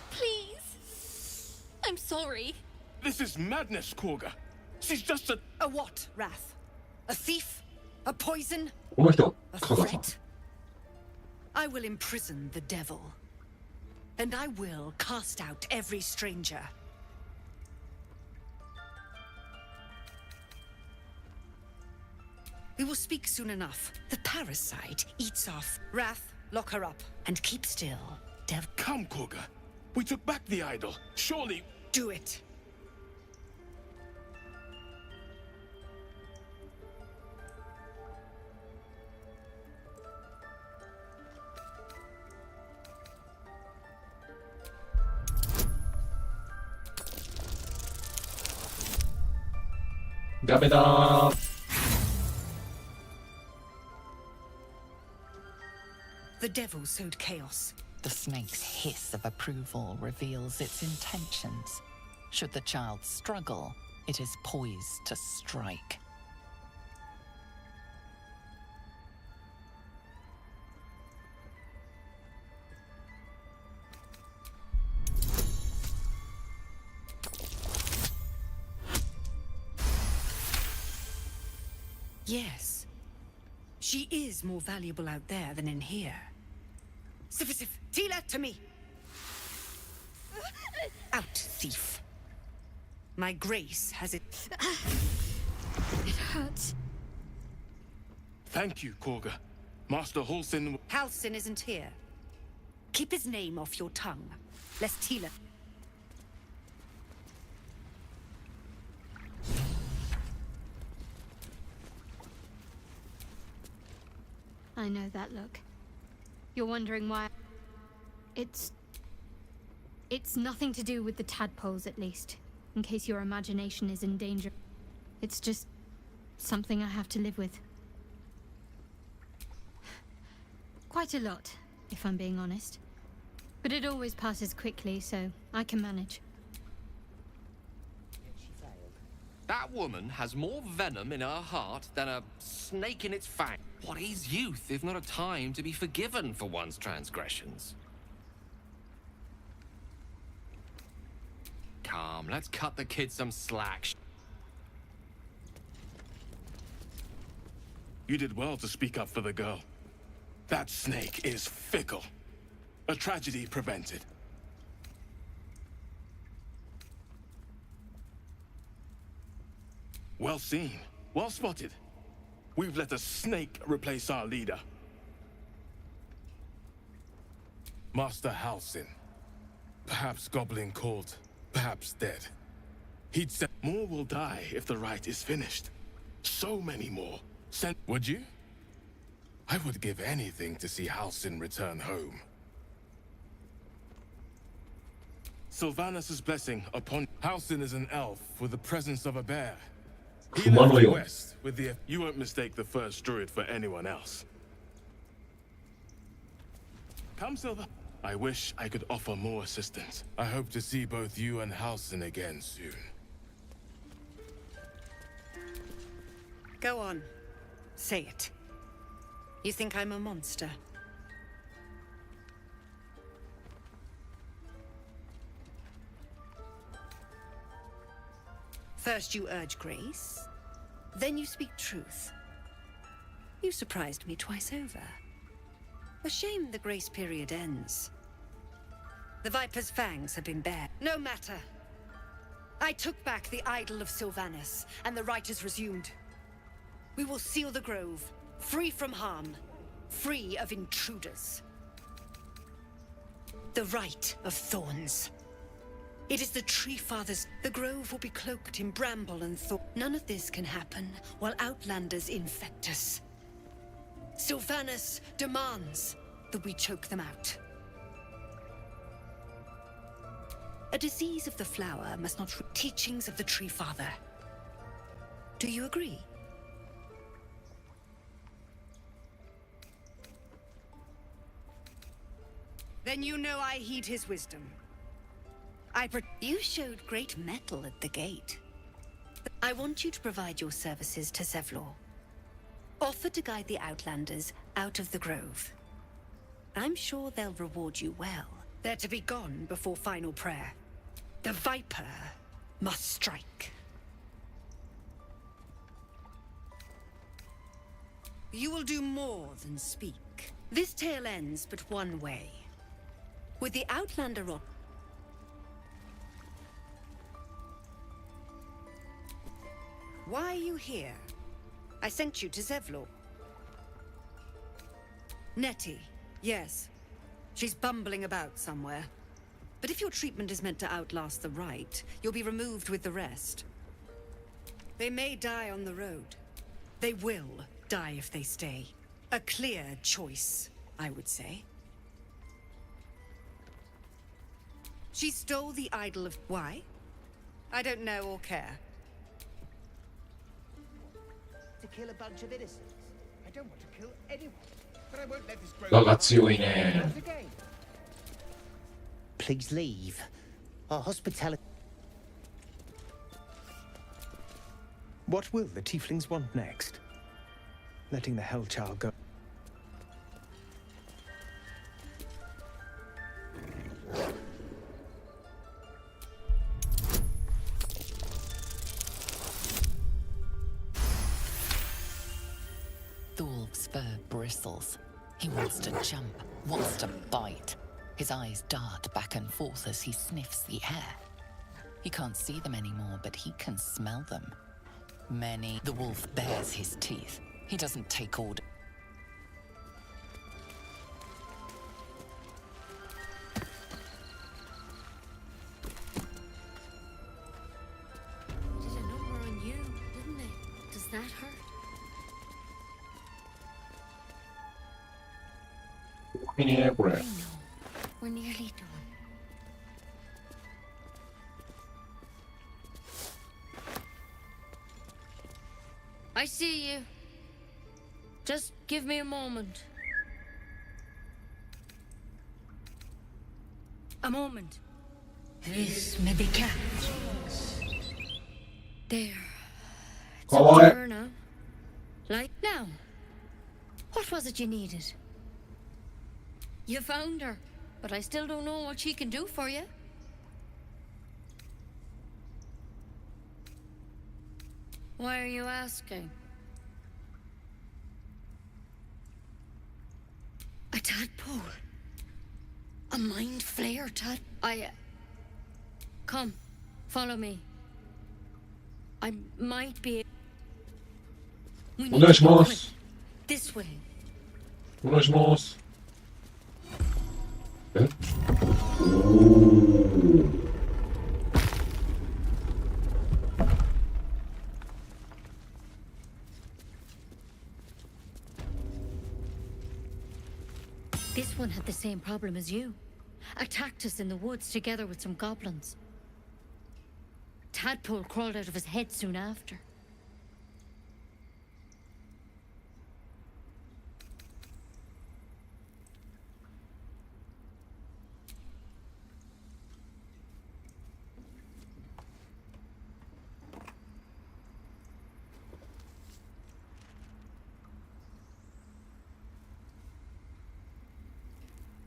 Please. I'm sorry. This is madness, Koga. She's just a... A what, Wrath? A thief? A poison? この人、 A 香川さん。 threat? I will imprison the devil. And I will cast out every stranger. We will speak soon enough. The parasite eats off. Wrath, lock her up. And keep still, devil. Come, Koga. We took back the idol. Surely... Do it. Gameda! The devil sowed chaos. The snake's hiss of approval reveals its intentions. Should the child struggle, it is poised to strike. Yes. She is more valuable out there than in here. Sif, Tila, to me! Out, thief. My grace has it. It hurts. Thank you, Koga. Master Halsin... Halsin isn't here. Keep his name off your tongue, lest Tila... I know that look. You're wondering why... It's nothing to do with the tadpoles, at least. In case your imagination is in danger. It's just something I have to live with. Quite a lot, if I'm being honest. But it always passes quickly, so I can manage. That woman has more venom in her heart than a snake in its fang. What is youth if not a time to be forgiven for one's transgressions? Come, let's cut the kid some slack. You did well to speak up for the girl. That snake is fickle. A tragedy prevented. Well seen. Well spotted. We've let a snake replace our leader. Master Halsin. Perhaps goblin called, perhaps dead. He'd said more will die if the rite is finished. So many more. Would you? I would give anything to see Halsin return home. Sylvanus' blessing upon... Halsin is an elf with the presence of a bear. He left the west with the... You won't mistake the first druid for anyone else. Come, Silver. I wish I could offer more assistance. I hope to see both you and Halsin again soon. Go on. Say it. You think I'm a monster? First you urge grace, then you speak truth. You surprised me twice over. A shame the grace period ends. The Viper's fangs have been bared. No matter. I took back the idol of Sylvanus, and the rite is resumed. We will seal the grove, free from harm, free of intruders. The rite of thorns. It is the Tree Father's. The grove will be cloaked in bramble and thorn. None of this can happen while Outlanders infect us. Sylvanus demands that we choke them out. A disease of the flower must not. Teachings of the Tree Father. Do you agree? Then you know I heed his wisdom. You showed great mettle at the gate. I want you to provide your services to Zevlor. Offer to guide the Outlanders out of the grove. I'm sure they'll reward you well. They're to be gone before final prayer. The Viper must strike. You will do more than speak. This tale ends but one way. With the Outlander on. Why are you here? I sent you to Zevlor. Nettie, yes. She's bumbling about somewhere. But if your treatment is meant to outlast the rite, you'll be removed with the rest. They may die on the road. They will die if they stay. A clear choice, I would say. She stole the idol of... Why? I don't know or care. To kill a bunch of innocents. I don't want to kill anyone, but I won't let this grow. 我が強いね。 Please leave. Our hospitality. What will the tieflings want next? Letting the Hellchild go. The wolf's fur bristles. He wants to jump, wants to bite. His eyes dart back and forth as he sniffs the air. He can't see them anymore, but he can smell them. The wolf bares his teeth. He doesn't take orders. Did a number on you, didn't it? Does that hurt? We're nearly done. I see you. Just give me a moment. A moment. This may be cat. There. It's up to her now. Like now. What was it you needed? You found her, but I still don't know what she can do for you. Why are you asking? A tadpole. A mind flayer Come, follow me. I might be... We need to go quick. This way. お願いします。え？ This one had the same problem as you. Attacked us in the woods together with some goblins. Tadpole crawled out of his head soon after.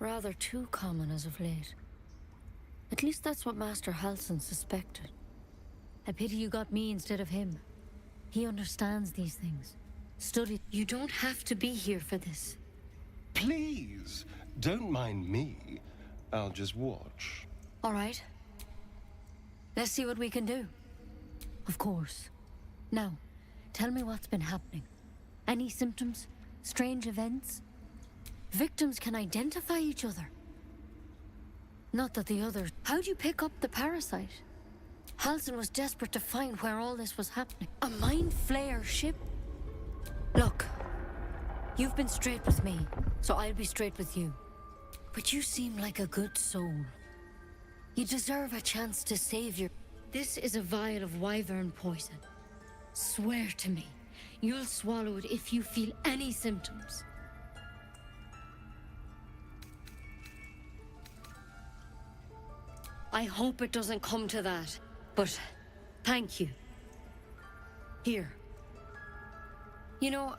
Rather too common as of late. At least that's what Master Halsin suspected. A pity you got me instead of him. He understands these things. Studied. You don't have to be here for this. Please, don't mind me. I'll just watch. All right. Let's see what we can do. Of course. Now, tell me what's been happening. Any symptoms? Strange events? Victims can identify each other. Not that the others... How'd you pick up the parasite? Halsin was desperate to find where all this was happening. A mind flayer ship? Look, you've been straight with me, so I'll be straight with you. But you seem like a good soul. You deserve a chance to save your... This is a vial of wyvern poison. Swear to me, you'll swallow it if you feel any symptoms. I hope it doesn't come to that, but thank you. Here. You know,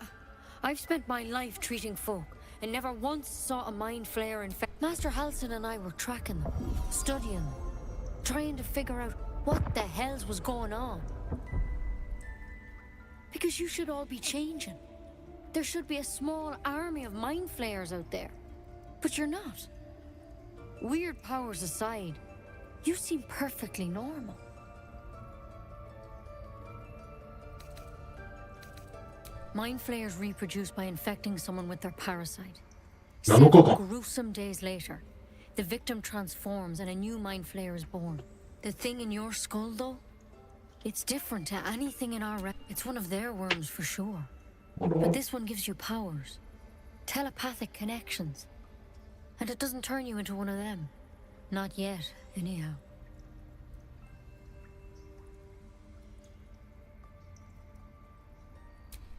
I've spent my life treating folk, and never once saw a mind flayer infect. Master Halsin and I were tracking them, studying them, trying to figure out what the hells was going on. Because you should all be changing. There should be a small army of mind flayers out there. But you're not. Weird powers aside, you seem perfectly normal. Mind flayers reproduce by infecting someone with their parasite. Several gruesome days later, the victim transforms and a new mind flayer is born. The thing in your skull, though, it's different to anything in our... It's one of their worms for sure. But this one gives you powers. Telepathic connections. And it doesn't turn you into one of them. Not yet, anyhow.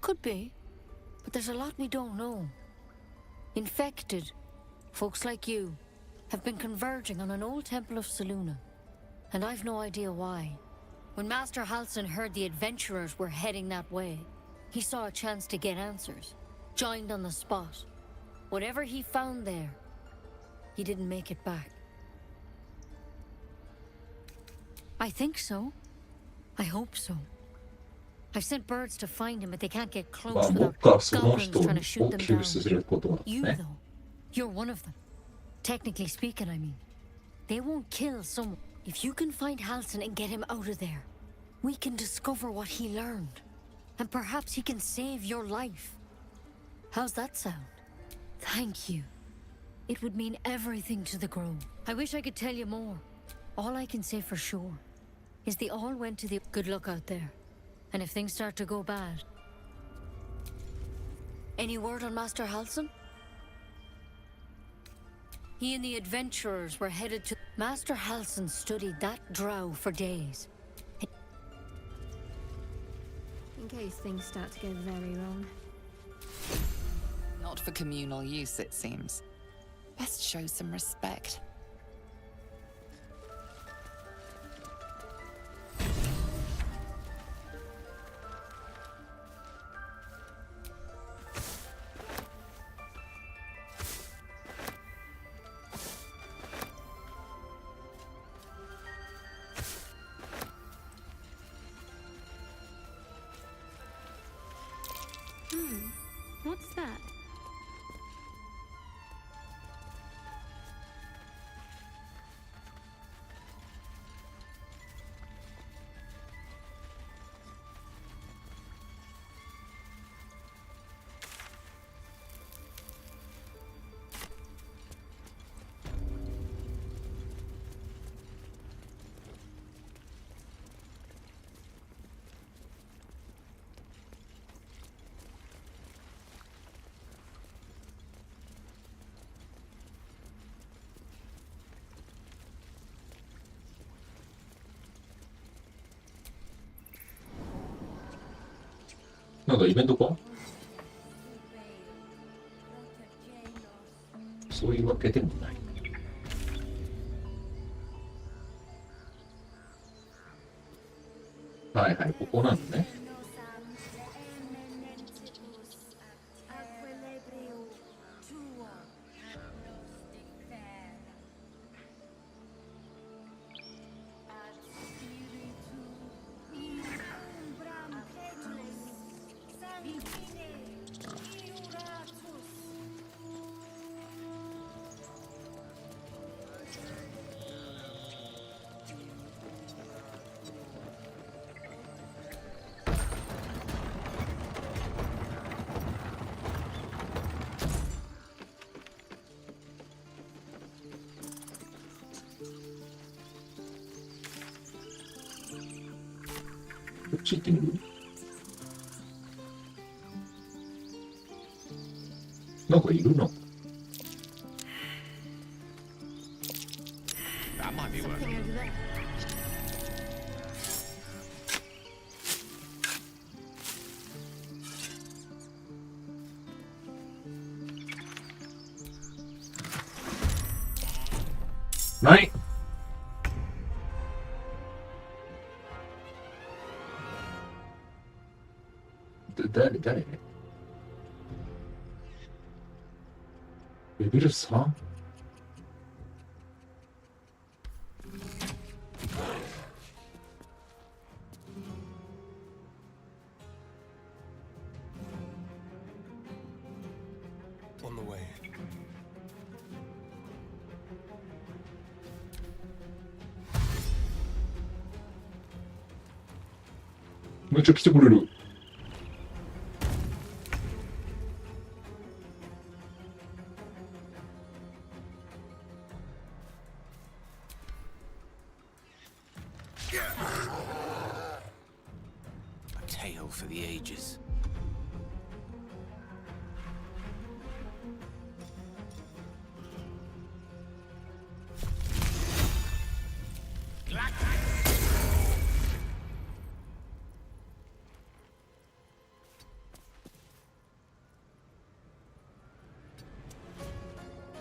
Could be, but there's a lot we don't know. Infected, folks like you, have been converging on an old temple of Selûne, and I've no idea why. When Master Halsin heard the adventurers were heading that way, he saw a chance to get answers, joined on the spot. Whatever he found there, he didn't make it back. I think so. I hope so. I've sent birds to find him, but they can't get close without goblins trying to shoot them down. You, though, you're one of them. Technically speaking, I mean. They won't kill someone. If you can find Halsin and get him out of there, we can discover what he learned. And perhaps he can save your life. How's that sound? Thank you. It would mean everything to the Grove. I wish I could tell you more. All I can say for sure is they all went to the... Good luck out there. And if things start to go bad... Any word on Master Halsin? He and the adventurers were headed to... Master Halsin studied that drow for days. In case things start to go very wrong. Not for communal use, it seems. Best show some respect. What's that?なんかイベントか？そういうわけでもない。はいはい、ここなのね。こっち行ってみる？なんかいるな。That might be Something working. over there. Right.誰レベル 3？ On the way. めっちゃ来てくれる。A tale for the ages.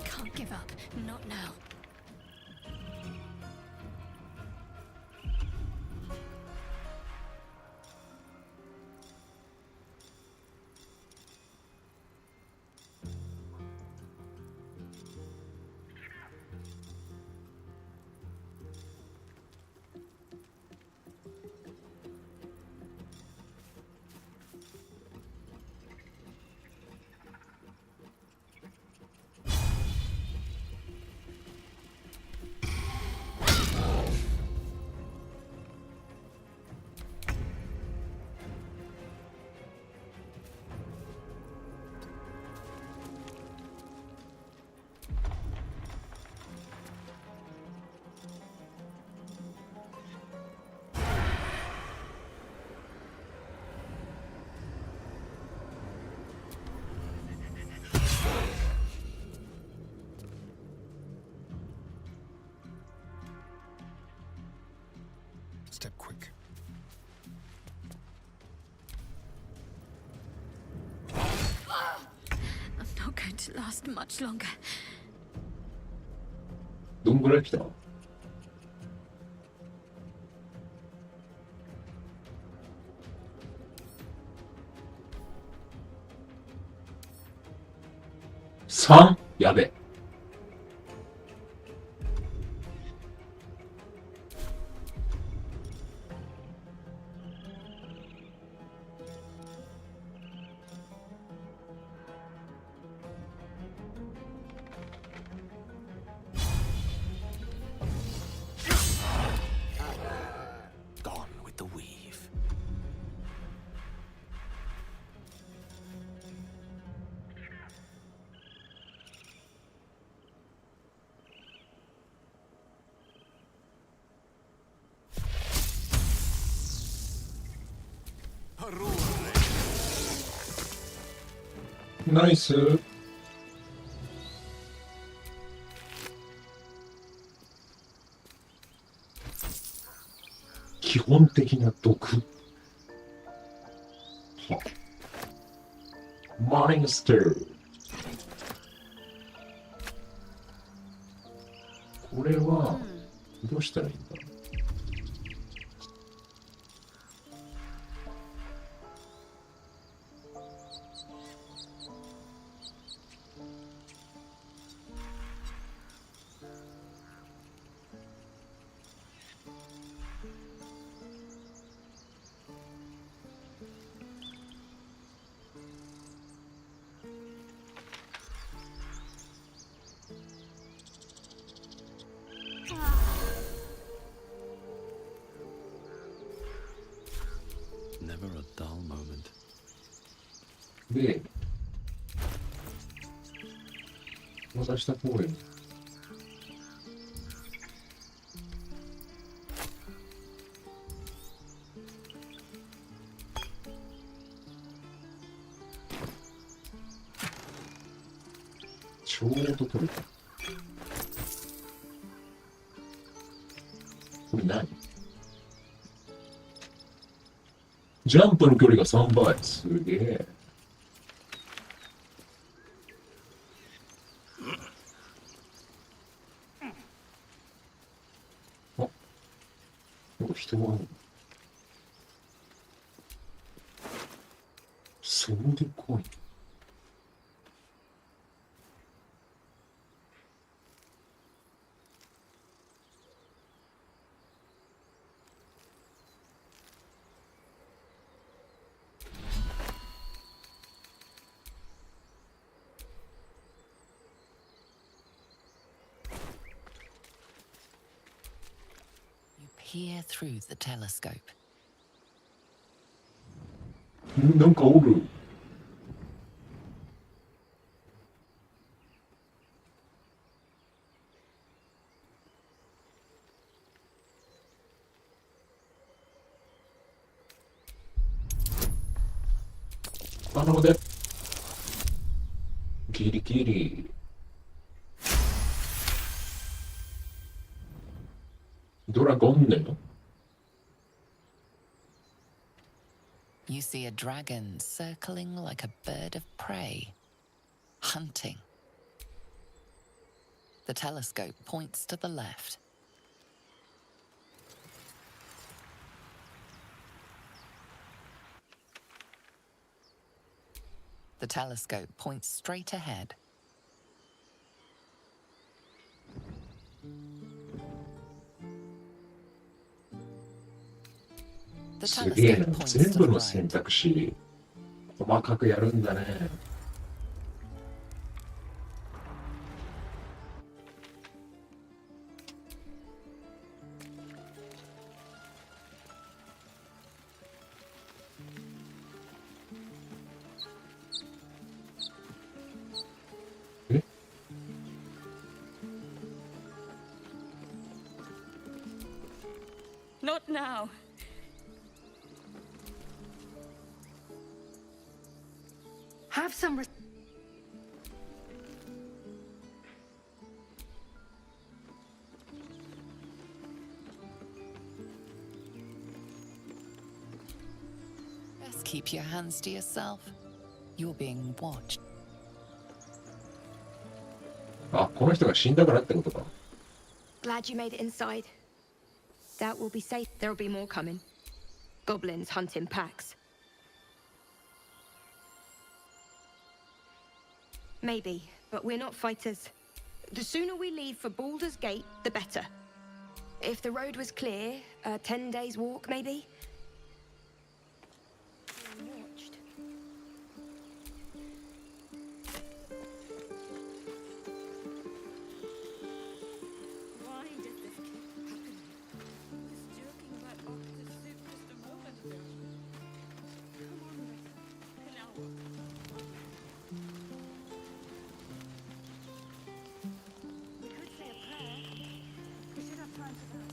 Can't give up. Not now. Step quick. I'm not going to last much longer. どんぐらい来た？3？ やべ。Gone with the weave. Parole. ナイス。基本的な毒。は。モーニングスター。これはどうしたらいいんだろう。で、渡した公園。ちょうど取れた。これ何？ジャンプの距離が3倍。すげえ。あ、なんか人がある。そうでかい。Peer through the telescope. なんかおる。なので、ギリギリ。ドラゴンねの？ You see a dragon circling like a bird of prey, hunting. The telescope points to the left. The telescope points straight ahead. The すげえ telescope な。 points 全 to 部 the の選 right. 択肢、細かくやるんだね。え？ Not now. Have some. Best keep your hands to yourself. You're being watched. あ、この人が死んだからってことか。 Glad you made it inside. Doubt we'll be safe. There'll be more coming. Goblins hunt in packs. Maybe, but we're not fighters. The sooner we leave for Baldur's Gate, the better. If the road was clear, 10 days walk, maybe? Watched. Why did this keep happening? I was joking about octopus soup just a moment ago. Come on, an hour. We could say a prayer. We should have time for that.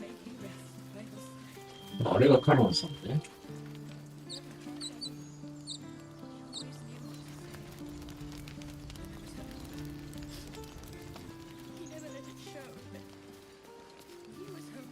May he rest by the side. あれがカノンさんね。 He never let it show, but he was home.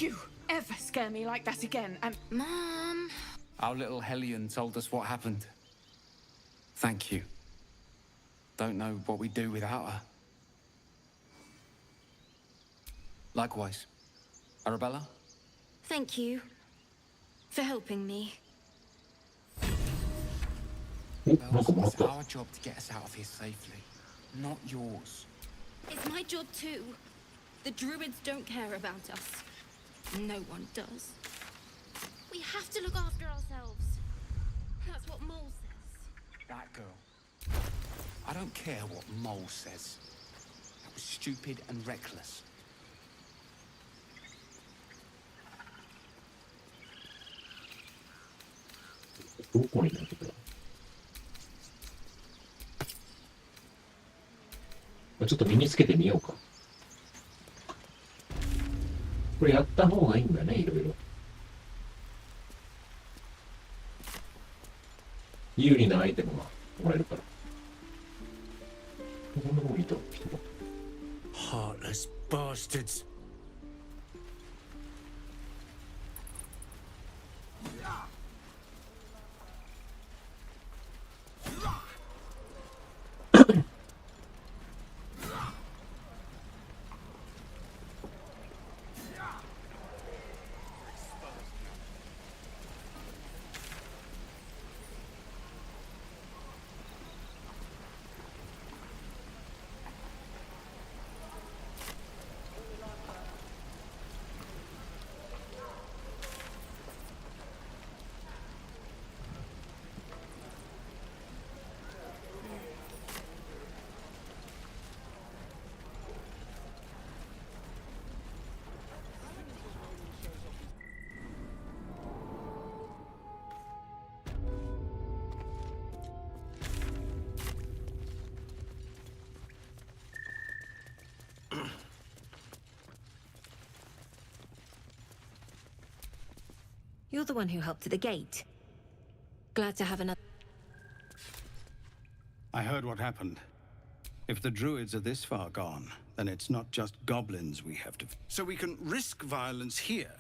you ever scare me like that again, and... Mom! Our little Hellion told us what happened. Thank you. Don't know what we'd do without her. Likewise. Arabella? Thank you for helping me. It's our job to get us out of here safely, not yours. It's my job too. The druids don't care about us. No one does. We have to look after ourselves. That's what Mole says. That girl. I don't care what Mole says. That was stupid and reckless. Where ちょっと身につけてみようか。これやった方がいいんだね、いろいろ。有利なアイテムがもらえるから。こんなもんいた人が。Heartless bastards. You're the one who helped at the gate. Glad to have another... I heard what happened. If the druids are this far gone, then it's not just goblins we have to... So we can risk violence here,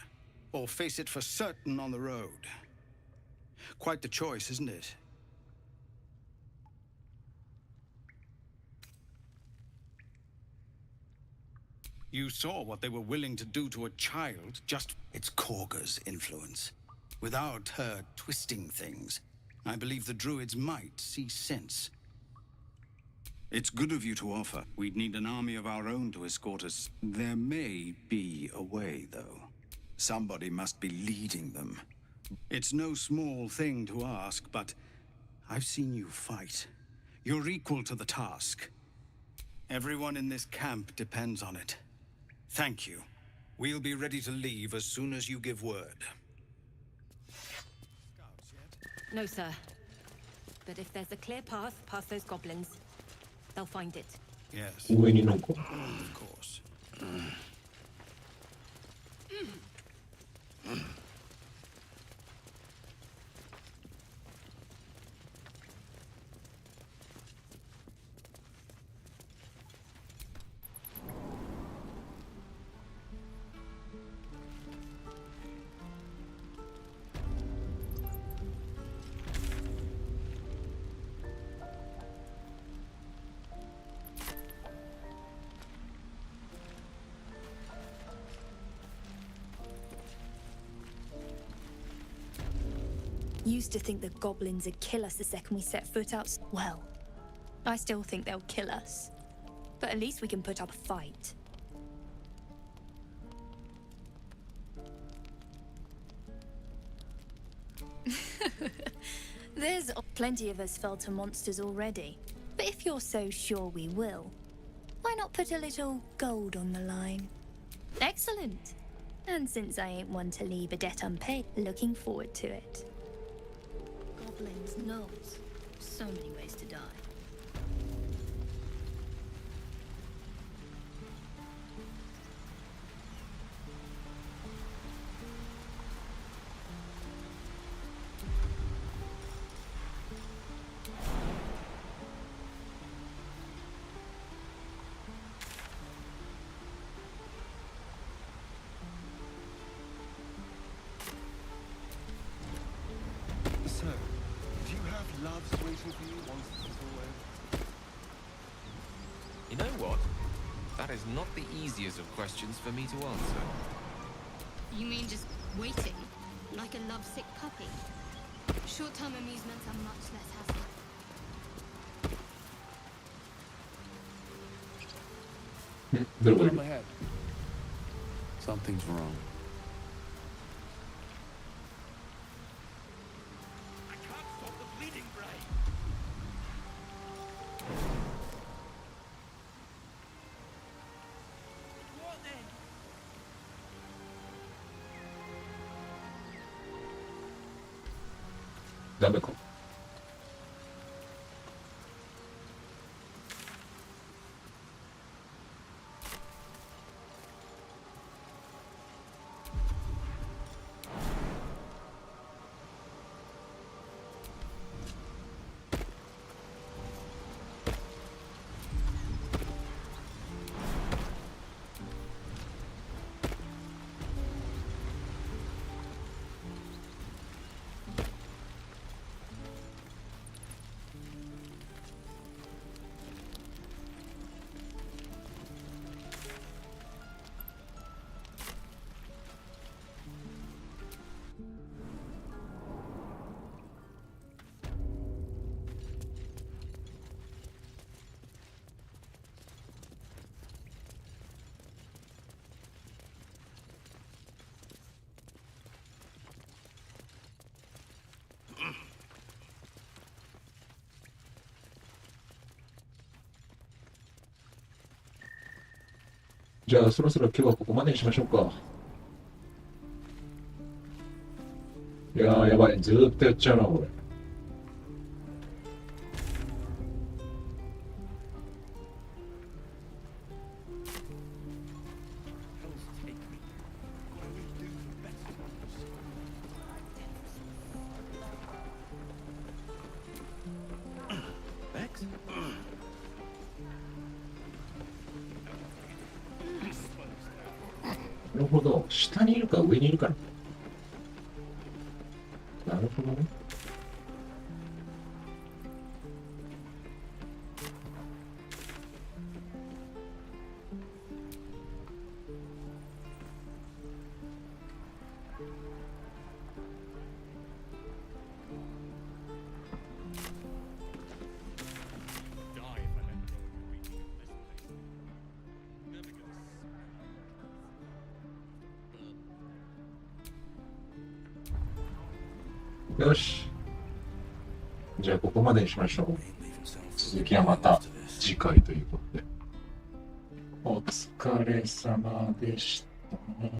or face it for certain on the road. Quite the choice, isn't it? You saw what they were willing to do to a child, just... It's Korga's influence. Without her twisting things, I believe the druids might see sense. It's good of you to offer. We'd need an army of our own to escort us. There may be a way, though. Somebody must be leading them. It's no small thing to ask, but I've seen you fight. You're equal to the task. Everyone in this camp depends on it. Thank you. We'll be ready to leave as soon as you give word. No, sir. But if there's a clear path past those goblins, they'll find it. Yes. Of course. Used to think the goblins would kill us the second we set foot out. Well, I still think they'll kill us. But at least we can put up a fight. There's plenty of us fell to monsters already. But if you're so sure we will, why not put a little gold on the line? Excellent. And since I ain't one to leave a debt unpaid, looking forward to it. Goblins, gnolls. So many ways to die. love's waiting for you once this is all over. You know what? That is not the easiest of questions for me to answer. You mean just waiting? Like a lovesick puppy? Short-term amusements are much less hassle. Look on my head. Something's wrong. I can't stop the bleeding, Bray. What then?ダメか。じゃあそろそろ今日はここまでにしましょうか。いやーやばい、ずーっとやっちゃうなこれ。なるほど、下にいるか上にいるか。なるほどね。よし。じゃあここまでにしましょう。続きはまた次回ということで。お疲れ様でした。